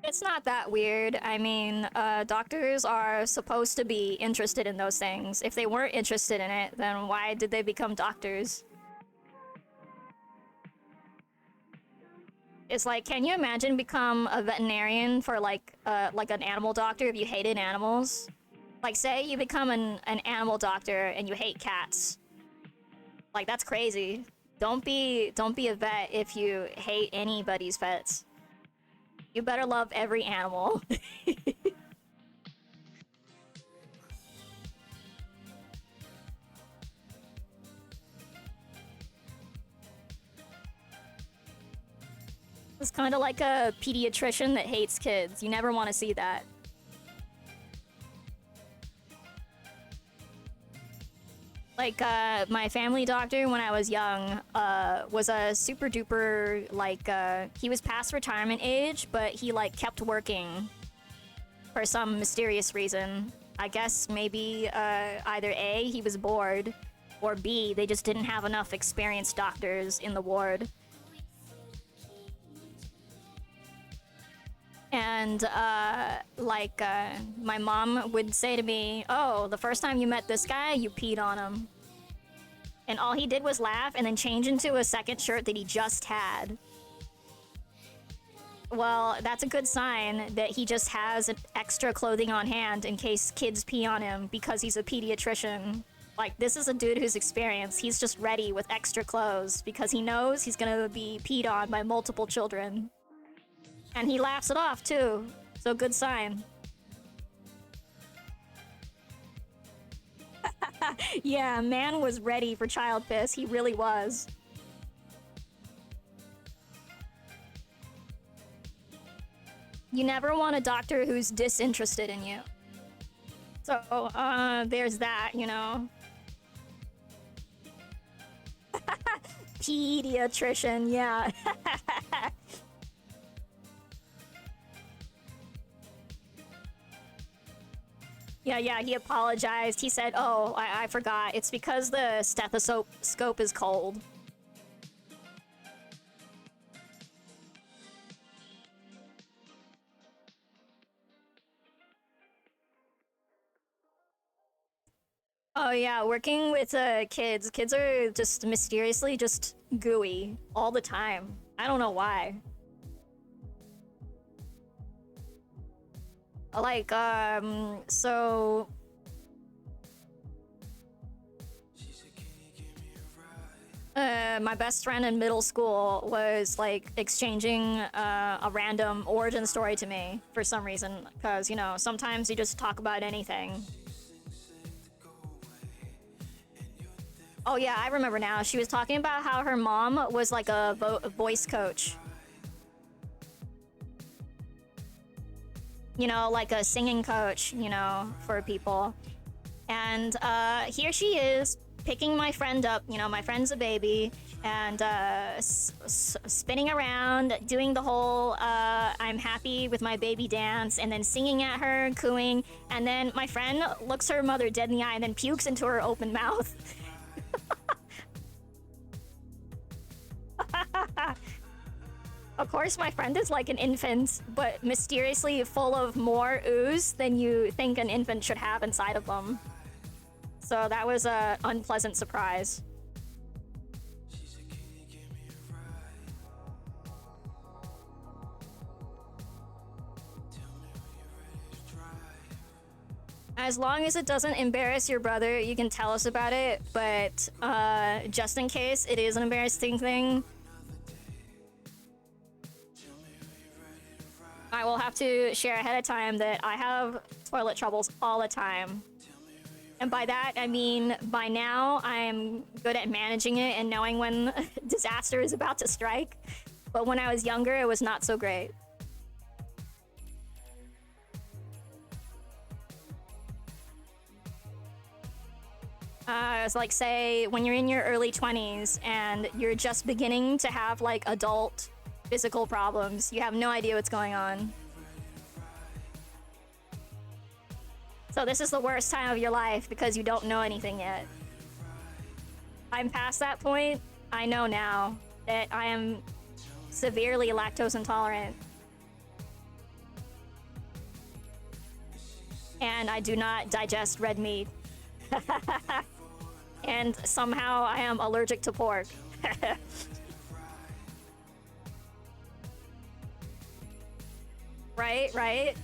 It's not that weird. I mean, doctors are supposed to be interested in those things. If they weren't interested in it, then why did they become doctors? It's like, can you imagine become a veterinarian for like an animal doctor if you hated animals? Like, say you become an animal doctor and you hate cats. Like, that's crazy. Don't be a vet if you hate anybody's pets. You better love every animal. It's kind of like a pediatrician that hates kids. You never want to see that. Like, my family doctor when I was young was a super duper, like, he was past retirement age, but he, like, kept working for some mysterious reason. I guess maybe either A, he was bored, or B, they just didn't have enough experienced doctors in the ward. And, my mom would say to me, oh, the first time you met this guy, you peed on him. And all he did was laugh and then change into a second shirt that he just had. Well, that's a good sign that he just has extra clothing on hand in case kids pee on him because he's a pediatrician. Like, this is a dude who's experienced. He's just ready with extra clothes because he knows he's gonna be peed on by multiple children. And he laughs it off, too. So good sign. Yeah, man was ready for child piss. He really was. You never want a doctor who's disinterested in you. So, there's that, you know. Pediatrician, yeah. Yeah, he apologized. He said, oh, I forgot. It's because the stethoscope is cold. Oh yeah, working with kids. Kids are just mysteriously just gooey all the time. I don't know why. Like, so... my best friend in middle school was, like, exchanging a random origin story to me for some reason. Because, you know, sometimes you just talk about anything. Oh yeah, I remember now. She was talking about how her mom was, like, a voice coach. you know, like a singing coach, you know, for people. And here she is picking my friend up, you know, my friend's a baby, and spinning around, doing the whole I'm happy with my baby dance, and then singing at her, cooing, and then my friend looks her mother dead in the eye and then pukes into her open mouth. Of course, my friend is like an infant, but mysteriously full of more ooze than you think an infant should have inside of them. So that was a unpleasant surprise. As long as it doesn't embarrass your brother, you can tell us about it, but just in case it is an embarrassing thing, I will have to share ahead of time that I have toilet troubles all the time. And by that, I mean, by now, I'm good at managing it and knowing when disaster is about to strike. But when I was younger, it was not so great. It's like, say, when you're in your early 20s and you're just beginning to have, like, adult physical problems. You have no idea what's going on. So this is the worst time of your life because you don't know anything yet. I'm past that point. I know now that I am severely lactose intolerant. And I do not digest red meat. And somehow I am allergic to pork. Right, right.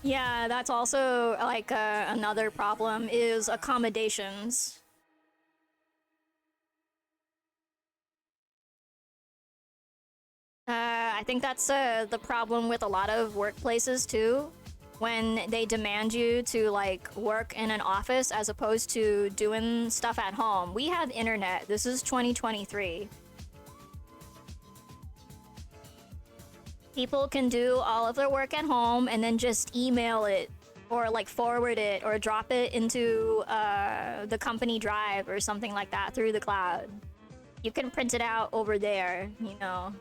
Yeah, that's also like another problem is accommodations. I think that's the problem with a lot of workplaces too, when they demand you to like work in an office as opposed to doing stuff at home. We have internet. This is 2023. People can do all of their work at home and then just email it or like forward it or drop it into the company drive or something like that through the cloud. You can print it out over there, you know.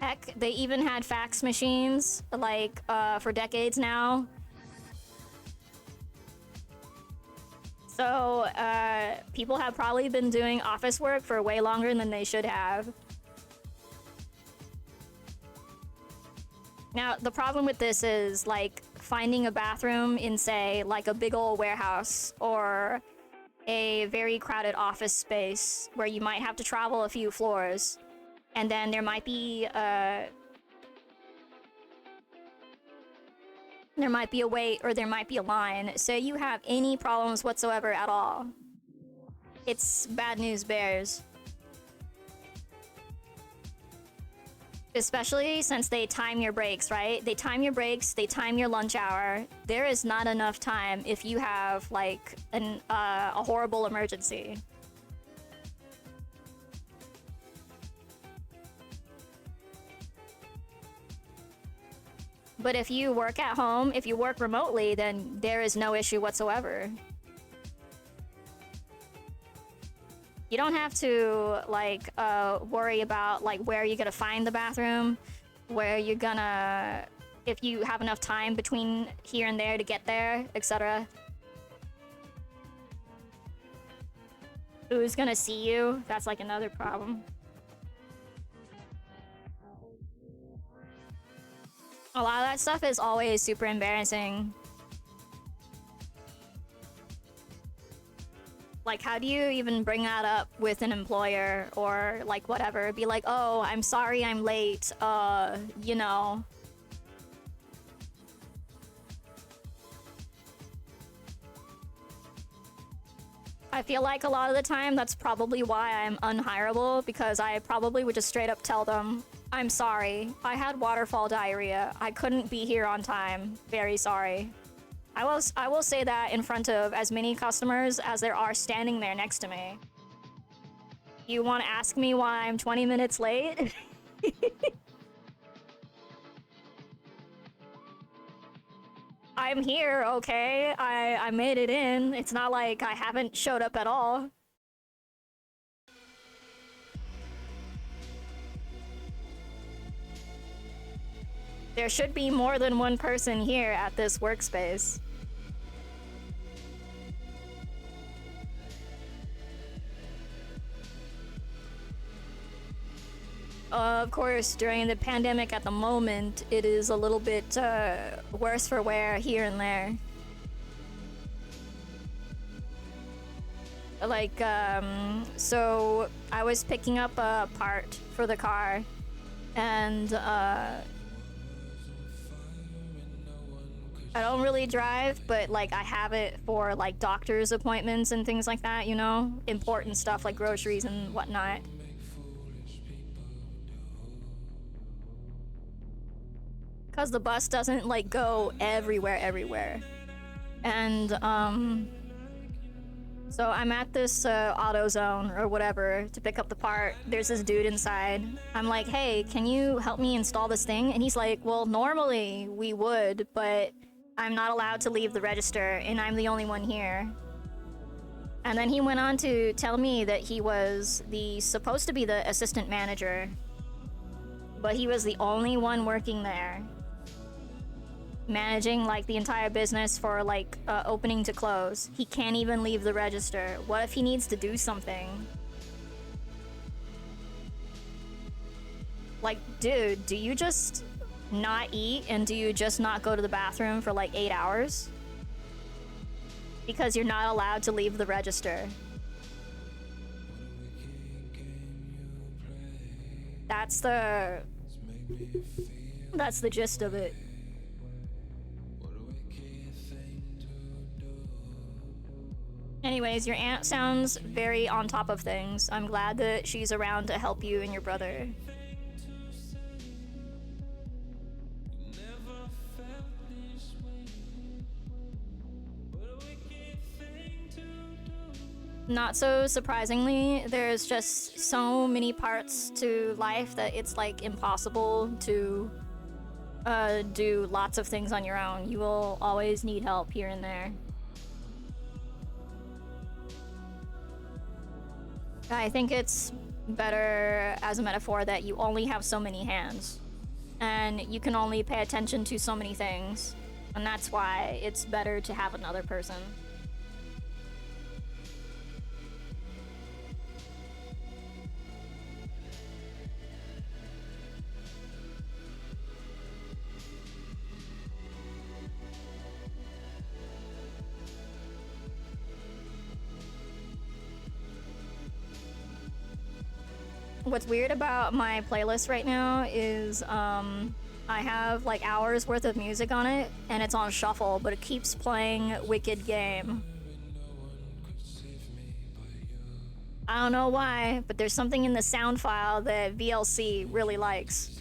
Heck, they even had fax machines like for decades now. So people have probably been doing office work for way longer than they should have. Now, the problem with this is, like, finding a bathroom in, say, like a big old warehouse or a very crowded office space where you might have to travel a few floors. And then there might be a wait or there might be a line. Say you have any problems whatsoever at all. It's bad news bears. Especially since they time your breaks, right? They time your breaks, they time your lunch hour. There is not enough time if you have, like, a horrible emergency. But if you work at home, if you work remotely, then there is no issue whatsoever. You don't have to, like, worry about, like, where you're gonna find the bathroom, where you're gonna... if you have enough time between here and there to get there, etc. Who's gonna see you? That's, like, another problem. A lot of that stuff is always super embarrassing. Like, how do you even bring that up with an employer or, like, whatever? Be like, oh, I'm sorry I'm late, you know. I feel like a lot of the time that's probably why I'm unhireable, because I probably would just straight up tell them, I'm sorry, I had waterfall diarrhea. I couldn't be here on time. Very sorry. I will say that in front of as many customers as there are standing there next to me. You want to ask me why I'm 20 minutes late? I'm here, okay? I made it in. It's not like I haven't showed up at all. There should be more than one person here at this workspace. Of course, during the pandemic at the moment, it is a little bit worse for wear here and there. Like, so I was picking up a part for the car, and I don't really drive, but like I have it for like doctor's appointments and things like that, you know? Important stuff like groceries and whatnot. Cause the bus doesn't like go everywhere. And so I'm at this AutoZone or whatever to pick up the part. There's this dude inside. I'm like, hey, can you help me install this thing? And he's like, well, normally we would, but I'm not allowed to leave the register and I'm the only one here. And then he went on to tell me that he was supposed to be the assistant manager, but he was the only one working there, managing like the entire business for like opening to close. He can't even leave the register. What if he needs to do something? Like, dude, do you just not eat and do you just not go to the bathroom for like 8 hours? Because you're not allowed to leave the register. That's the gist of it. Anyways, your aunt sounds very on top of things. I'm glad that she's around to help you and your brother. Not so surprisingly, there's just so many parts to life that it's like impossible to do lots of things on your own. You will always need help here and there. I think it's better as a metaphor that you only have so many hands and you can only pay attention to so many things, and that's why it's better to have another person. What's weird about my playlist right now is I have like hours worth of music on it and it's on shuffle, but it keeps playing Wicked Game. I don't know why, but there's something in the sound file that VLC really likes.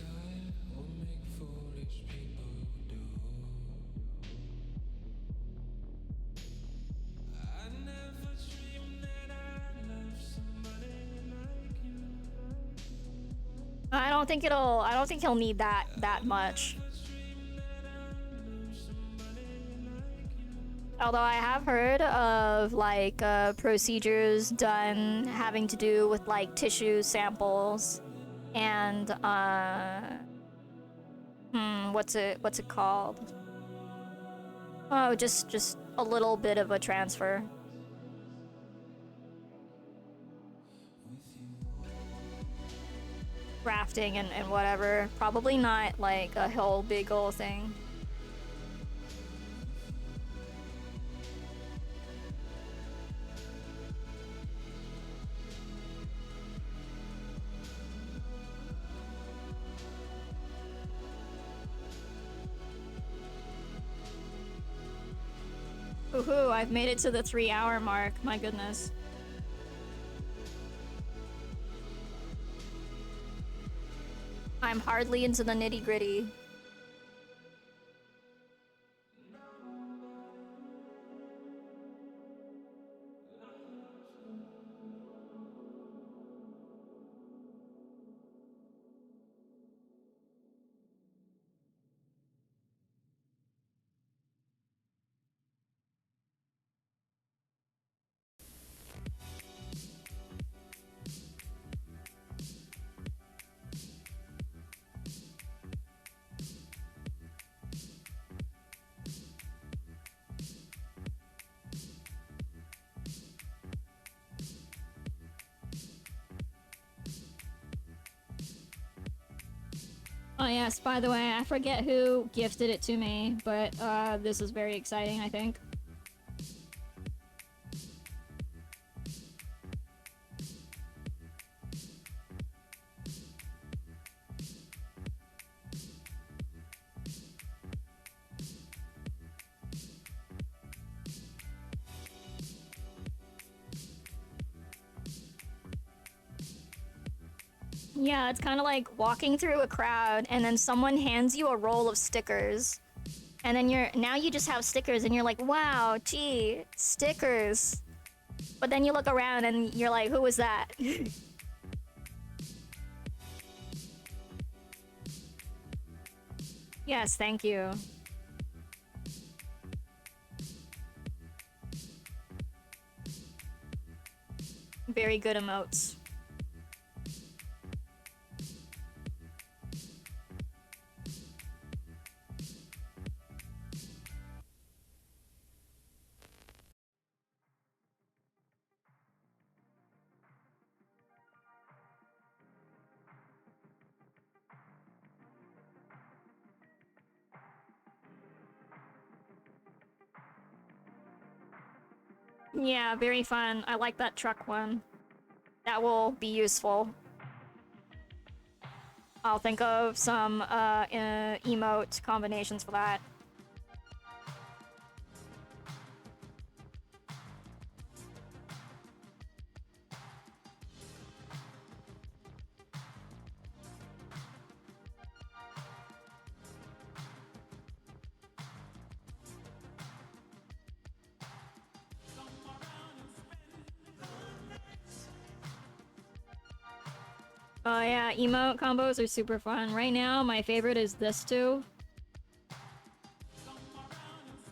I don't think he'll need that much. Although I have heard of like procedures done having to do with like tissue samples and what's it called? Oh, just a little bit of a transfer. Rafting and whatever. Probably not like a whole big ol' thing. Woohoo, I've made it to the 3-hour mark, my goodness. I'm hardly into the nitty-gritty. Oh yes, by the way, I forget who gifted it to me, but this is very exciting, I think. Yeah, it's kind of like walking through a crowd and then someone hands you a roll of stickers. And then now you just have stickers and you're like, wow, gee, stickers. But then you look around and you're like, who was that? Yes, thank you. Very good emotes. Yeah, very fun. I like that truck one. That will be useful. I'll think of some emote combinations for that. Oh yeah, emote combos are super fun. Right now, my favorite is this two.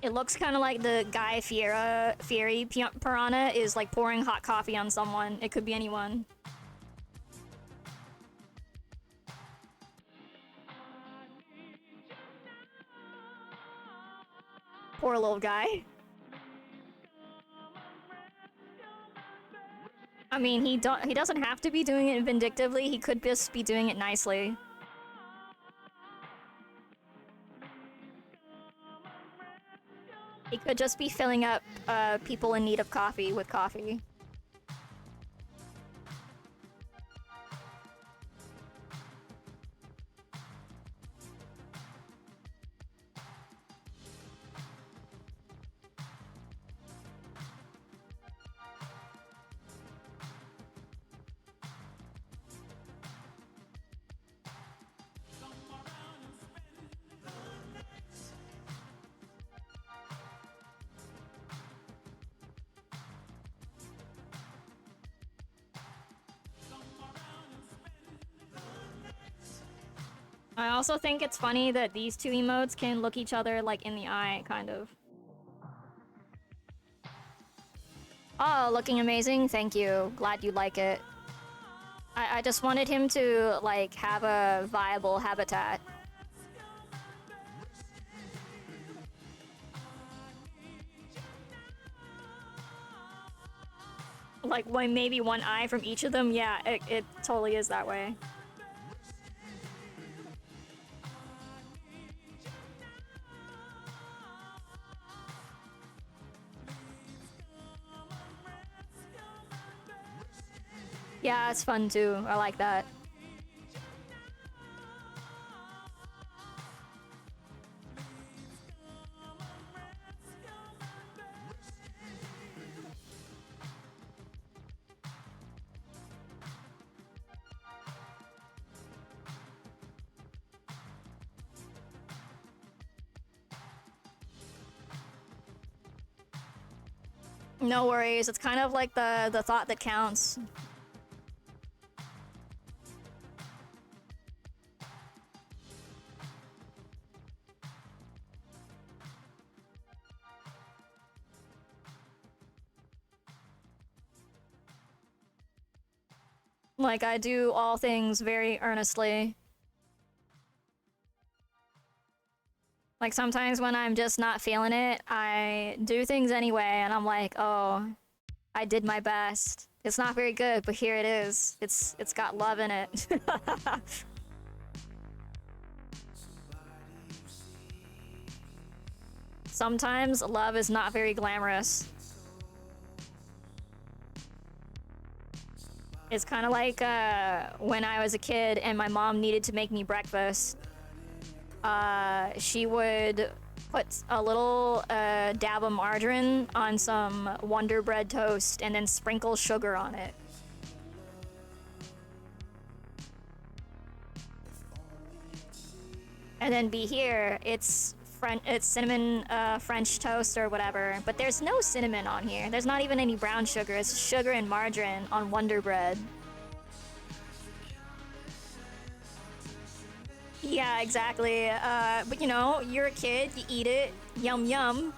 It looks kind of like the Guy Fieri piranha is like pouring hot coffee on someone. It could be anyone. Poor little guy. I mean, he doesn't have to be doing it vindictively. He could just be doing it nicely. He could just be filling up people in need of coffee with coffee. I also think it's funny that these two emotes can look each other like in the eye, kind of. Oh, looking amazing. Thank you. Glad you like it. I just wanted him to, like, have a viable habitat. Like, maybe one eye from each of them? Yeah, it totally is that way. Yeah, it's fun too. I like that. No worries. It's kind of like the thought that counts. Like, I do all things very earnestly. Like, sometimes when I'm just not feeling it, I do things anyway, and I'm like, oh, I did my best. It's not very good, but here it is. It's got love in it. Sometimes love is not very glamorous. It's kind of like when I was a kid and my mom needed to make me breakfast. She would put a little dab of margarine on some Wonder Bread toast and then sprinkle sugar on it. And then be here, it's cinnamon French toast or whatever, but there's no cinnamon on here. There's not even any brown sugar. It's sugar and margarine on Wonder Bread. Yeah, exactly. But you know, you're a kid, you eat it, yum yum.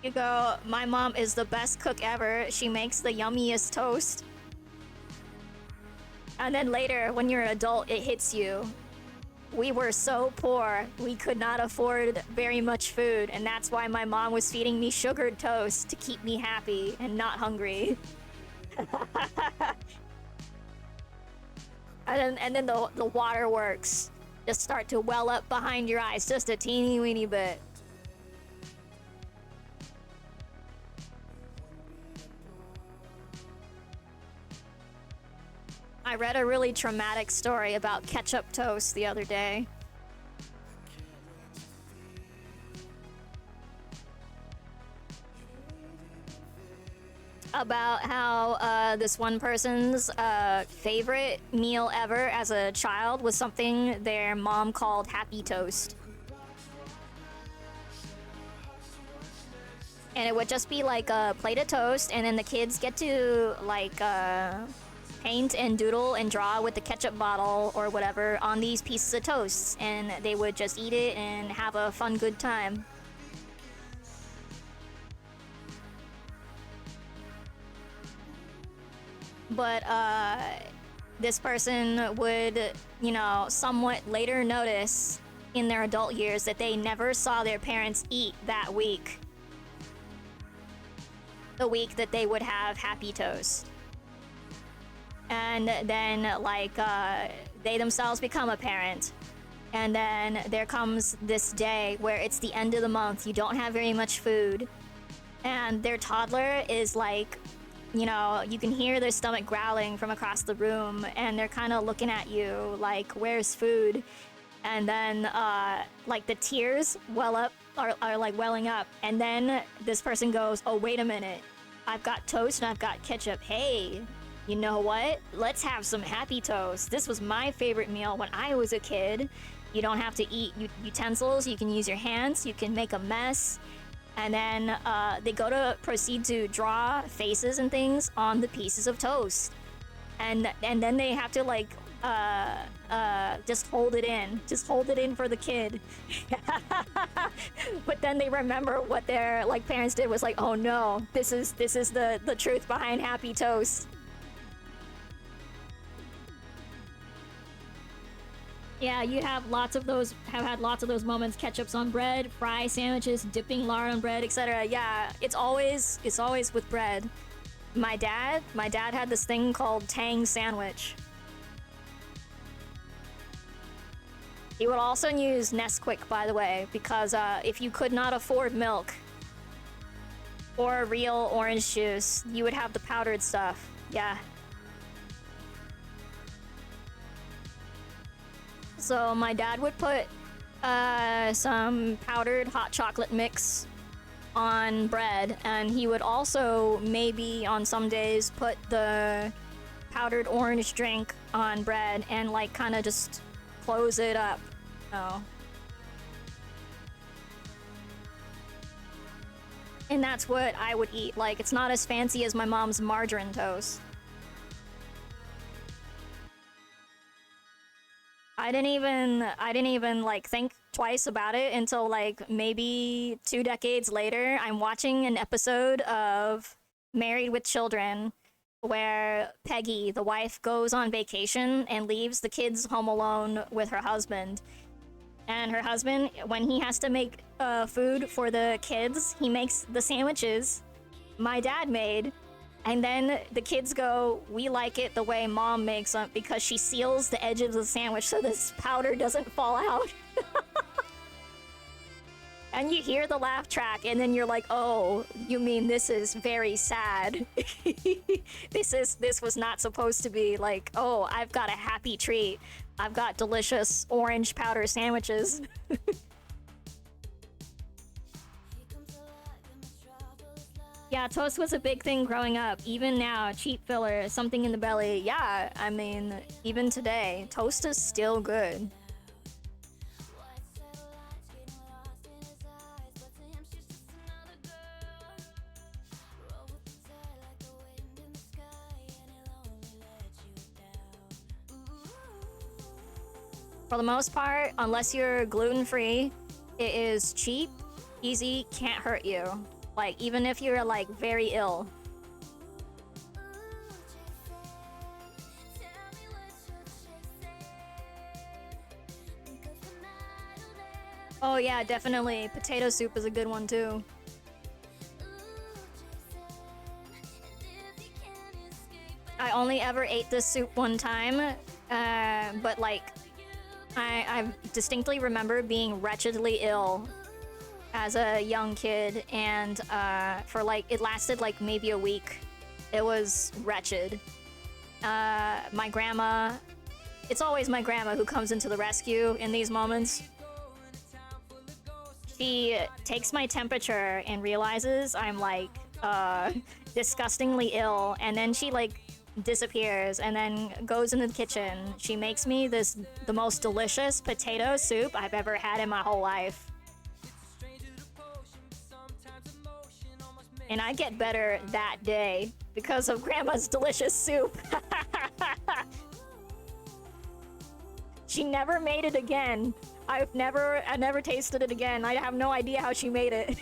You go, my mom is the best cook ever. She makes the yummiest toast. And then later, when you're an adult, it hits you. We were so poor, we could not afford very much food, and that's why my mom was feeding me sugared toast to keep me happy and not hungry. And then the waterworks just start to well up behind your eyes, just a teeny weeny bit. I read a really traumatic story about ketchup toast the other day. About how this one person's favorite meal ever as a child was something their mom called Happy Toast. And it would just be like a plate of toast, and then the kids get to like paint and doodle and draw with the ketchup bottle or whatever on these pieces of toast, and they would just eat it and have a fun, good time. But this person would, you know, somewhat later notice in their adult years that they never saw their parents eat that week. The week that they would have Happy Toast. And then, like, they themselves become a parent. And then there comes this day where it's the end of the month, you don't have very much food. And their toddler is like, you know, you can hear their stomach growling from across the room, and they're kind of looking at you like, where's food? And then, like, the tears are like welling up. And then this person goes, oh, wait a minute. I've got toast and I've got ketchup. Hey, you know what? Let's have some Happy Toast. This was my favorite meal when I was a kid. You don't have to eat utensils. You can use your hands. You can make a mess. And then they go to proceed to draw faces and things on the pieces of toast. And then they have to, like, just hold it in. Just hold it in for the kid. But then they remember what their, like, parents did was like, oh no, this is the truth behind Happy Toast. Yeah, you have had lots of those moments. Ketchups on bread, fry sandwiches, dipping lard on bread, etc. Yeah, it's always with bread. My dad had this thing called Tang sandwich. He would also use Nesquik, by the way, because if you could not afford milk or real orange juice, you would have the powdered stuff. Yeah. So my dad would put some powdered hot chocolate mix on bread, and he would also maybe on some days put the powdered orange drink on bread and, like, kind of just close it up. Oh. And that's what I would eat. Like, it's not as fancy as my mom's margarine toast. I didn't even like think twice about it until, like, maybe 2 decades later. I'm watching an episode of Married with Children where Peggy, the wife, goes on vacation and leaves the kids home alone with her husband. And her husband, when he has to make food for the kids, he makes the sandwiches my dad made. And then the kids go, we like it the way mom makes them because she seals the edges of the sandwich so this powder doesn't fall out. And you hear the laugh track, and then you're like, oh, you mean this is very sad. This was not supposed to be like, oh, I've got a happy treat. I've got delicious orange powder sandwiches. Yeah, toast was a big thing growing up. Even now, cheap filler, something in the belly. Yeah, I mean, even today, toast is still good. For the most part, unless you're gluten-free, it is cheap, easy, can't hurt you. Like, even if you're, like, very ill. Oh yeah, definitely. Potato soup is a good one, too. I only ever ate this soup one time, but, like, I distinctly remember being wretchedly ill as a young kid, and for like it lasted like maybe a week. It was wretched. My grandma, it's always my grandma who comes into the rescue in these moments. She takes my temperature and realizes I'm like disgustingly ill, and then she like disappears and then goes into the kitchen. She makes me the most delicious potato soup I've ever had in my whole life. And I get better that day because of Grandma's delicious soup. She never made it again. I never tasted it again. I have no idea how she made it.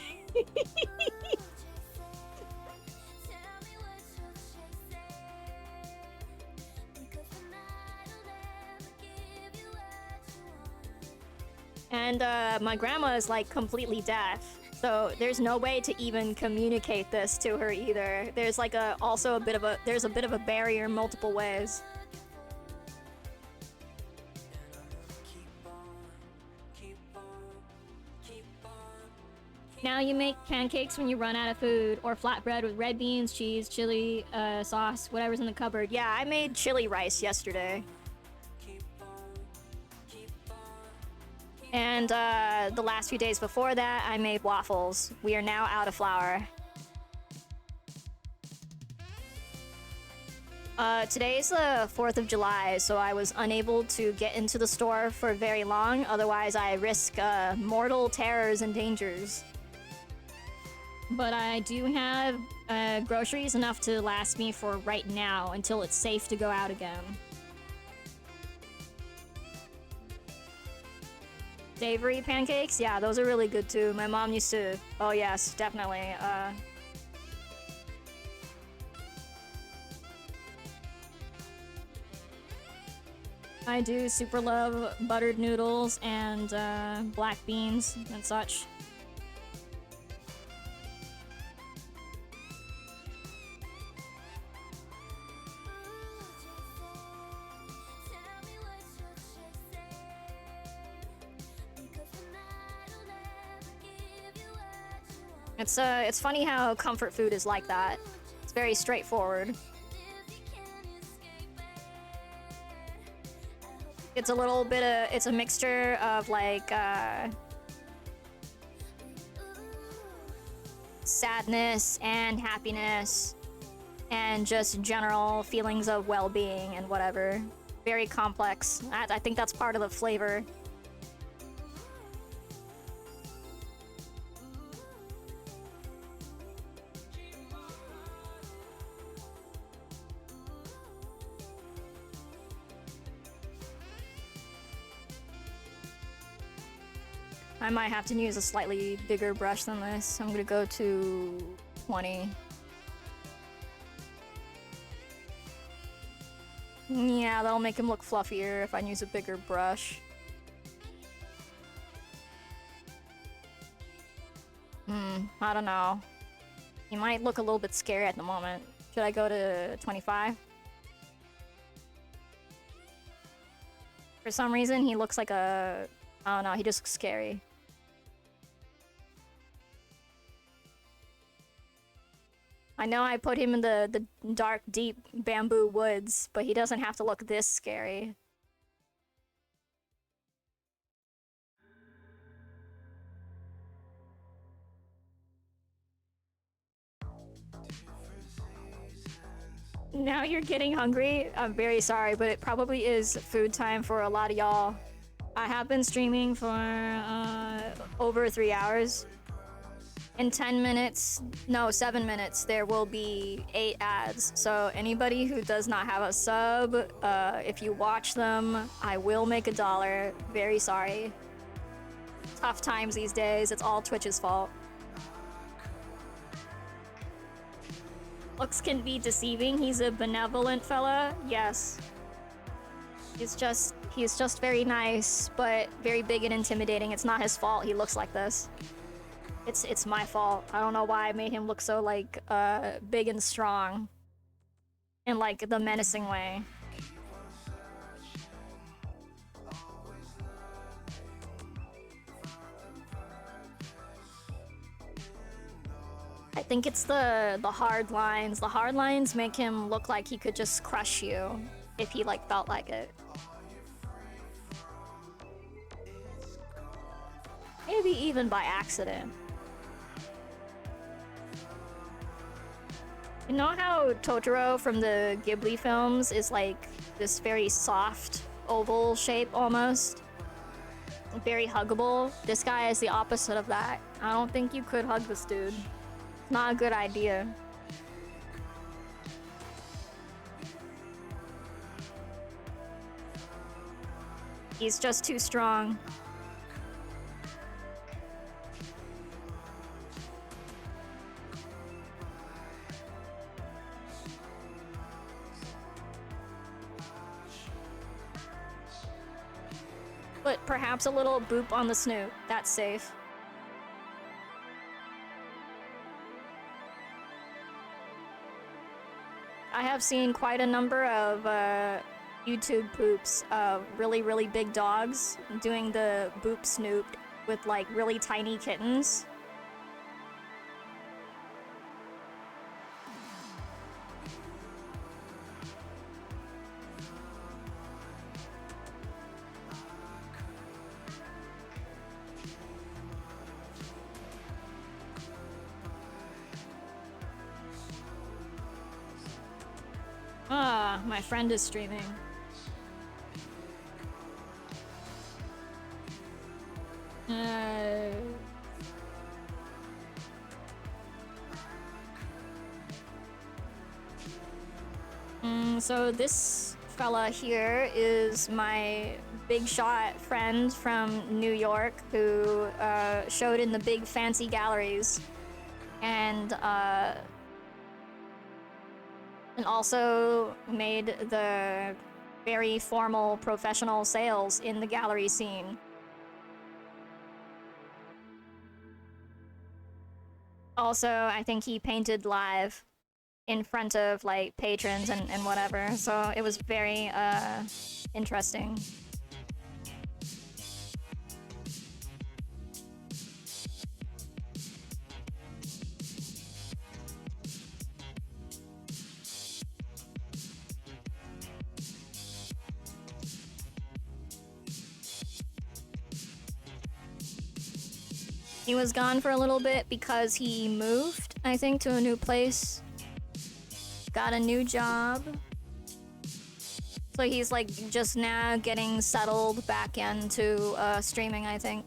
And my grandma is like completely deaf, so there's no way to even communicate this to her either. There's like also a bit of a barrier in multiple ways. Now you make pancakes when you run out of food, or flatbread with red beans, cheese, chili, sauce, whatever's in the cupboard. Yeah, I made chili rice yesterday. And the last few days before that, I made waffles. We are now out of flour. Today's the 4th of July, so I was unable to get into the store for very long. Otherwise, I risk mortal terrors and dangers. But I do have groceries enough to last me for right now until it's safe to go out again. Savory pancakes? Yeah, those are really good too. My mom used to... Oh yes, definitely. I do super love buttered noodles and black beans and such. It's funny how comfort food is like that. It's very straightforward. It's a little bit of, it's a mixture of like sadness and happiness and just general feelings of well-being and whatever. Very complex. I think that's part of the flavor. I might have to use a slightly bigger brush than this. I'm gonna go to 20. Yeah, that'll make him look fluffier if I use a bigger brush. I don't know. He might look a little bit scary at the moment. Should I go to 25? For some reason, he looks like a... I don't know, he just looks scary. I know I put him in the dark, deep bamboo woods, but he doesn't have to look this scary. Now you're getting hungry? I'm very sorry, but it probably is food time for a lot of y'all. I have been streaming for over 3 hours. In 10 minutes, no, 7 minutes, there will be 8 ads. So anybody who does not have a sub, if you watch them, I will make $1. Very sorry. Tough times these days. It's all Twitch's fault. Looks can be deceiving. He's a benevolent fella. Yes. He's just very nice, but very big and intimidating. It's not his fault he looks like this. It's my fault. I don't know why I made him look so, like, big and strong. In, like, the menacing way. I think it's the hard lines. The hard lines make him look like he could just crush you if he, like, felt like it. Maybe even by accident. You know how Totoro from the Ghibli films is like this very soft oval shape almost? Very huggable. This guy is the opposite of that. I don't think you could hug this dude. It's not a good idea. He's just too strong. But perhaps a little boop on the snoot. That's safe. I have seen quite a number of YouTube poops of really, really big dogs doing the boop snoot with like really tiny kittens. Ah, my friend is streaming. So this fella here is my big shot friend from New York who showed in the big fancy galleries and also made the very formal professional sales in the gallery scene. Also, I think he painted live in front of like patrons and whatever, so it was very interesting. He was gone for a little bit because he moved, I think, to a new place. Got a new job. So he's like just now getting settled back into streaming, I think.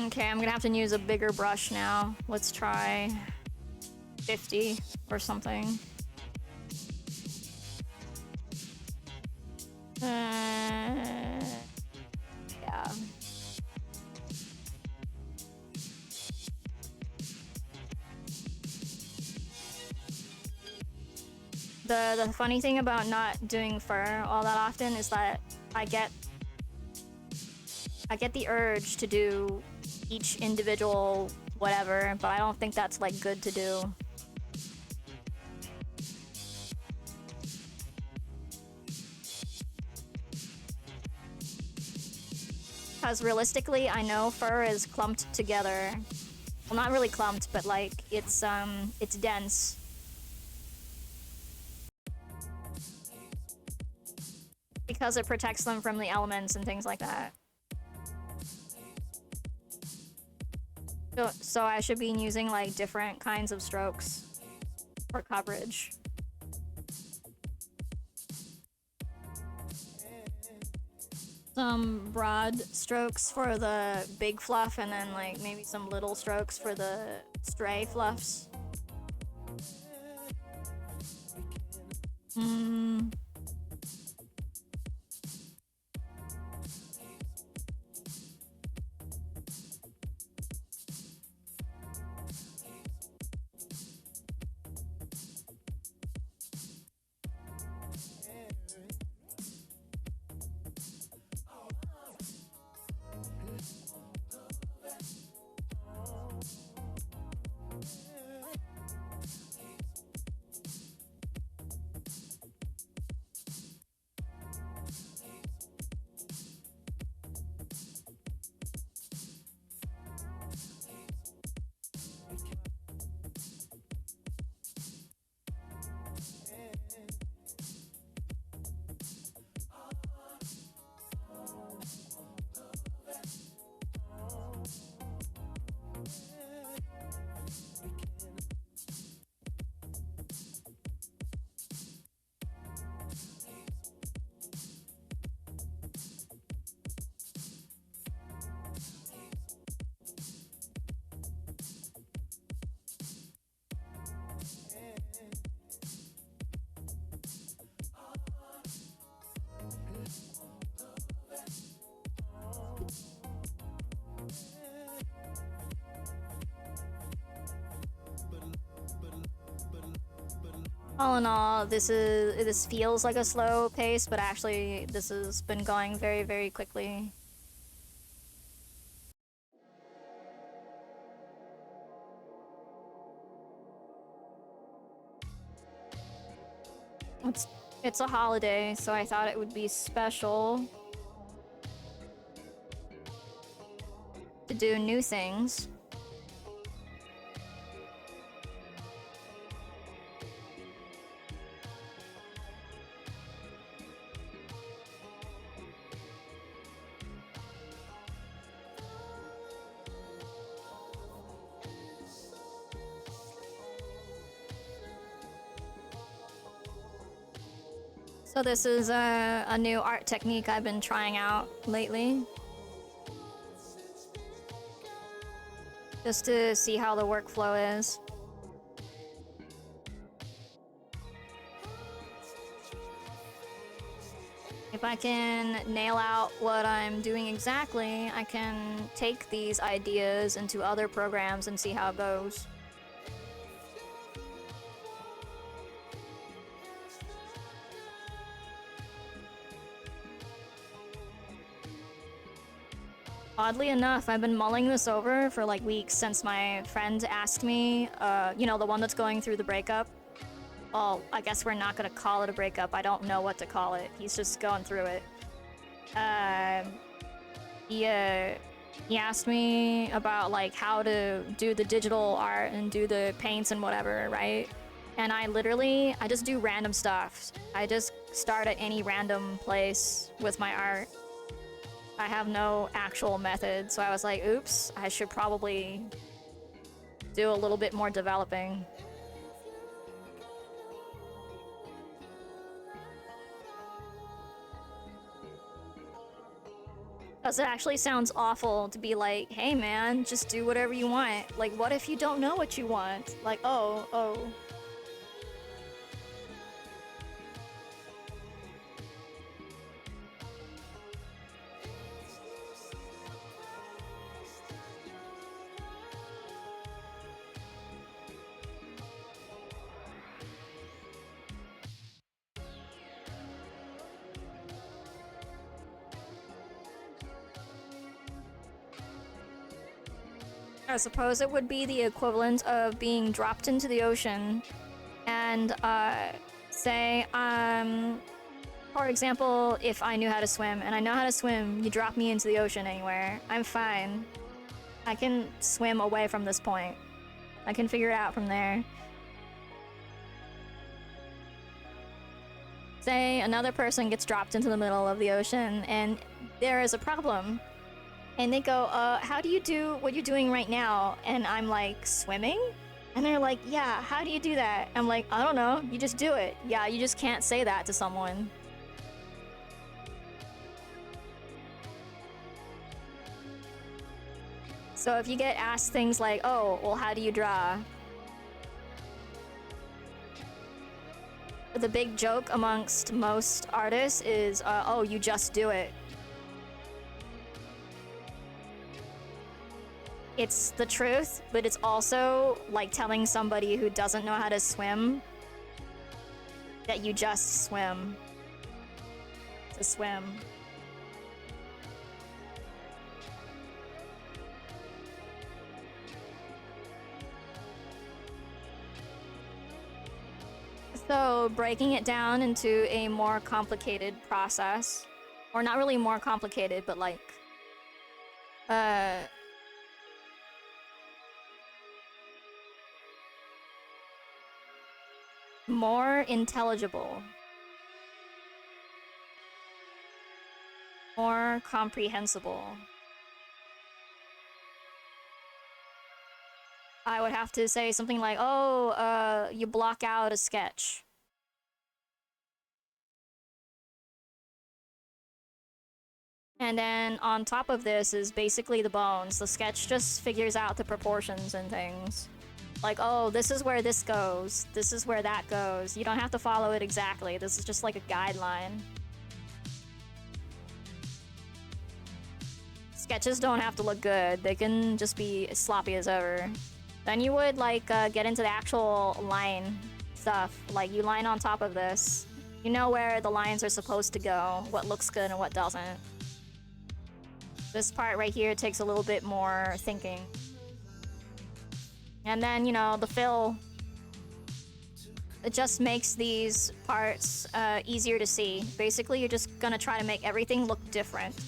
Okay, I'm gonna have to use a bigger brush now. Let's try 50 or something. Yeah. The funny thing about not doing fur all that often is that I get the urge to do each individual whatever, but I don't think that's like good to do. Because realistically, I know fur is clumped together. Well, not really clumped, but like it's dense. Because it protects them from the elements and things like that. So I should be using like different kinds of strokes for coverage. Some broad strokes for the big fluff, and then like maybe some little strokes for the stray fluffs. All in all, this feels like a slow pace, but actually this has been going very, very quickly. It's a holiday, so I thought it would be special to do new things. So this is a new art technique I've been trying out lately. Just to see how the workflow is. If I can nail out what I'm doing exactly, I can take these ideas into other programs and see how it goes. Oddly enough, I've been mulling this over for like weeks since my friend asked me, you know, the one that's going through the breakup. Well, I guess we're not gonna call it a breakup. I don't know what to call it. He's just going through it. He asked me about like how to do the digital art and do the paints and whatever, right? And I just do random stuff. I just start at any random place with my art. I have no actual method, so I was like, oops, I should probably do a little bit more developing. Because it actually sounds awful to be like, hey man, just do whatever you want. Like, what if you don't know what you want? Like, oh. I suppose it would be the equivalent of being dropped into the ocean and, say, for example, if I knew how to swim, and I know how to swim, you drop me into the ocean anywhere, I'm fine. I can swim away from this point. I can figure it out from there. Say another person gets dropped into the middle of the ocean and there is a problem. And they go, how do you do what you're doing right now? And I'm like, swimming? And they're like, yeah, how do you do that? I'm like, I don't know, you just do it. Yeah, you just can't say that to someone. So if you get asked things like, oh, well, how do you draw? The big joke amongst most artists is, oh, you just do it. It's the truth, but it's also like telling somebody who doesn't know how to swim that you just swim. To swim. So breaking it down into a more complicated process, or not really more complicated, but like, more intelligible, more comprehensible. I would have to say something like, oh, you block out a sketch. And then on top of this is basically the bones. The sketch just figures out the proportions and things. Like, oh, this is where this goes. This is where that goes. You don't have to follow it exactly. This is just like a guideline. Sketches don't have to look good. They can just be as sloppy as ever. Then you would, like, get into the actual line stuff. Like, you line on top of this. You know where the lines are supposed to go, what looks good and what doesn't. This part right here takes a little bit more thinking. And then, you know, the fill. It just makes these parts easier to see. Basically, you're just gonna try to make everything look different.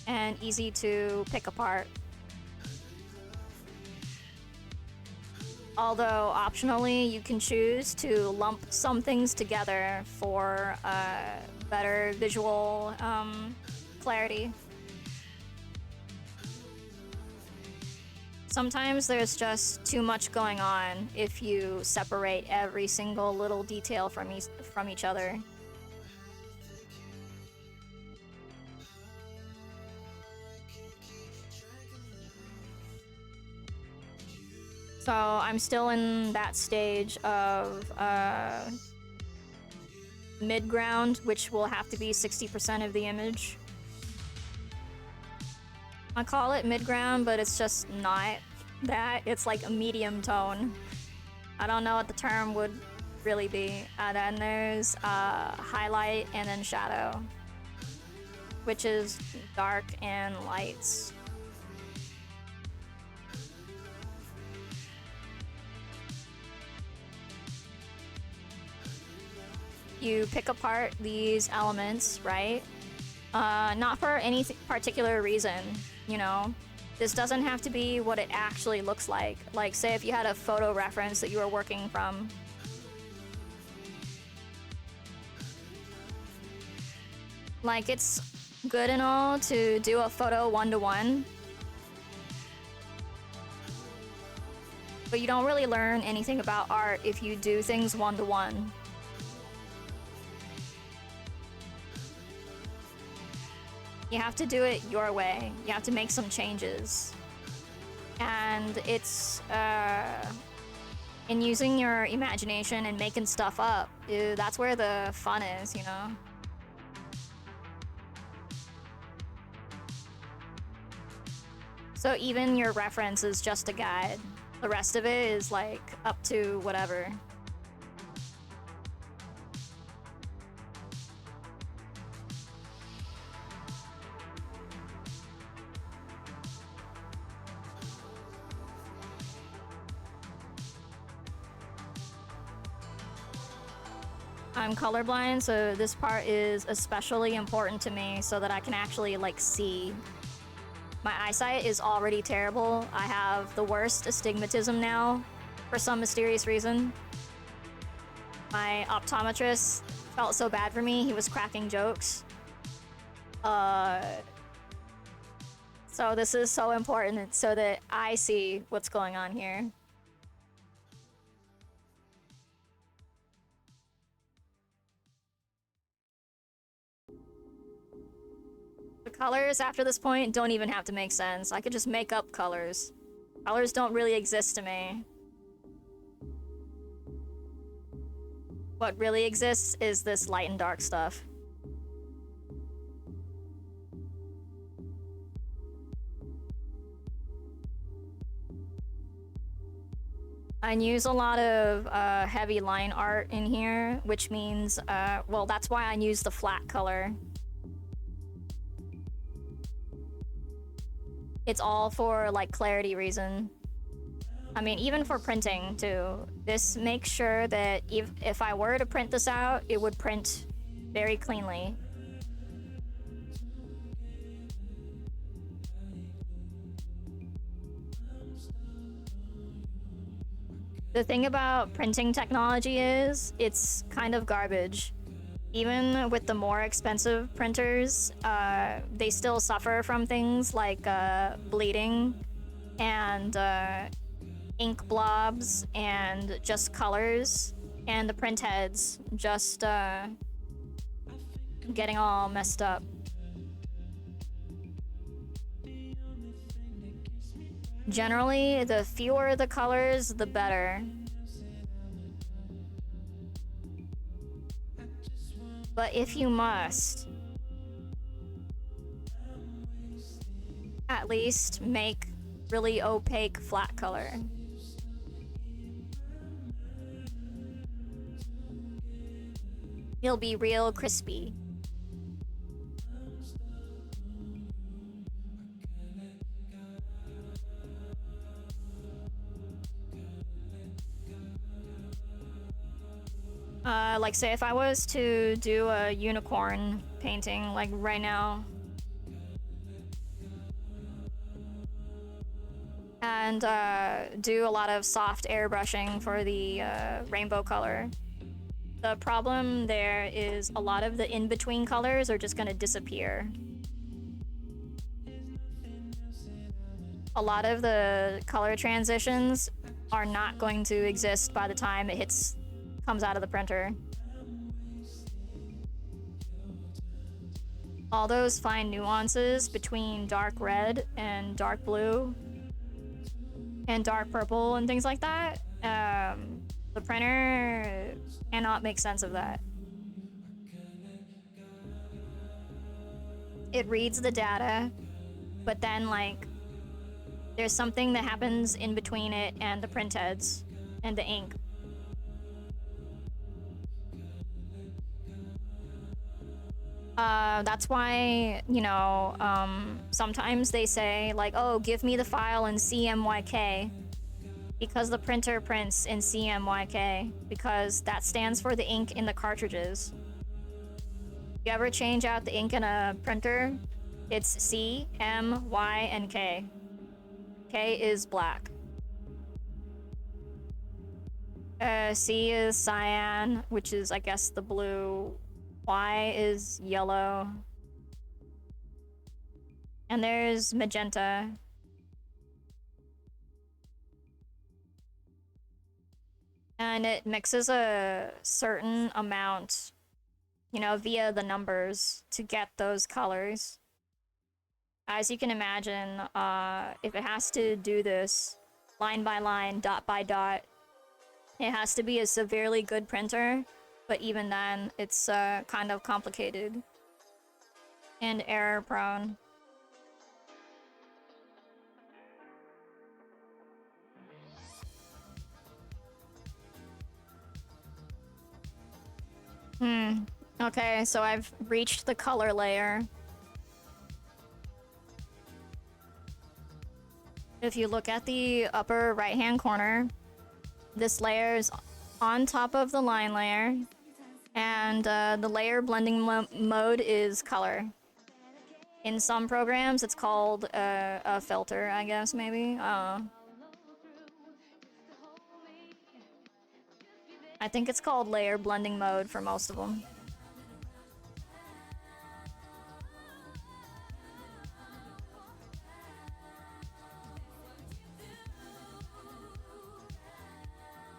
And easy to pick apart. Although, optionally, you can choose to lump some things together for better visual clarity. Sometimes there's just too much going on if you separate every single little detail from each other. So I'm still in that stage of mid-ground, which will have to be 60% of the image. I call it mid-ground, but it's just not that. It's like a medium tone. I don't know what the term would really be. Then there's highlight and then shadow, which is dark and lights. You pick apart these elements, right? Not for any particular reason, you know? This doesn't have to be what it actually looks like. Like, say if you had a photo reference that you were working from. Like, it's good and all to do a photo one-to-one. But you don't really learn anything about art if you do things one-to-one. You have to do it your way. You have to make some changes. And it's, in using your imagination and making stuff up, that's where the fun is, you know? So even your reference is just a guide. The rest of it is, like, up to whatever. I'm colorblind, so this part is especially important to me so that I can actually, like, see. My eyesight is already terrible. I have the worst astigmatism now, for some mysterious reason. My optometrist felt so bad for me, he was cracking jokes. So this is so important so that I see what's going on here. The colors after this point don't even have to make sense. I could just make up colors. Colors don't really exist to me. What really exists is this light and dark stuff. I use a lot of heavy line art in here, which means, well, that's why I use the flat color. It's all for, like, clarity reason. I mean, even for printing, too. This makes sure that if I were to print this out, it would print very cleanly. The thing about printing technology is, it's kind of garbage. Even with the more expensive printers, they still suffer from things like bleeding and ink blobs and just colors, and the print heads just getting all messed up. Generally, the fewer the colors, the better. But if you must, at least make really opaque flat color. It'll be real crispy. Like, say if I was to do a unicorn painting, like right now, and do a lot of soft airbrushing for the rainbow color. The problem there is a lot of the in-between colors are just gonna disappear. A lot of the color transitions are not going to exist by the time it comes out of the printer. All those fine nuances between dark red and dark blue and dark purple and things like that, the printer cannot make sense of that. It reads the data, but then, like, there's something that happens in between it and the print heads and the ink. That's why, you know, sometimes they say, like, oh, give me the file in CMYK, because the printer prints in CMYK, because that stands for the ink in the cartridges. You ever change out the ink in a printer? It's C, M, Y, and K. K is black. C is cyan, which is, I guess, the blue. Y is yellow. And there's magenta. And it mixes a certain amount, you know, via the numbers to get those colors. As you can imagine, if it has to do this line by line, dot by dot, it has to be a severely good printer, but even then, it's kind of complicated and error prone. Okay, so I've reached the color layer. If you look at the upper right-hand corner, this layer is on top of the line layer, And the layer blending mode is color. In some programs, it's called a filter, I guess, maybe. I think it's called layer blending mode for most of them.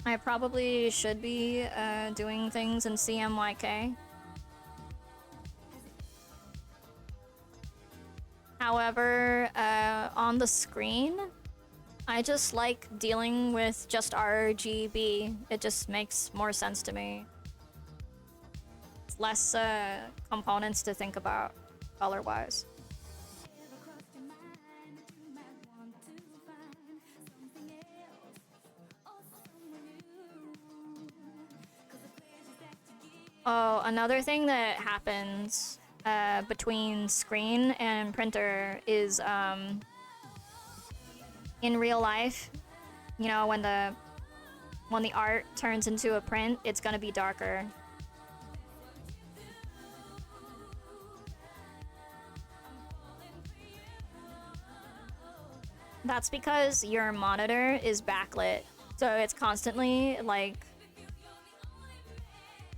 I probably should be doing things in CMYK. However, on the screen, I just like dealing with just RGB. It just makes more sense to me. It's less components to think about color-wise. Oh, another thing that happens between screen and printer is in real life, you know, when the art turns into a print, it's gonna be darker. That's because your monitor is backlit, so it's constantly like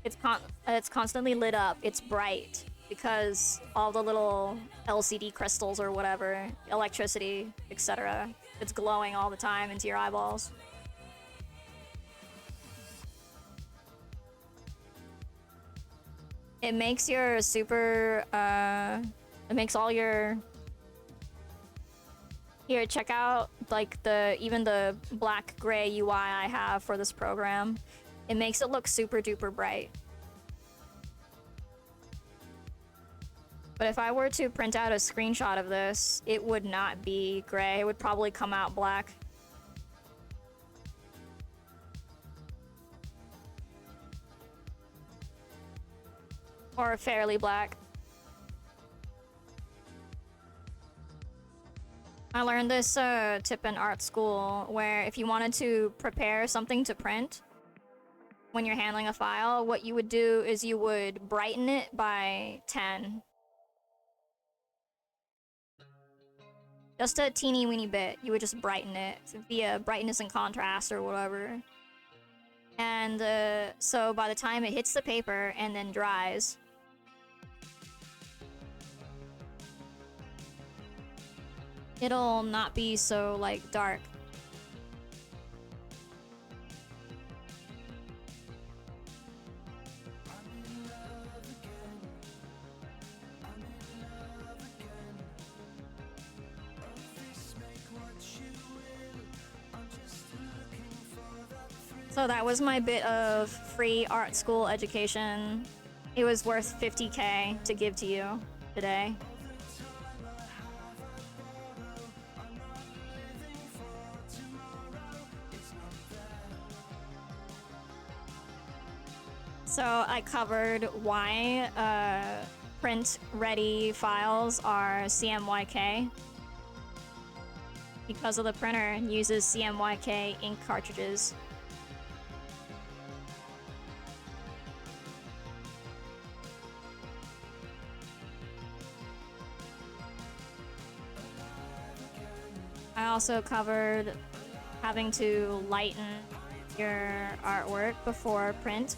it's constantly lit up. It's bright because all the little LCD crystals or whatever, electricity, etc. It's glowing all the time into your eyeballs. It makes your super it makes all your here, check out like even the black gray UI I have for this program. It makes it look super duper bright. But if I were to print out a screenshot of this, it would not be gray. It would probably come out black. Or fairly black. I learned this tip in art school where if you wanted to prepare something to print when you're handling a file, what you would do is you would brighten it by 10. Just a teeny weeny bit. You would just brighten it via brightness and contrast or whatever. And so by the time it hits the paper and then dries, it'll not be so, like, dark. So that was my bit of free art school education. It was worth 50K to give to you today. So I covered why print-ready files are CMYK. Because of the printer uses CMYK ink cartridges. I also covered having to lighten your artwork before print.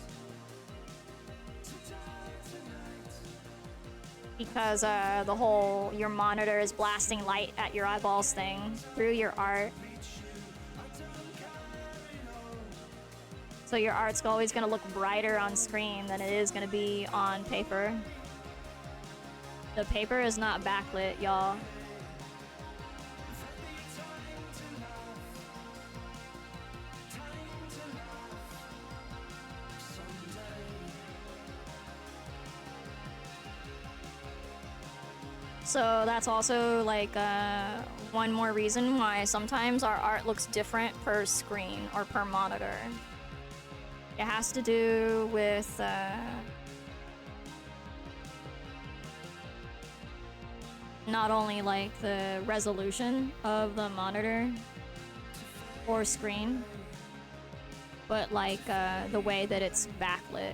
Because your monitor is blasting light at your eyeballs thing through your art. So your art's always gonna look brighter on screen than it is gonna be on paper. The paper is not backlit, y'all. So that's also like one more reason why sometimes our art looks different per screen or per monitor. It has to do with not only like the resolution of the monitor or screen, but like the way that it's backlit.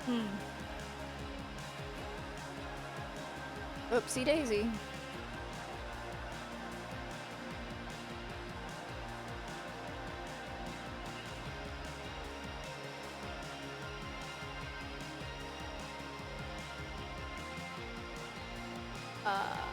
Hmm. Oopsie daisy. Uh,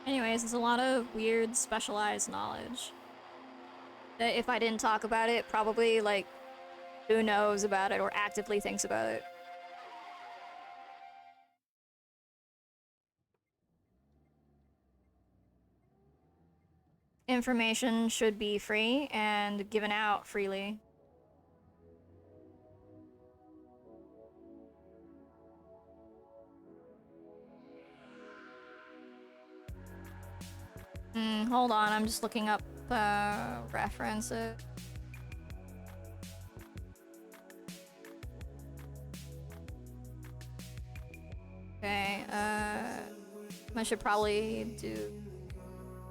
Anyways, it's a lot of weird specialized knowledge that if I didn't talk about it, probably like who knows about it or actively thinks about it. Information should be free and given out freely. Hold on, I'm just looking up references. Okay, I should probably do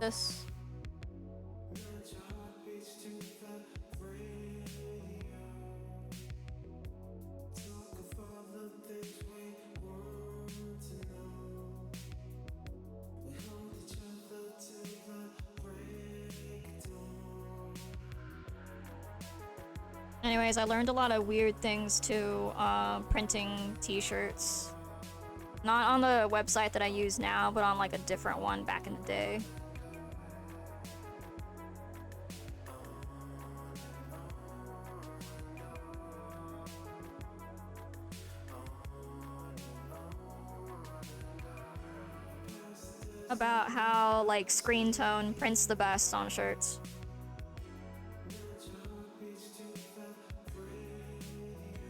this. Anyways, I learned a lot of weird things too, printing t-shirts. Not on the website that I use now, but on like a different one back in the day. About how like screen tone prints the best on shirts.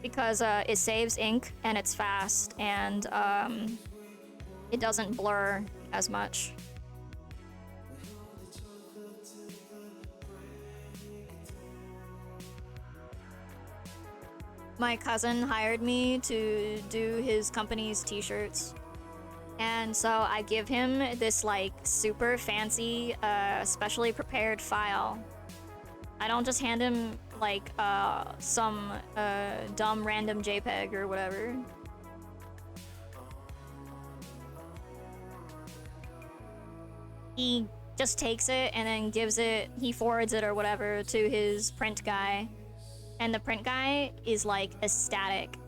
Because it saves ink and it's fast and it doesn't blur as much. My cousin hired me to do his company's t-shirts. And so I give him this like super fancy, specially prepared file. I don't just hand him like some dumb random JPEG or whatever. He just takes it and then he forwards it or whatever to his print guy. And the print guy is like ecstatic.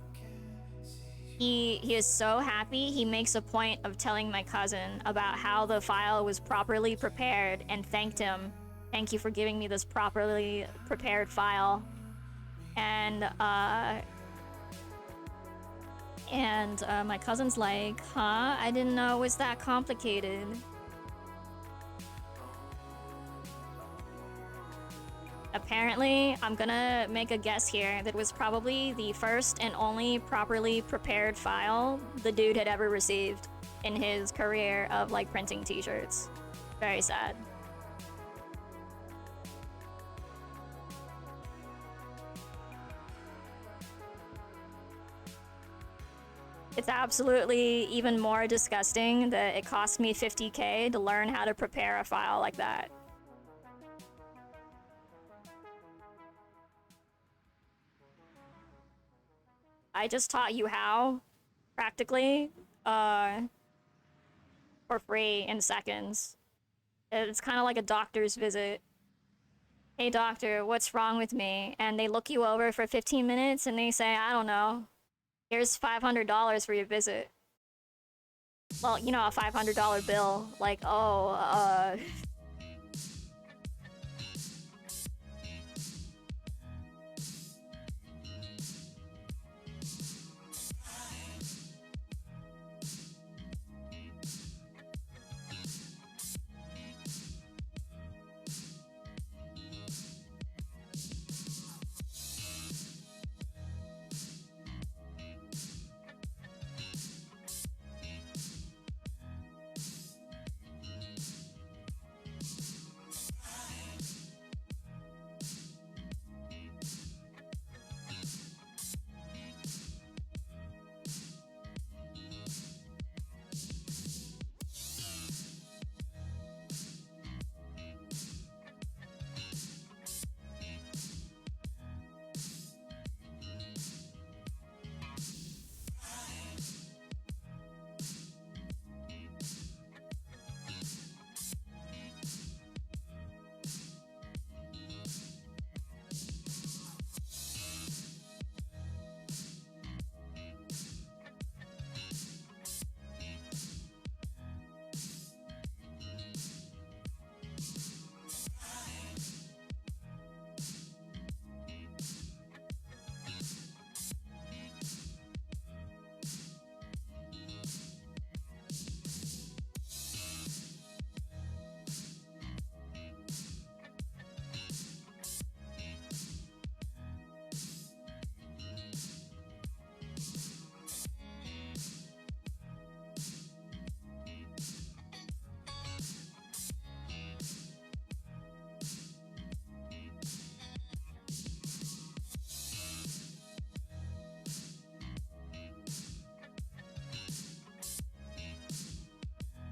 He is so happy, he makes a point of telling my cousin about how the file was properly prepared and thanked him. Thank you for giving me this properly prepared file. And my cousin's like, huh? I didn't know it was that complicated. Apparently, I'm gonna make a guess here that was probably the first and only properly prepared file the dude had ever received in his career of like printing t-shirts. Very sad. It's absolutely even more disgusting that it cost me $50K to learn how to prepare a file like that. I just taught you how, practically, for free in seconds. It's kind of like a doctor's visit. Hey doctor, what's wrong with me? And they look you over for 15 minutes and they say, I don't know, here's $500 for your visit. Well, you know, a $500 bill. Like, oh,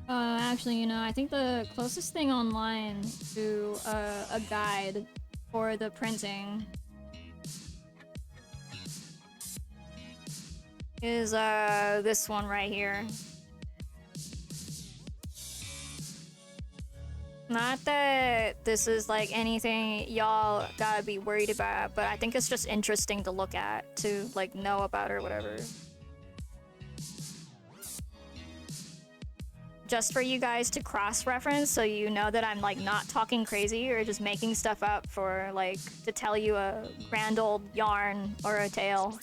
Actually, you know, I think the closest thing online to a guide for the printing is this one right here. Not that this is like anything y'all gotta be worried about, but I think it's just interesting to look at, to like know about or whatever. Just for you guys to cross-reference so you know that I'm like not talking crazy or just making stuff up for like to tell you a grand old yarn or a tale.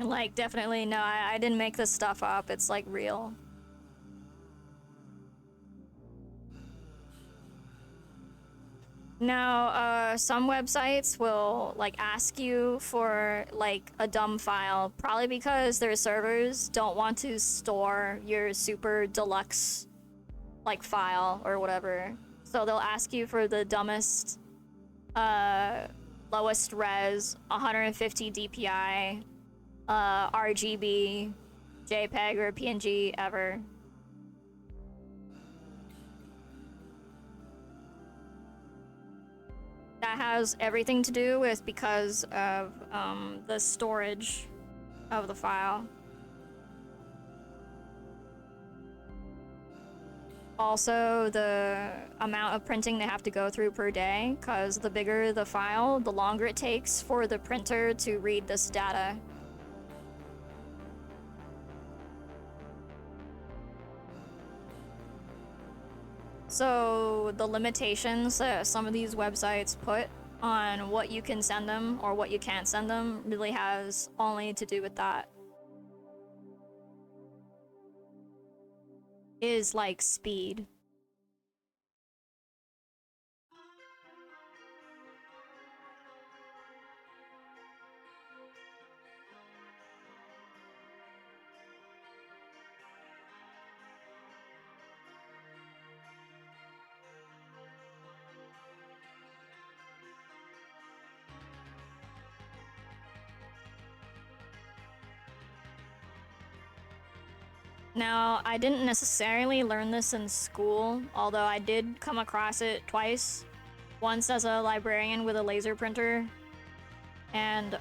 Like, definitely, no, I didn't make this stuff up. It's, like, real. Now, some websites will, like, ask you for, like, a dumb file, probably because their servers don't want to store your super deluxe, like, file or whatever. So they'll ask you for the dumbest, lowest res, 150 DPI, RGB, JPEG, or PNG ever. That has everything to do with because of the storage of the file. Also, the amount of printing they have to go through per day, because the bigger the file, the longer it takes for the printer to read this data. So the limitations that some of these websites put on what you can send them or what you can't send them really has only to do with that. Is like speed. Now, I didn't necessarily learn this in school, although I did come across it twice. Once as a librarian with a laser printer, and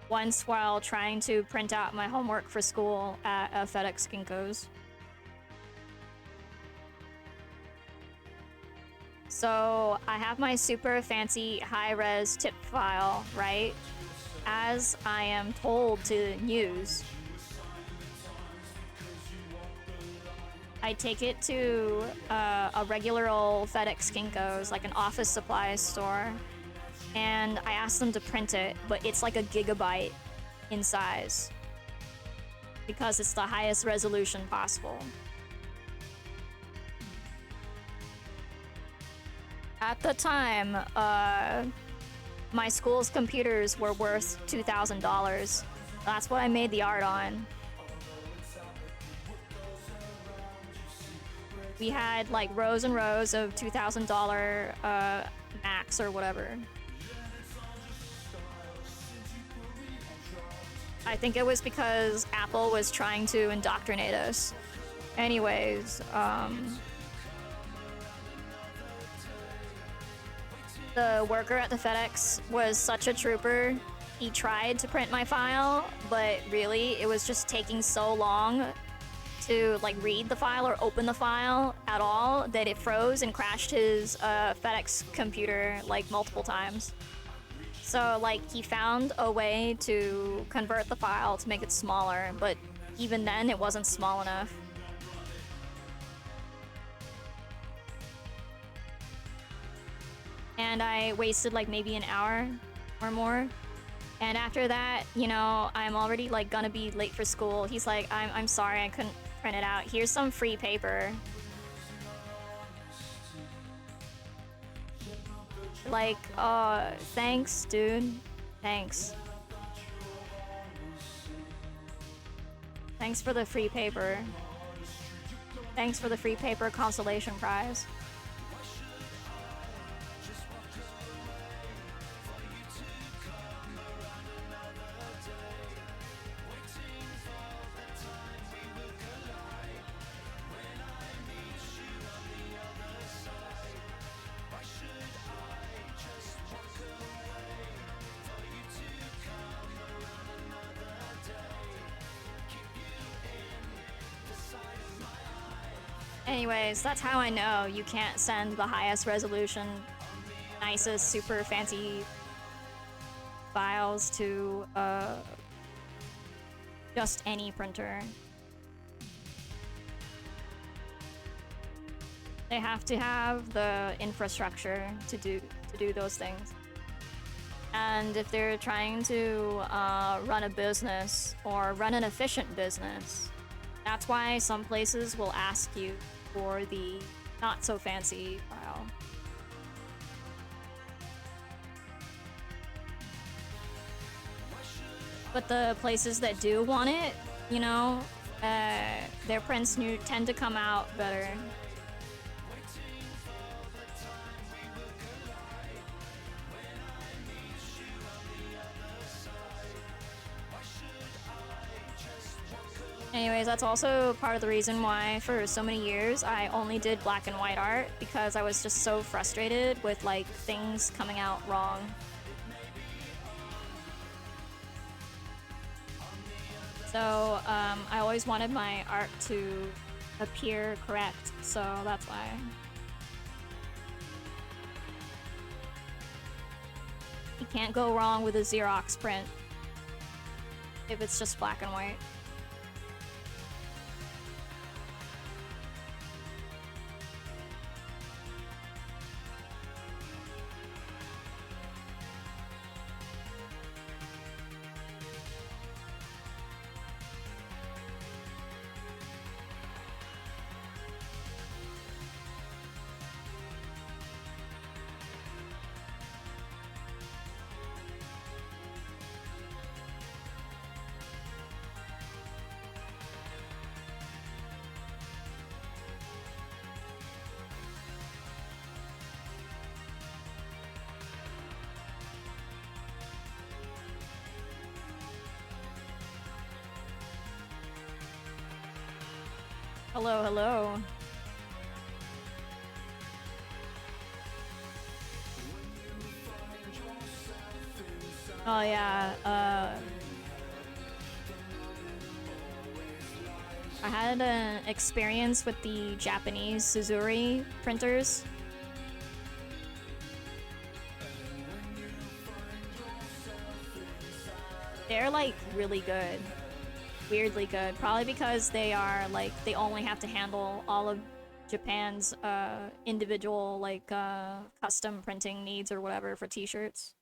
once while trying to print out my homework for school at a FedEx Kinko's. So I have my super fancy high-res tip file, right? As I am told to use. I take it to a regular old FedEx Kinko's, like an office supplies store, and I ask them to print it, but it's like a gigabyte in size because it's the highest resolution possible. At the time, my school's computers were worth $2,000. That's what I made the art on. We had like rows and rows of $2,000 Macs or whatever. I think it was because Apple was trying to indoctrinate us. Anyways, the worker at the FedEx was such a trooper. He tried to print my file, but really it was just taking so long to like read the file or open the file at all that it froze and crashed his FedEx computer like multiple times. So like he found a way to convert the file to make it smaller, but even then it wasn't small enough. And I wasted like maybe an hour or more. And after that, you know, I'm already like gonna be late for school. He's like, I'm sorry, I couldn't print it out. Here's some free paper. Like, oh, thanks, dude. Thanks. Thanks for the free paper. Thanks for the free paper consolation prize. Anyways, that's how I know you can't send the highest resolution, nicest, super fancy files to just any printer. They have to have the infrastructure to do those things. And if they're trying to run a business or run an efficient business, that's why some places will ask you for the not so fancy file. But the places that do want it, you know, their prints tend to come out better. Anyways, that's also part of the reason why for so many years I only did black and white art, because I was just so frustrated with like things coming out wrong. So I always wanted my art to appear correct, so that's why. You can't go wrong with a Xerox print if it's just black and white. Hello, hello. Oh yeah, I had an experience with the Japanese Suzuri printers. They're like really good. Weirdly good. Probably because they are like, they only have to handle all of Japan's individual like custom printing needs or whatever for t-shirts.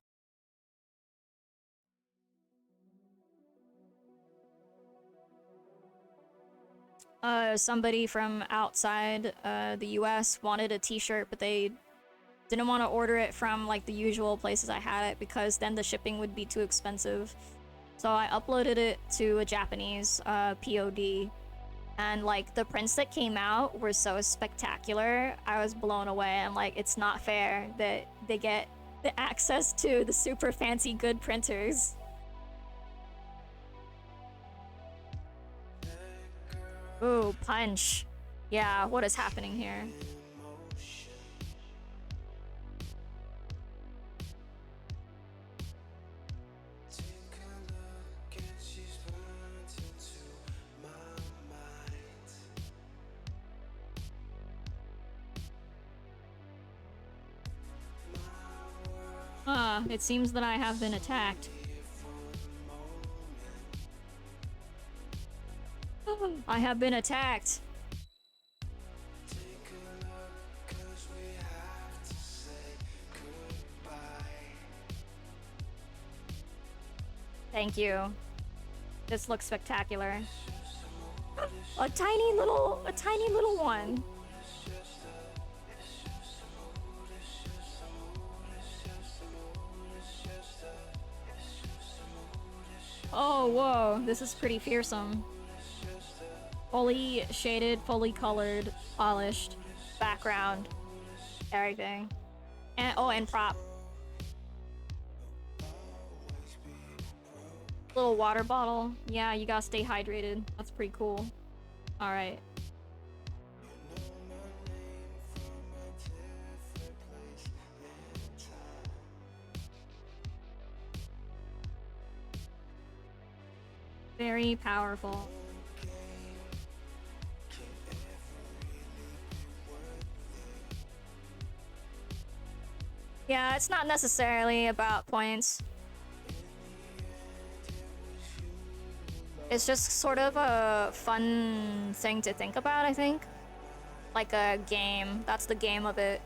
Somebody from outside the US wanted a t-shirt, but they didn't want to order it from like the usual places I had it because then the shipping would be too expensive. So I uploaded it to a Japanese POD, and like the prints that came out were so spectacular. I was blown away. I'm like, it's not fair that they get the access to the super fancy good printers. Ooh, punch. Yeah, what is happening here? It seems that I have been attacked. I have been attacked. Thank you. This looks spectacular. A tiny little one. Oh, whoa, this is pretty fearsome. Fully shaded, fully colored, polished, background, everything. And oh, and prop. Little water bottle. Yeah, you gotta stay hydrated. That's pretty cool. Alright. Very powerful. Yeah, it's not necessarily about points. It's just sort of a fun thing to think about, I think. Like a game. That's the game of it.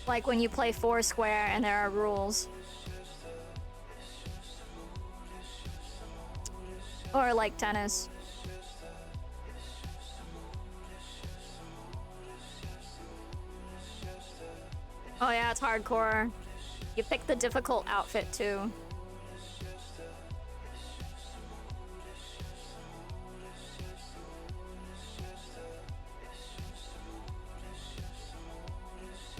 Like when you play Foursquare and there are rules. Or like tennis. Oh yeah, it's hardcore. You pick the difficult outfit too.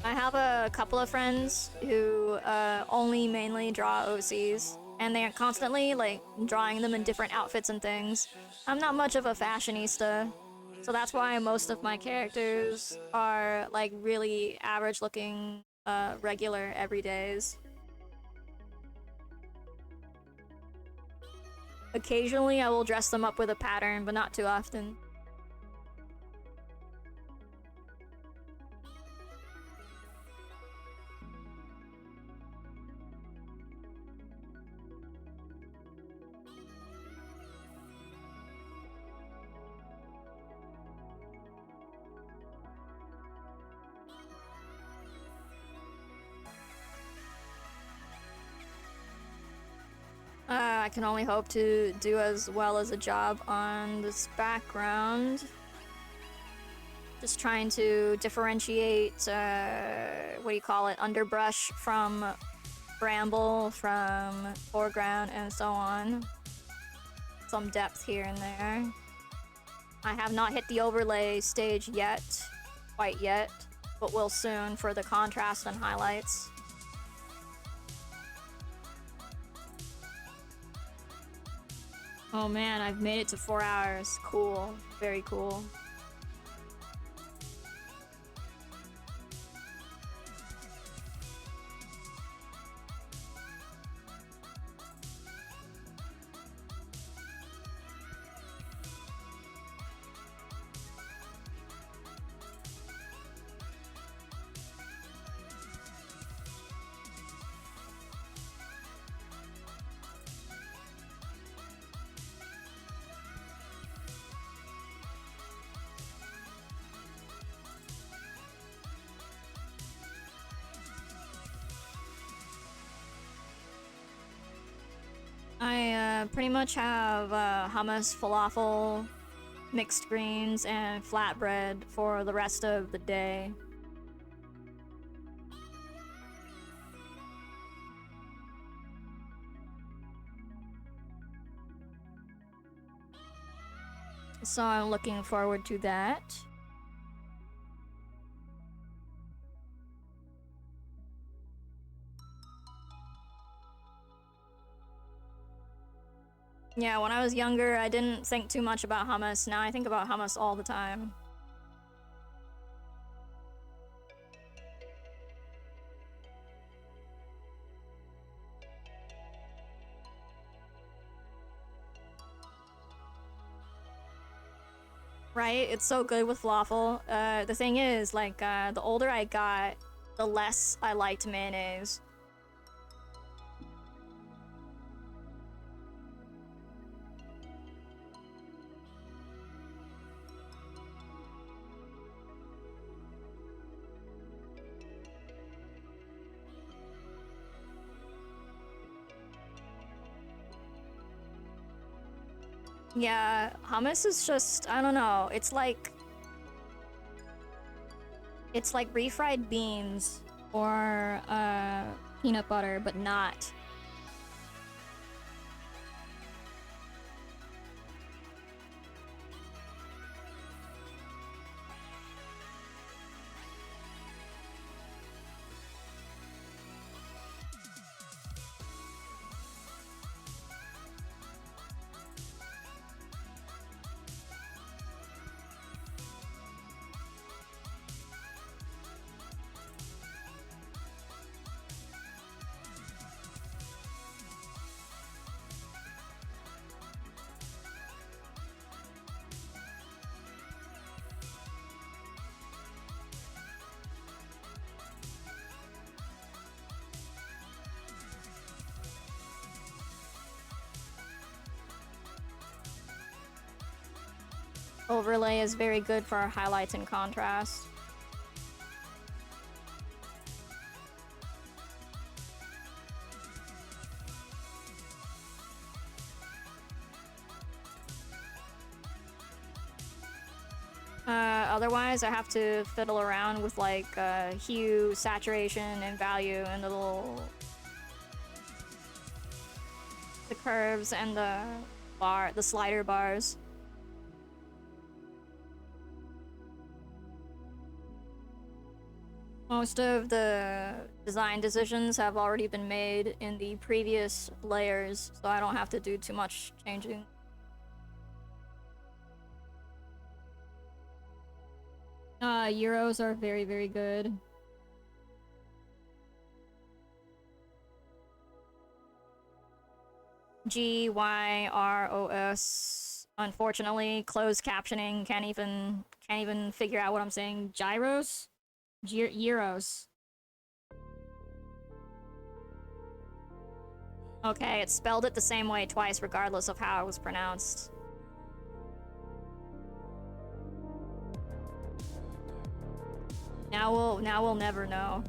I have a couple of friends who only mainly draw OCs, and they're constantly like drawing them in different outfits and things. I'm not much of a fashionista, so that's why most of my characters are like really average looking, regular everydays. Occasionally I will dress them up with a pattern, but not too often. I can only hope to do as well as a job on this background. Just trying to differentiate, what do you call it, underbrush from bramble, from foreground, and so on. Some depth here and there. I have not hit the overlay stage yet, quite yet, but will soon for the contrast and highlights. Oh man, I've made it to 4 hours. Cool. Very cool. I pretty much have hummus, falafel, mixed greens, and flatbread for the rest of the day. So I'm looking forward to that. Yeah, when I was younger, I didn't think too much about hummus. Now I think about hummus all the time. Right? It's so good with falafel. The thing is, like, the older I got, the less I liked mayonnaise. Yeah, hummus is just, I don't know, it's like refried beans or peanut butter, but not. Overlay is very good for highlights and contrast. Otherwise, I have to fiddle around with like hue, saturation, and value, and the curves and the slider bars. Most of the design decisions have already been made in the previous layers, so I don't have to do too much changing. Euros are very, very good. GYROS. Unfortunately, closed captioning can't even figure out what I'm saying. Gyros? Euros. Okay, it spelled it the same way twice regardless of how it was pronounced. Now we'll never know.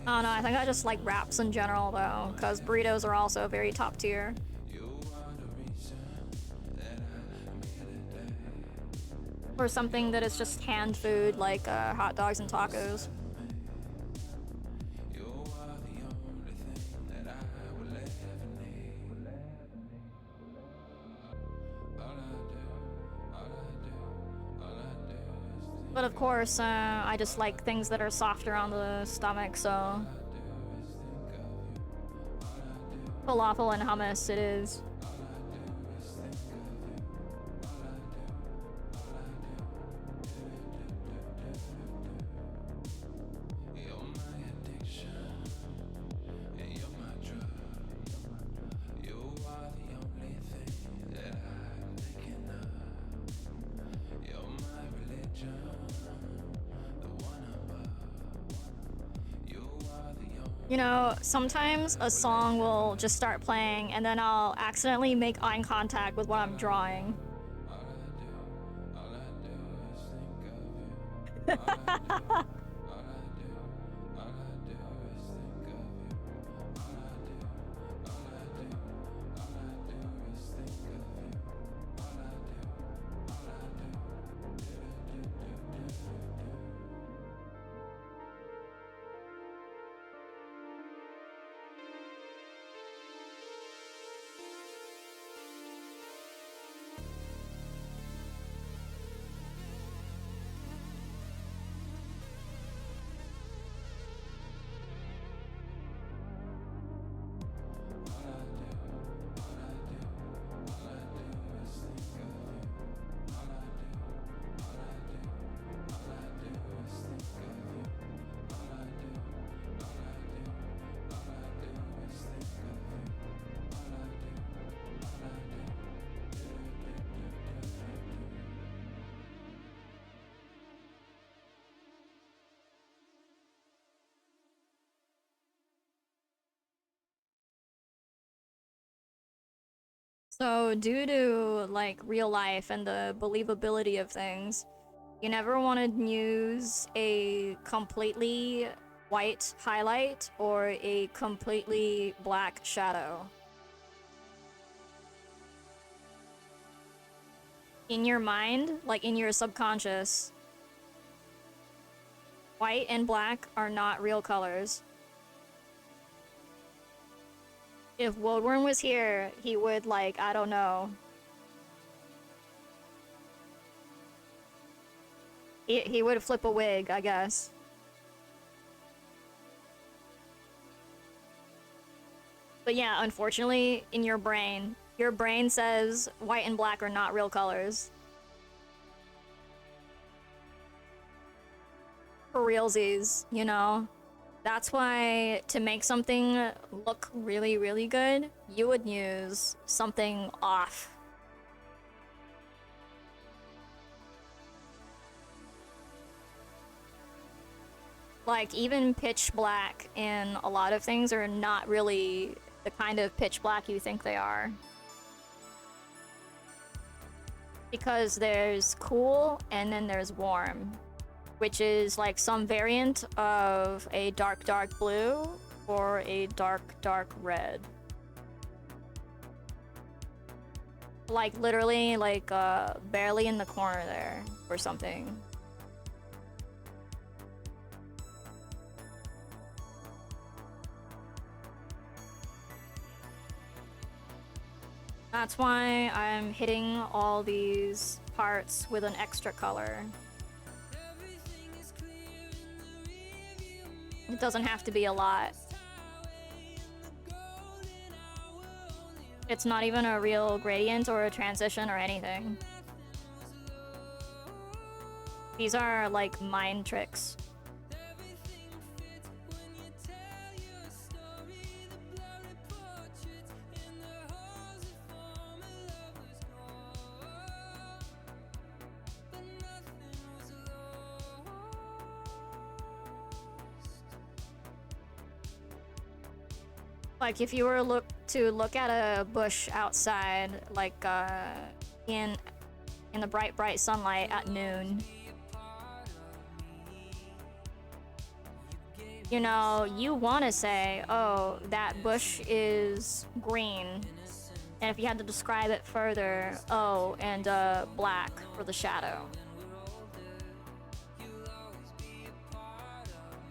Oh no, I think I just like wraps in general though, because burritos are also very top tier. Or something that is just hand food like hot dogs and tacos. But of course, I just like things that are softer on the stomach, so... Falafel and hummus it is. You know, sometimes a song will just start playing and then I'll accidentally make eye contact with what I'm drawing. So due to like real life and the believability of things, you never want to use a completely white highlight or a completely black shadow. in your mind, like in your subconscious, white and black are not real colors. If Woodworm was here, he would, like, I don't know. He would flip a wig, I guess. But yeah, unfortunately, in your brain says white and black are not real colors. For realsies, you know? That's why to make something look really, really good, you would use something off. Like, even pitch black in a lot of things are not really the kind of pitch black you think they are. Because there's cool and then there's warm, which is like some variant of a dark, dark blue or a dark, dark red. Like, literally, like, barely in the corner there or something. That's why I'm hitting all these parts with an extra color. It doesn't have to be a lot. It's not even a real gradient or a transition or anything. These are like mind tricks. Like, if you were to look at a bush outside, like, in the bright, bright sunlight at noon, you know, you want to say, oh, that bush is green. And if you had to describe it further, oh, and black for the shadow.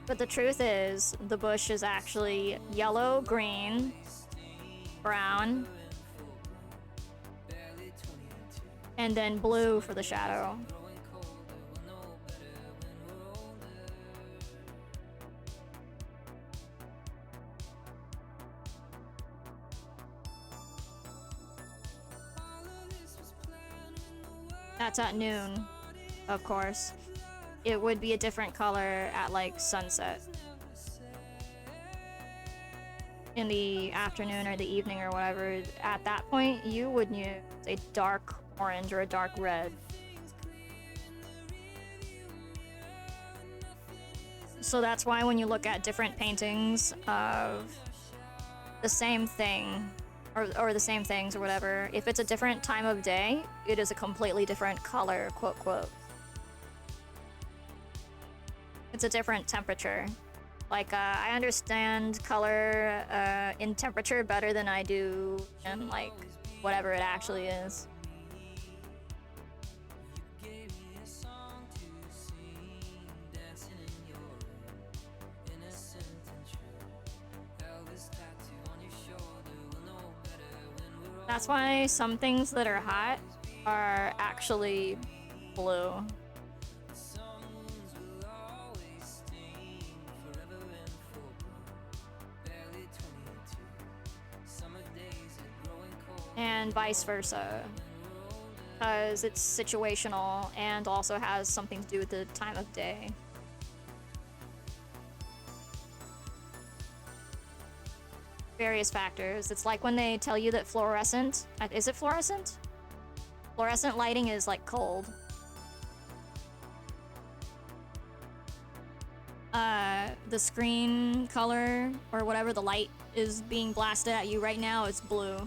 But the truth is, the bush is actually yellow, green, brown, and then blue for the shadow. That's at noon, of course. It would be a different color at, like, sunset. In the afternoon or the evening or whatever, at that point, you would use a dark orange or a dark red. So that's why when you look at different paintings of the same thing, or the same things or whatever, if it's a different time of day, it is a completely different color, quote, quote. It's a different temperature. Like, I understand color in temperature better than I do in, like, whatever it actually is. That's why some things that are hot are actually blue. And vice versa, because it's situational and also has something to do with the time of day. Various factors. It's like when they tell you that fluorescent, is it fluorescent? Fluorescent lighting is like cold. The screen color or whatever the light is being blasted at you right now is blue.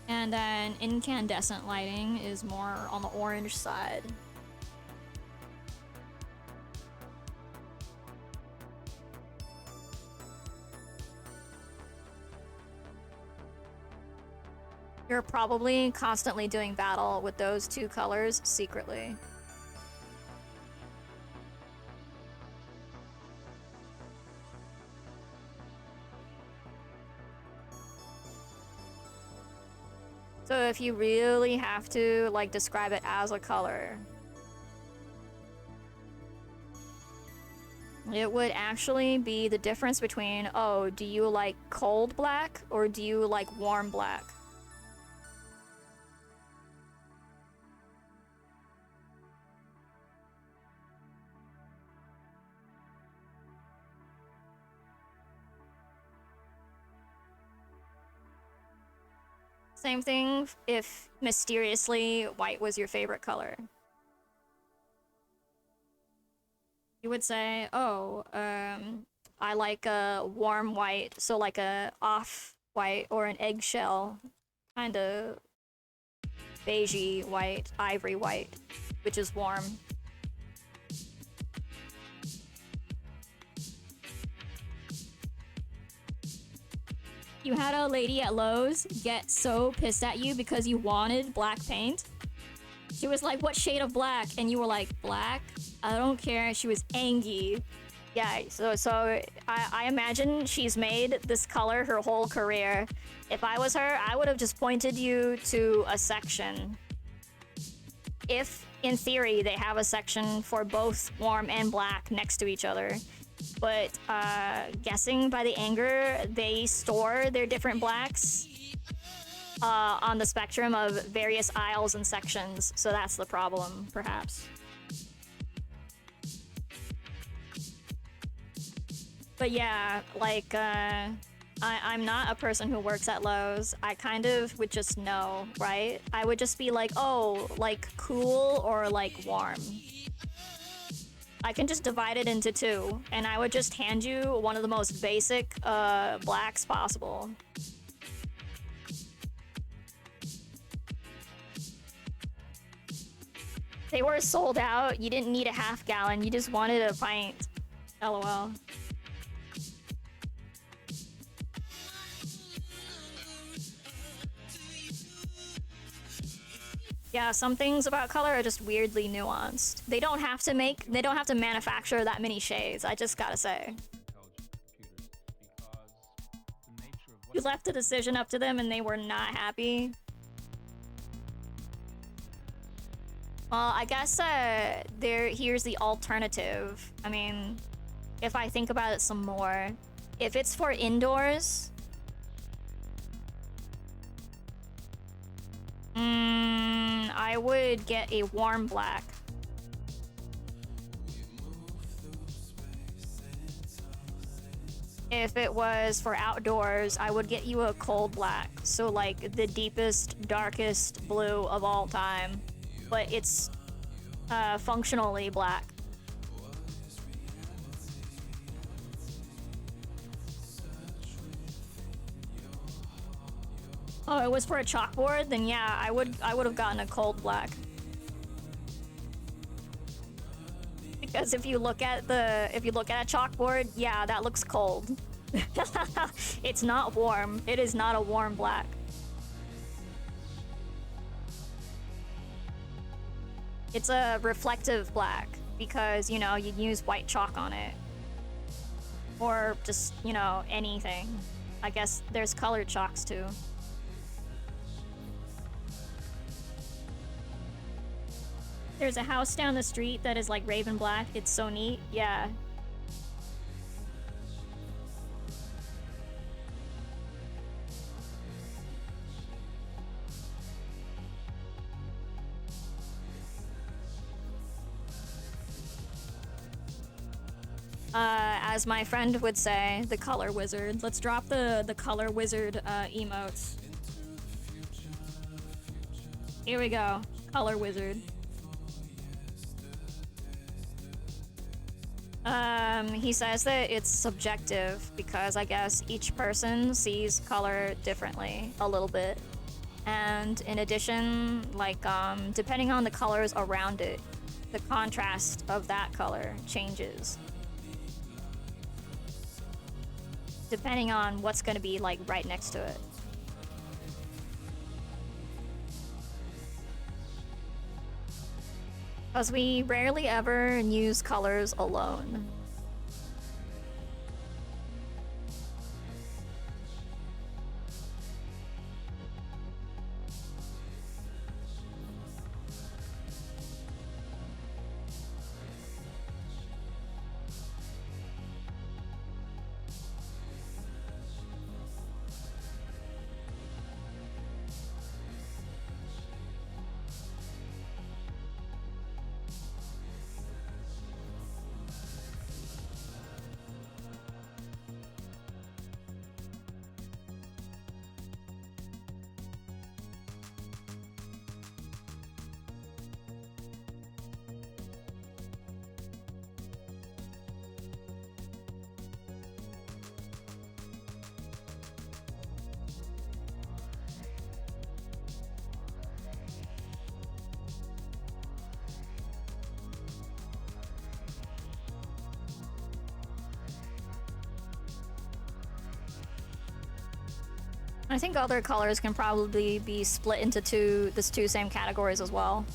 And then incandescent lighting is more on the orange side. You're probably constantly doing battle with those two colors secretly. So if you really have to, like, describe it as a color, it would actually be the difference between, oh, do you like cold black or do you like warm black? Same thing if mysteriously white was your favorite color. You would say, oh, I like a warm white, so like a off white or an eggshell, kind of beigey white, ivory white, which is warm. You had a lady at Lowe's get so pissed at you because you wanted black paint. She was like, what shade of black? And you were like, black? I don't care. She was angry. Yeah, so I imagine she's made this color her whole career. If I was her, I would have just pointed you to a section. If, in theory, they have a section for both warm and black next to each other. But guessing by the anger, they store their different blacks on the spectrum of various aisles and sections. So that's the problem, perhaps. But yeah, like, I'm not a person who works at Lowe's. I kind of would just know, right? I would just be like, oh, like cool or like warm. I can just divide it into two, and I would just hand you one of the most basic blacks possible. They were sold out. You didn't need a half gallon. You just wanted a pint. LOL. Yeah, some things about color are just weirdly nuanced. They don't have to manufacture that many shades, I just gotta say. You left the decision up to them and they were not happy. Well, I guess here's the alternative. I mean, if I think about it some more, if it's for indoors, I would get a warm black. If it was for outdoors, I would get you a cold black. So like the deepest, darkest blue of all time. But it's functionally black. Oh, it was for a chalkboard? Then yeah, I would have gotten a cold black. Because if you look at a chalkboard, yeah, that looks cold. It's not warm. It is not a warm black. It's a reflective black because, you know, you use white chalk on it. Or just, you know, anything. I guess there's colored chalks too. There's a house down the street that is like raven black. It's so neat. Yeah. As my friend would say, the color wizard. Let's drop the color wizard emotes. Here we go. Color wizard. He says that it's subjective because I guess each person sees color differently a little bit. And in addition, like, depending on the colors around it, the contrast of that color changes. Depending on what's gonna be, like, right next to it. Because we rarely ever use colors alone. I think other colors can probably be split into two same categories as well.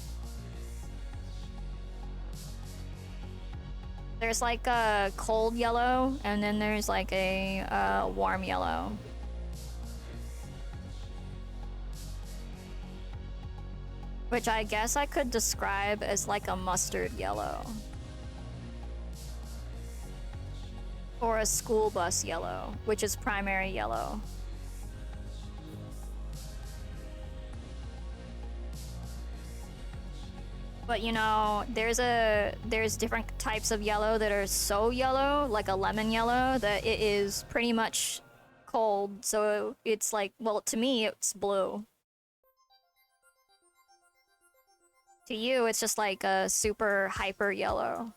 There's like a cold yellow, and then there's like a warm yellow. Which I guess I could describe as like a mustard yellow. Or a school bus yellow, which is primary yellow. But you know, there's different types of yellow that are so yellow, like a lemon yellow, that it is pretty much cold. So it's like, well, to me, it's blue. To you, it's just like a super hyper yellow.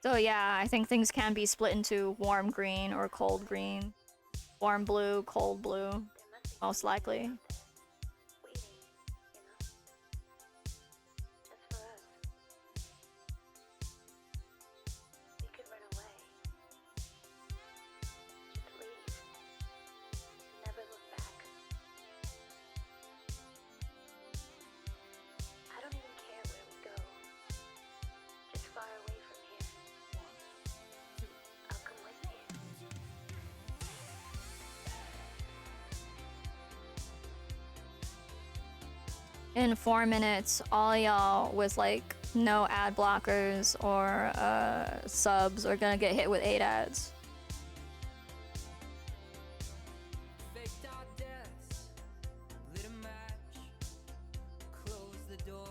So yeah, I think things can be split into warm green or cold green. Warm blue, cold blue, most likely. In 4 minutes, all y'all with like no ad blockers or subs are gonna get hit with 8 ads.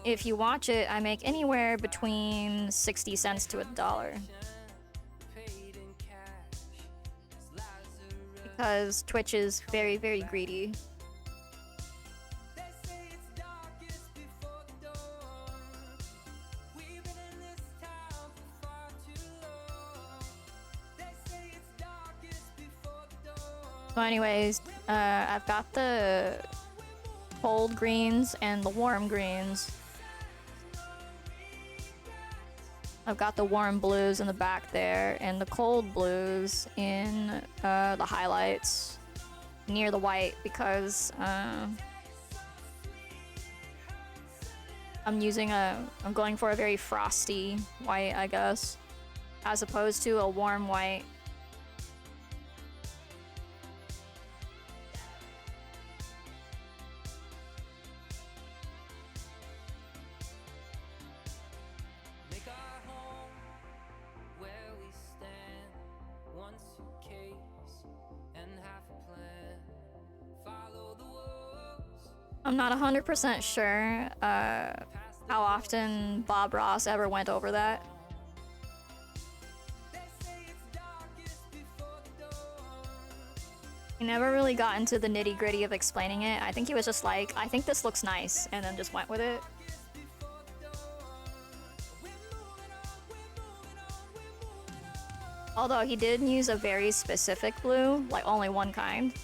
If you watch it, I make anywhere between 60 cents to $1. Because Twitch is very, very greedy. So anyways, I've got the cold greens and the warm greens. I've got the warm blues in the back there, and the cold blues in the highlights near the white, because I'm going for a very frosty white, I guess, as opposed to a warm white. I'm not 100% sure how often Bob Ross ever went over that. He never really got into the nitty-gritty of explaining it. I think he was just like, I think this looks nice, and then just went with it. Although he did use a very specific blue, like only one kind.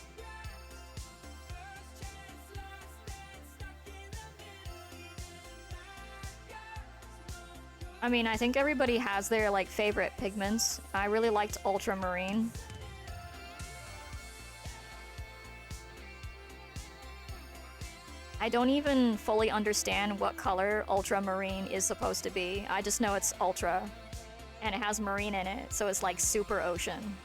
I mean, I think everybody has their like favorite pigments. I really liked ultramarine. I don't even fully understand what color ultramarine is supposed to be. I just know it's ultra, and it has marine in it, so it's like super ocean.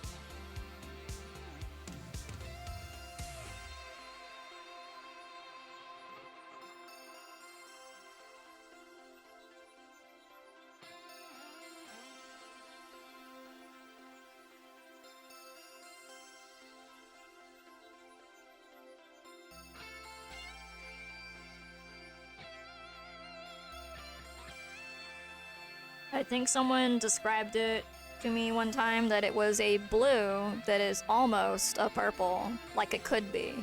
I think someone described it to me one time that it was a blue that is almost a purple, like it could be.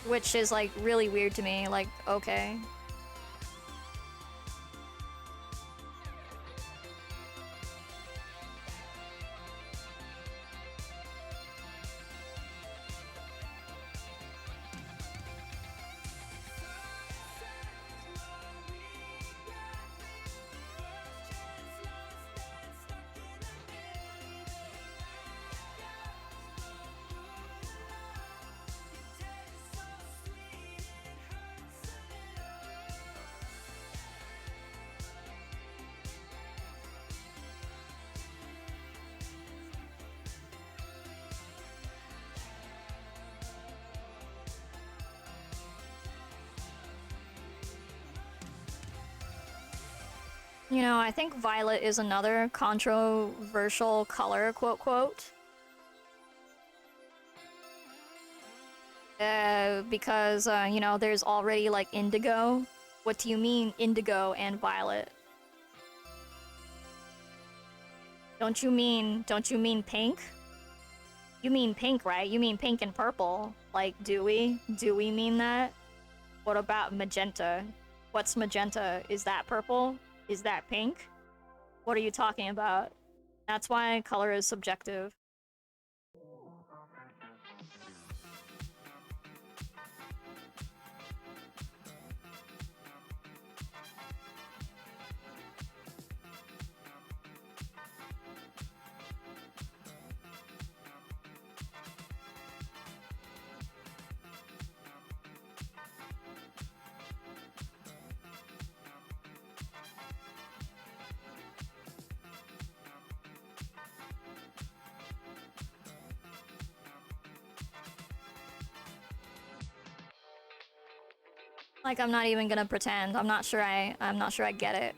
Which is like really weird to me, like, okay. You know, I think violet is another controversial color, quote, quote. Because, you know, there's already, like, indigo. What do you mean indigo and violet? Don't you mean pink? You mean pink, right? You mean pink and purple. Like, do we? Do we mean that? What about magenta? What's magenta? Is that purple? Is that pink? What are you talking about? That's why color is subjective. Like, I'm not even gonna pretend. I'm not sure I get it.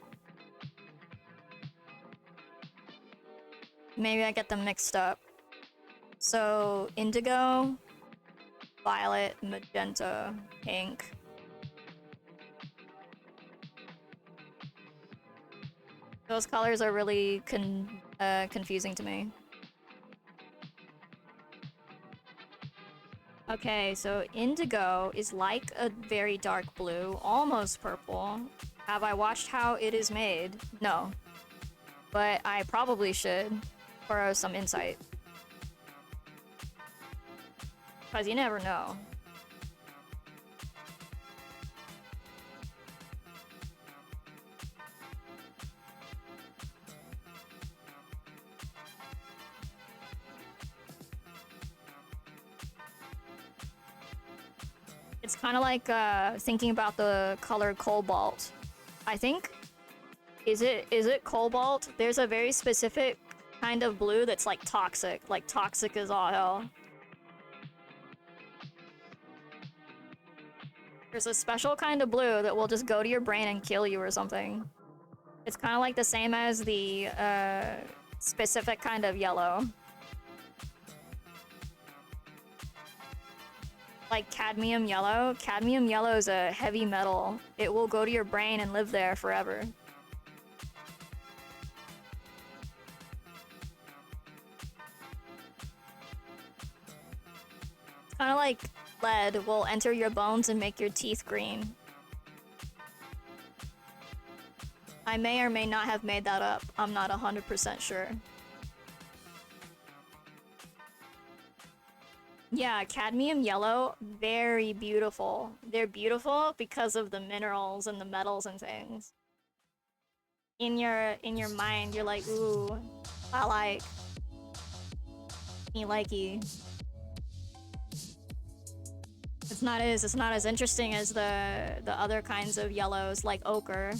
Maybe I get them mixed up. So, indigo, violet, magenta, pink. Those colors are really confusing to me. Okay, so indigo is like a very dark blue, almost purple. Have I watched how it is made? No. But I probably should, for some insight. Because you never know. It's kind of like thinking about the color cobalt. I think, is it cobalt? There's a very specific kind of blue that's like toxic as all hell. There's a special kind of blue that will just go to your brain and kill you or something. It's kind of like the same as the specific kind of yellow. Like cadmium yellow. Cadmium yellow is a heavy metal. It will go to your brain and live there forever. It's kind of like lead will enter your bones and make your teeth green. I may or may not have made that up. I'm not 100% sure. Yeah, cadmium yellow, very beautiful. They're beautiful because of the minerals and the metals and things. In your mind, you're like, ooh, I like me likey. It's not as interesting as the other kinds of yellows like ochre.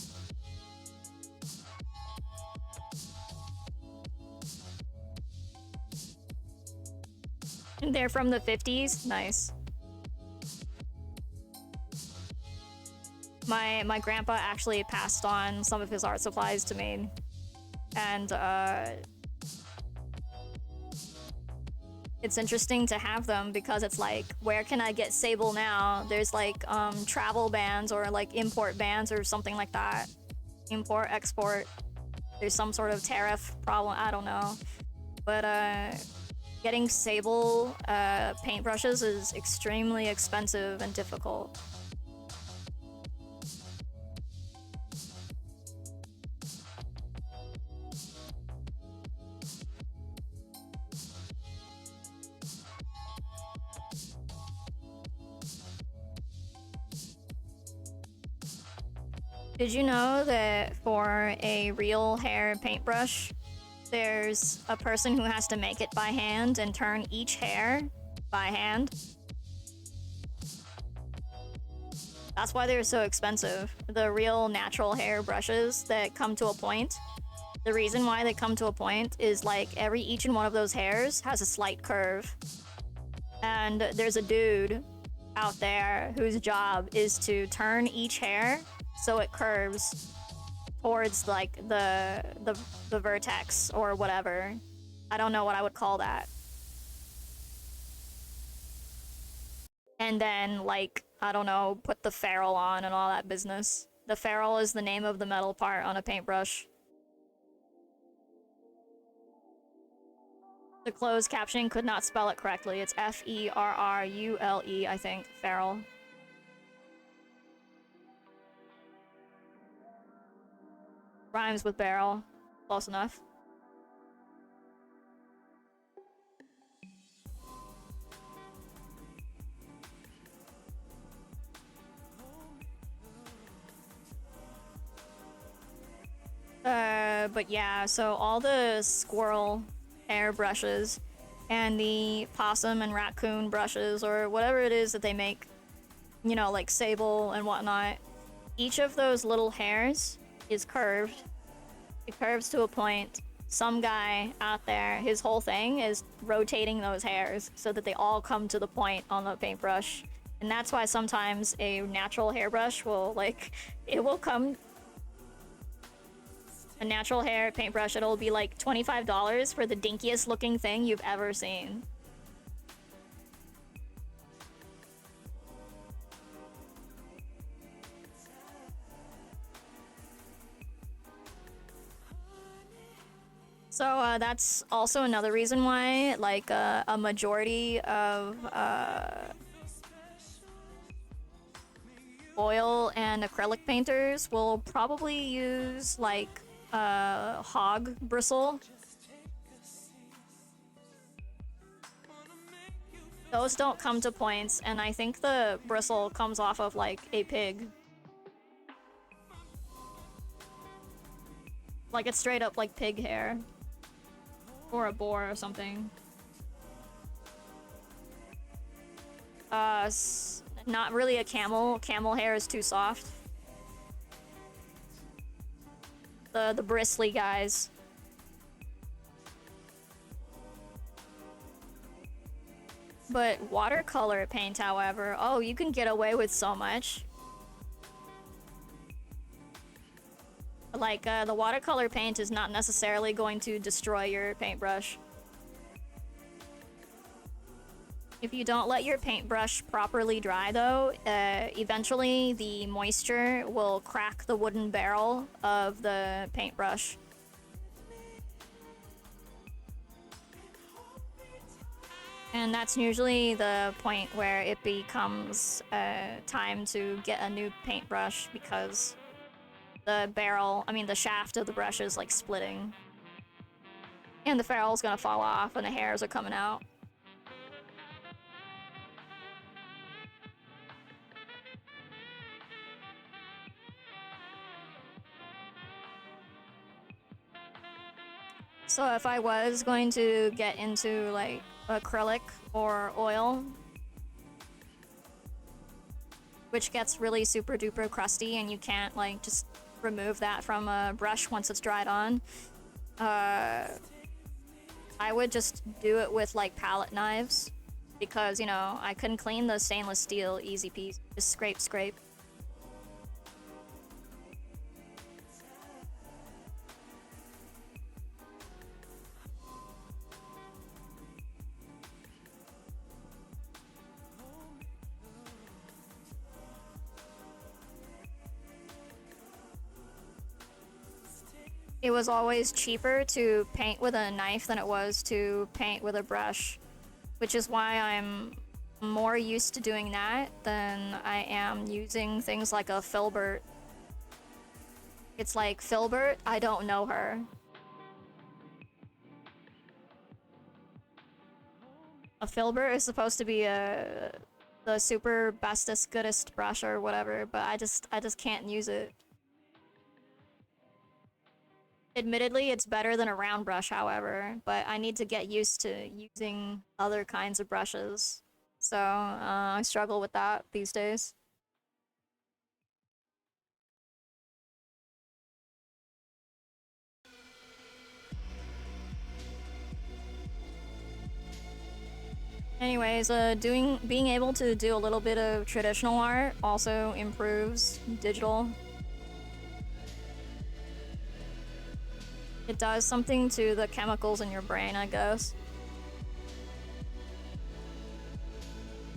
And they're from the 50s. Nice. My grandpa actually passed on some of his art supplies to me. And it's interesting to have them because it's like, where can I get sable now? There's like travel bans or like import bans or something like that. Import, export. There's some sort of tariff problem, I don't know. But getting sable paintbrushes is extremely expensive and difficult. Did you know that for a real hair paintbrush, there's a person who has to make it by hand and turn each hair by hand? That's why they're so expensive. The real natural hair brushes that come to a point, the reason why they come to a point is like each and one of those hairs has a slight curve. And there's a dude out there whose job is to turn each hair so it curves towards like the vertex or whatever. I don't know what I would call that. And then like, I don't know, put the ferrule on and all that business. The ferrule is the name of the metal part on a paintbrush. The closed captioning could not spell it correctly. It's Ferrule, I think. Ferrule. Rhymes with barrel. Close enough. But yeah, so all the squirrel hair brushes and the possum and raccoon brushes or whatever it is that they make, you know, like sable and whatnot, each of those little hairs is curved. It curves to a point. Some guy out there, his whole thing is rotating those hairs so that they all come to the point on the paintbrush. And that's why sometimes a natural hairbrush will, like, it will come... A natural hair paintbrush, it'll be like $25 for the dinkiest looking thing you've ever seen. So that's also another reason why, like, a majority of oil and acrylic painters will probably use like hog bristle. Those don't come to points, and I think the bristle comes off of like a pig. Like it's straight up like pig hair. Or a boar or something. Not really a camel. Camel hair is too soft. The bristly guys. But watercolor paint, however, oh, you can get away with so much. Like, the watercolor paint is not necessarily going to destroy your paintbrush. If you don't let your paintbrush properly dry, though, eventually the moisture will crack the wooden barrel of the paintbrush. And that's usually the point where it becomes time to get a new paintbrush because the barrel, I mean the shaft of the brush is like splitting. And the ferrule's gonna fall off and the hairs are coming out. So if I was going to get into like acrylic or oil, which gets really super duper crusty and you can't like just remove that from a brush once it's dried on, I would just do it with like palette knives because, you know, I couldn't clean the stainless steel easy peasy. Just scrape, scrape. It was always cheaper to paint with a knife than it was to paint with a brush, which is why I'm more used to doing that than I am using things like a filbert. It's like, filbert, I don't know her. A filbert is supposed to be the super bestest goodest brush or whatever, but I just can't use it. Admittedly, it's better than a round brush, however, but I need to get used to using other kinds of brushes. So, I struggle with that these days. Anyways, being able to do a little bit of traditional art also improves digital. It does something to the chemicals in your brain, I guess.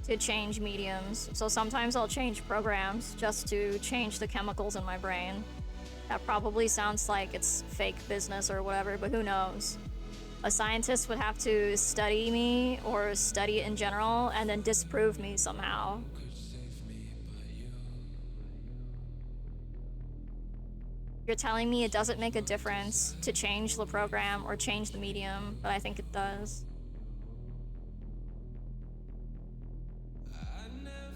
To change mediums. So sometimes I'll change programs just to change the chemicals in my brain. That probably sounds like it's fake business or whatever, but who knows? A scientist would have to study me or study it in general and then disprove me somehow. You're telling me it doesn't make a difference to change the program or change the medium, but I think it does.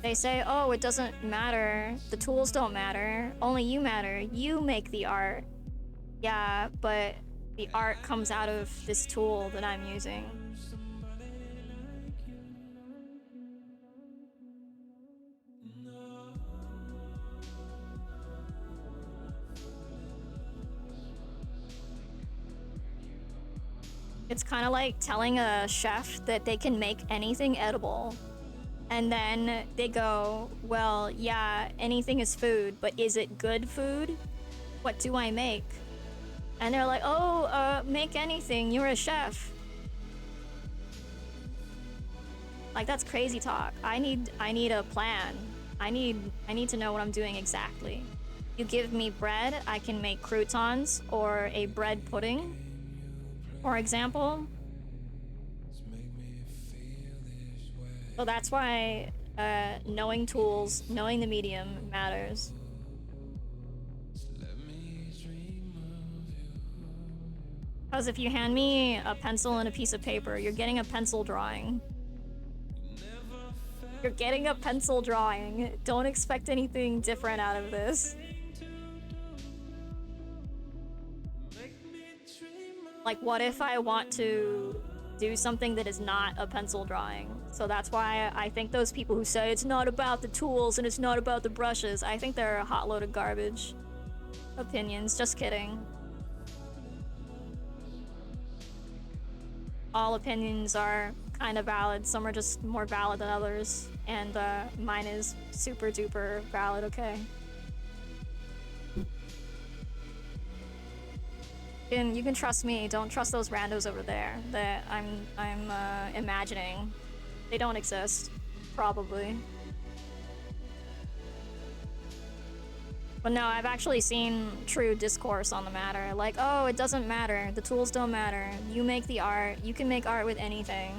They say, oh, it doesn't matter. The tools don't matter. Only you matter. You make the art. Yeah, but the art comes out of this tool that I'm using. It's kind of like telling a chef that they can make anything edible. And then they go, well, yeah, anything is food, but is it good food? What do I make? And they're like, oh, make anything, you're a chef. Like, that's crazy talk. I need a plan. I need to know what I'm doing exactly. You give me bread, I can make croutons or a bread pudding, for example. So that's why knowing tools, knowing the medium matters. Because if you hand me a pencil and a piece of paper, you're getting a pencil drawing. You're getting a pencil drawing. Don't expect anything different out of this. Like, what if I want to do something that is not a pencil drawing? So that's why I think those people who say it's not about the tools and it's not about the brushes, I think they're a hot load of garbage. Opinions, just kidding. All opinions are kind of valid. Some are just more valid than others. And mine is super duper valid, okay? And you can trust me. Don't trust those randos over there that I'm imagining. They don't exist, probably. But no, I've actually seen true discourse on the matter. Like, oh, it doesn't matter. The tools don't matter. You make the art. You can make art with anything.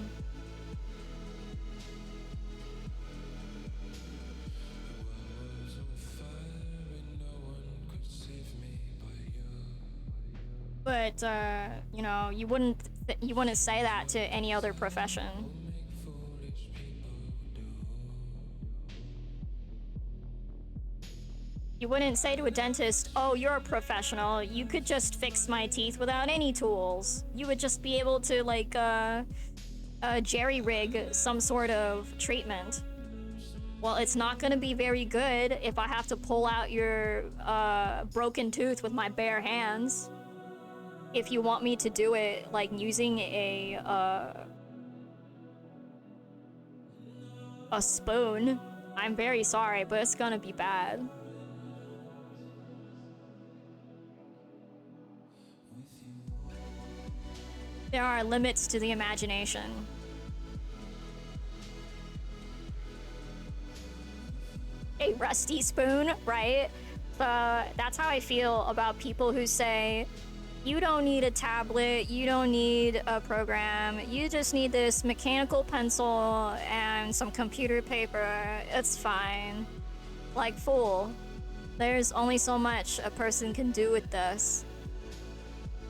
But you know, you wouldn't say that to any other profession. You wouldn't say to a dentist, oh, you're a professional, you could just fix my teeth without any tools. You would just be able to, like, jerry-rig some sort of treatment. Well, it's not gonna be very good if I have to pull out your broken tooth with my bare hands. If you want me to do it, like, using a spoon, I'm very sorry, but it's gonna be bad. There are limits to the imagination. A rusty spoon, right? That's how I feel about people who say, you don't need a tablet, you don't need a program, you just need this mechanical pencil and some computer paper, it's fine. Like, fool. There's only so much a person can do with this.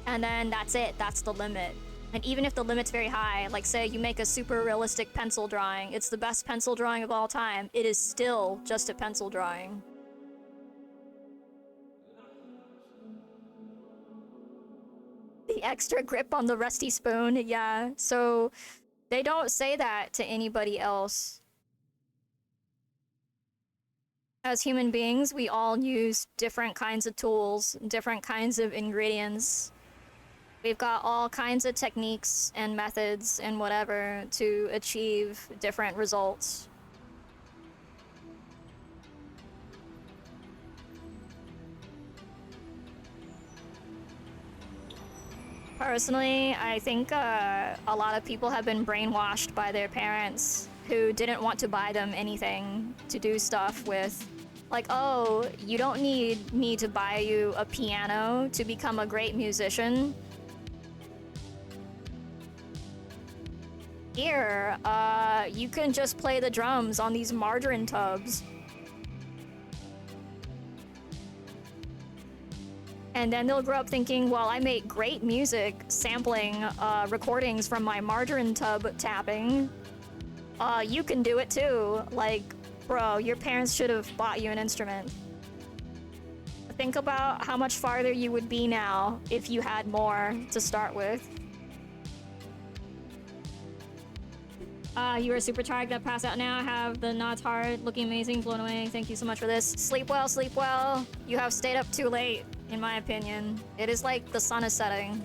And then that's it, that's the limit. And even if the limit's very high, like say you make a super realistic pencil drawing, it's the best pencil drawing of all time, it is still just a pencil drawing. The extra grip on the rusty spoon, yeah. So they don't say that to anybody else. As human beings, we all use different kinds of tools, different kinds of ingredients. We've got all kinds of techniques and methods and whatever to achieve different results. Personally, I think a lot of people have been brainwashed by their parents who didn't want to buy them anything to do stuff with. Like, oh, you don't need me to buy you a piano to become a great musician. Here, you can just play the drums on these margarine tubs. And then they'll grow up thinking, well, I make great music sampling recordings from my margarine tub tapping. You can do it too. Like, bro, your parents should have bought you an instrument. Think about how much farther you would be now if you had more to start with. You are super tired, got passed out now. Have the knots hard, looking amazing, blown away. Thank you so much for this. Sleep well, sleep well. You have stayed up too late, in my opinion. It is like the sun is setting.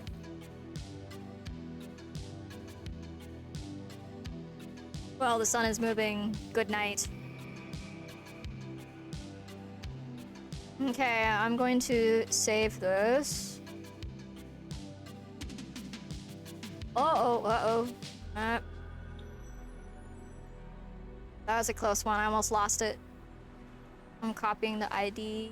Well, the sun is moving. Good night. Okay, I'm going to save this. Uh-oh. That was a close one. I almost lost it. I'm copying the ID.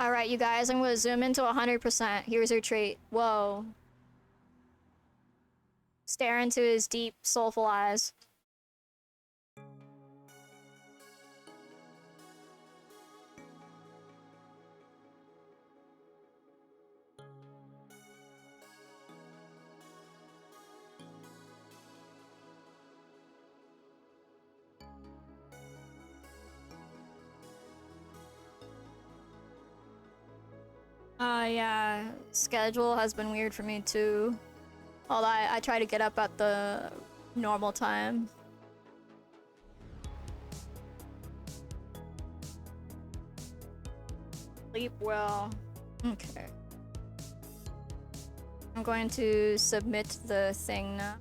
Alright, you guys, I'm gonna zoom into 100%. Here's your trait. Whoa. Stare into his deep, soulful eyes. Yeah, schedule has been weird for me too. Although I try to get up at the normal time. Sleep well. Okay. I'm going to submit the thing now.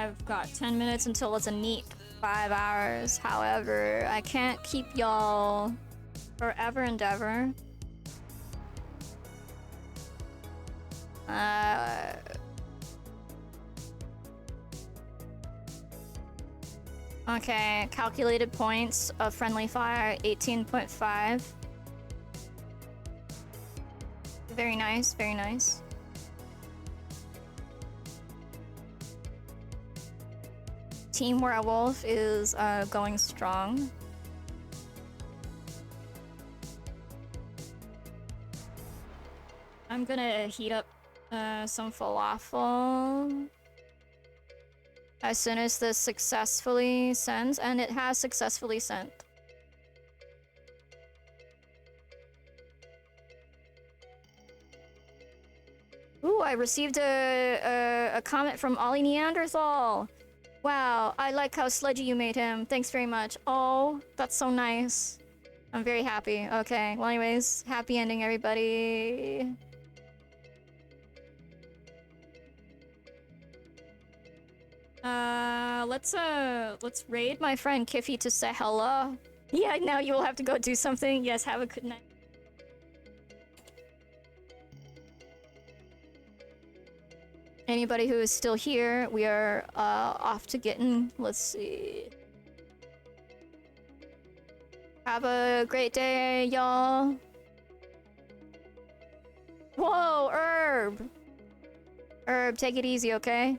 I've got 10 minutes until it's a neat 5 hours. However, I can't keep y'all forever and ever. Okay, calculated points of friendly fire, 18.5. Very nice, very nice. Team Werewolf is going strong. I'm gonna heat up some falafel as soon as this successfully sends, and it has successfully sent. Ooh, I received a comment from Ollie Neanderthal. Wow, I like how sludgy you made him. Thanks very much. Oh, that's so nice. I'm very happy. Okay, well anyways, happy ending everybody. Let's raid my friend Kiffy to say hello. Yeah, now you will have to go do something. Yes, have a good night. Anybody who is still here, we are off to getting. Let's see. Have a great day, y'all. Whoa, Herb! Herb, take it easy, okay?